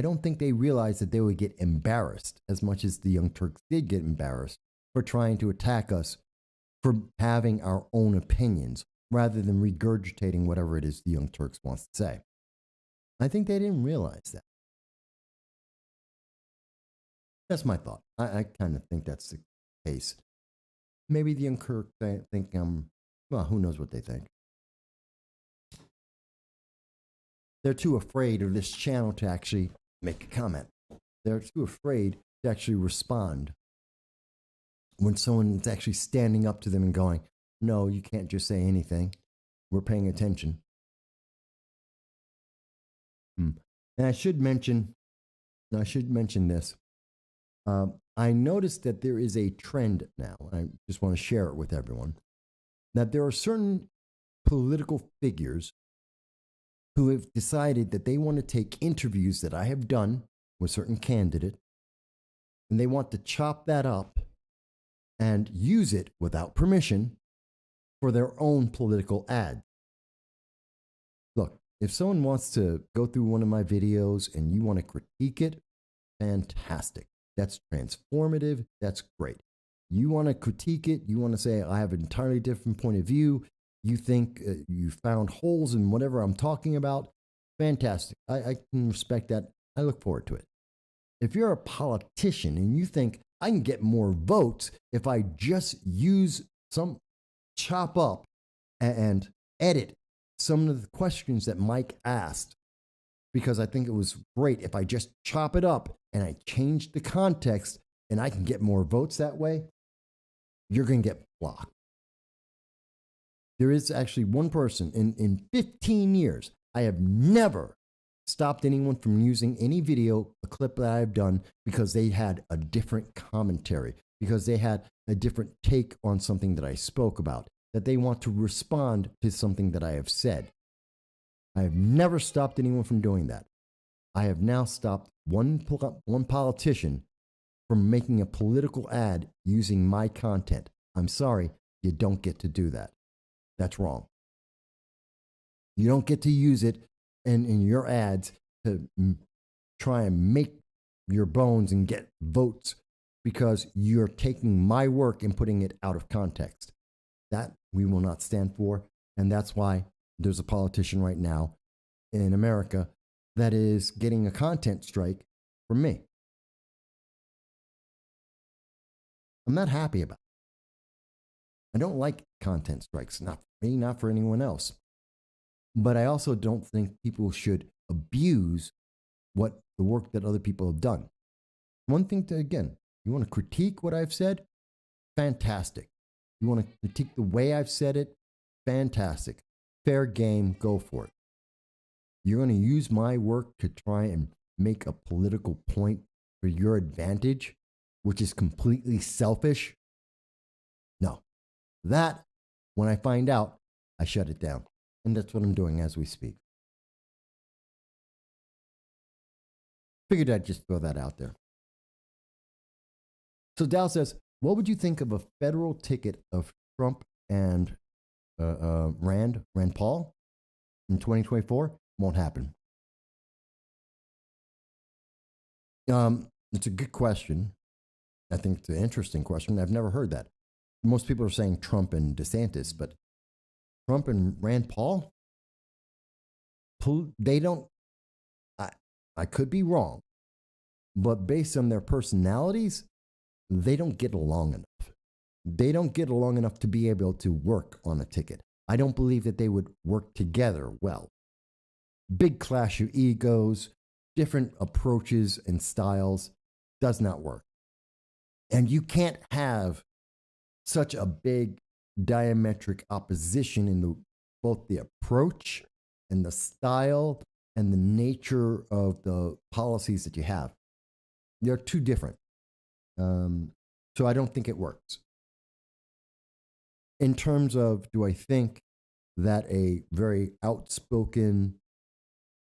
don't think they realized that they would get embarrassed as much as the Young Turks did get embarrassed for trying to attack us for having our own opinions rather than regurgitating whatever it is the Young Turks wants to say. I think they didn't realize that. That's my thought. I kind of think that's the case. Maybe the Young Turks think well, who knows what they think. They're too afraid of this channel to actually make a comment. They're too afraid to actually respond when someone's actually standing up to them and going, no, you can't just say anything. We're paying attention. And I should mention this. I noticed that there is a trend now. I just want to share it with everyone. That there are certain political figures who have decided that they want to take interviews that I have done with certain candidates, and they want to chop that up and use it without permission for their own political ads. Look, if someone wants to go through one of my videos and you want to critique it, fantastic. That's transformative. That's great. You want to critique it. You want to say, I have an entirely different point of view. You think you found holes in whatever I'm talking about. Fantastic. I can respect that. I look forward to it. If you're a politician and you think I can get more votes if I just chop up and edit some of the questions that Mike asked, because I think it was great if I just chop it up and I change the context and I can get more votes that way, you're going to get blocked. There is actually one person in 15 years, I have never stopped anyone from using any video, a clip that I've done, because they had a different commentary, because they had a different take on something that I spoke about, that they want to respond to something that I have said. I have never stopped anyone from doing that. I have now stopped one politician from making a political ad using my content. I'm sorry, you don't get to do that. That's wrong. You don't get to use it in your ads to try and make your bones and get votes because you're taking my work and putting it out of context. That we will not stand for. And that's why there's a politician right now in America that is getting a content strike from me. I'm not happy about it. I don't like content strikes, not for me, not for anyone else. But I also don't think people should abuse what the work that other people have done. One thing to, again, you want to critique what I've said? Fantastic. You want to critique the way I've said it? Fantastic. Fair game, go for it. You're going to use my work to try and make a political point for your advantage, which is completely selfish? No. That, when I find out, I shut it down. And that's what I'm doing as we speak. Figured I'd just throw that out there. So Dal says, what would you think of a federal ticket of Trump and Rand Paul in 2024? Won't happen. It's a good question. I think it's an interesting question. I've never heard that. Most people are saying Trump and DeSantis, but Trump and Rand Paul, they don't, I could be wrong, but based on their personalities, they don't get along enough. They don't get along enough to be able to work on a ticket. I don't believe that they would work together well. Big clash of egos, different approaches and styles does not work. And you can't have such a big diametric opposition in both the approach and the style and the nature of the policies that you have. They're too different. So I don't think it works. In terms of, do I think that a very outspoken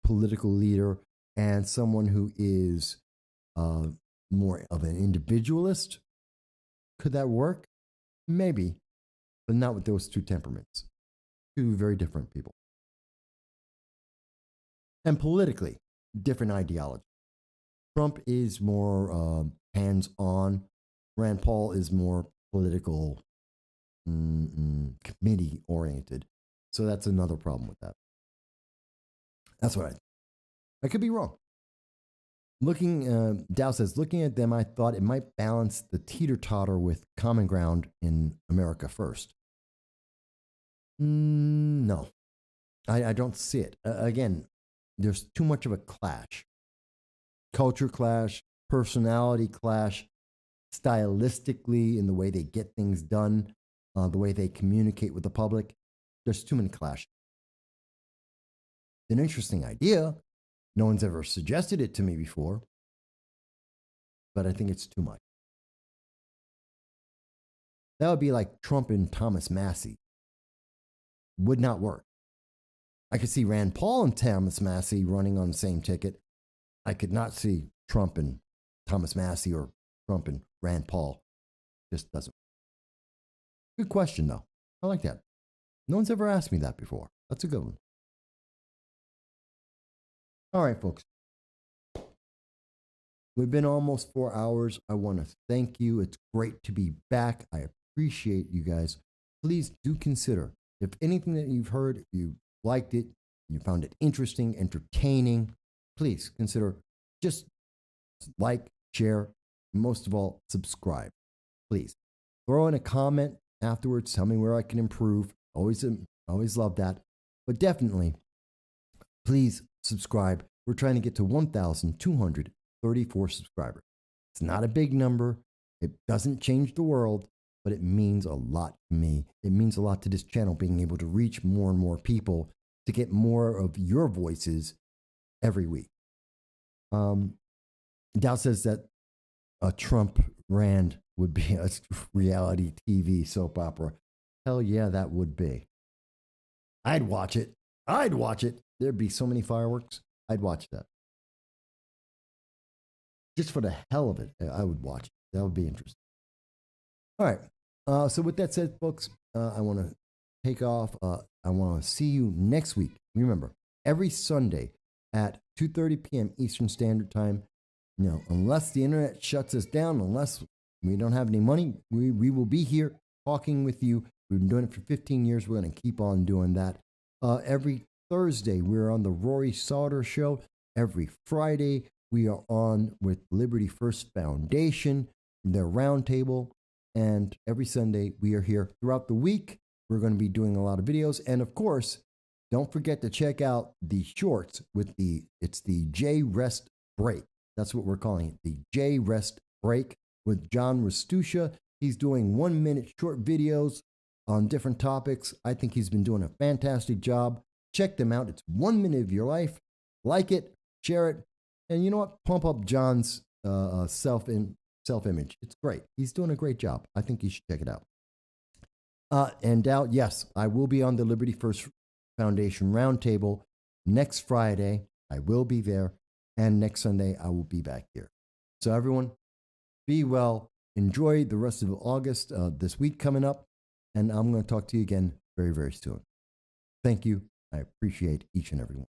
political leader and someone who is more of an individualist, could that work? Maybe, but not with those two temperaments. Two very different people. And politically, different ideology. Trump is more hands-on. Rand Paul is more political, committee-oriented. So that's another problem with that. That's what I could be wrong. Dow says, looking at them, I thought it might balance the teeter-totter with common ground in America first. No, I don't see it. Again, there's too much of a clash. Culture clash, personality clash, stylistically in the way they get things done, the way they communicate with the public. There's too many clashes. It's an interesting idea. No one's ever suggested it to me before, but I think it's too much. That would be like Trump and Thomas Massie. Would not work. I could see Rand Paul and Thomas Massie running on the same ticket. I could not see Trump and Thomas Massie or Trump and Rand Paul. Just doesn't. Good question, though. I like that. No one's ever asked me that before. That's a good one. All right, folks. We've been almost 4 hours. I want to thank you. It's great to be back. I appreciate you guys. Please do consider, if anything that you've heard, you liked it, you found it interesting, entertaining, please consider just like, share, and most of all, subscribe. Please. Throw in a comment afterwards. Tell me where I can improve. Always love that. But definitely, please subscribe. We're trying to get to 1,234 subscribers. It's not a big number. It doesn't change the world, but it means a lot to me. It means a lot to this channel, being able to reach more and more people to get more of your voices every week. Dow says that a Trump Rand would be a reality TV soap opera. Hell yeah, that would be. I'd watch it. There'd be so many fireworks. I'd watch that. just for the hell of it, I would watch it. That would be interesting. All right. So with that said, folks, I want to take off. I want to see you next week. Remember, every Sunday at 2:30 p.m. Eastern Standard Time. You know, unless the internet shuts us down, unless we don't have any money, we will be here talking with you. We've been doing it for 15 years. We're going to keep on doing that. Every Thursday, we're on the Rory Sauter Show. Every Friday, we are on with Liberty First Foundation, their roundtable. And every Sunday, we are here throughout the week. We're going to be doing a lot of videos. And of course, don't forget to check out the shorts with it's the J Rest Break. That's what we're calling it, the J Rest Break with John Restucia. He's doing 1-minute short videos on different topics. I think he's been doing a fantastic job. Check them out. It's 1 minute of your life. Like it, share it, and you know what? Pump up John's self-image. It's great. He's doing a great job. I think you should check it out. And Dal, yes, I will be on the Liberty First Foundation Roundtable next Friday. I will be there. And next Sunday, I will be back here. So everyone, be well. Enjoy the rest of August, this week coming up. And I'm going to talk to you again very, very soon. Thank you. I appreciate each and every one.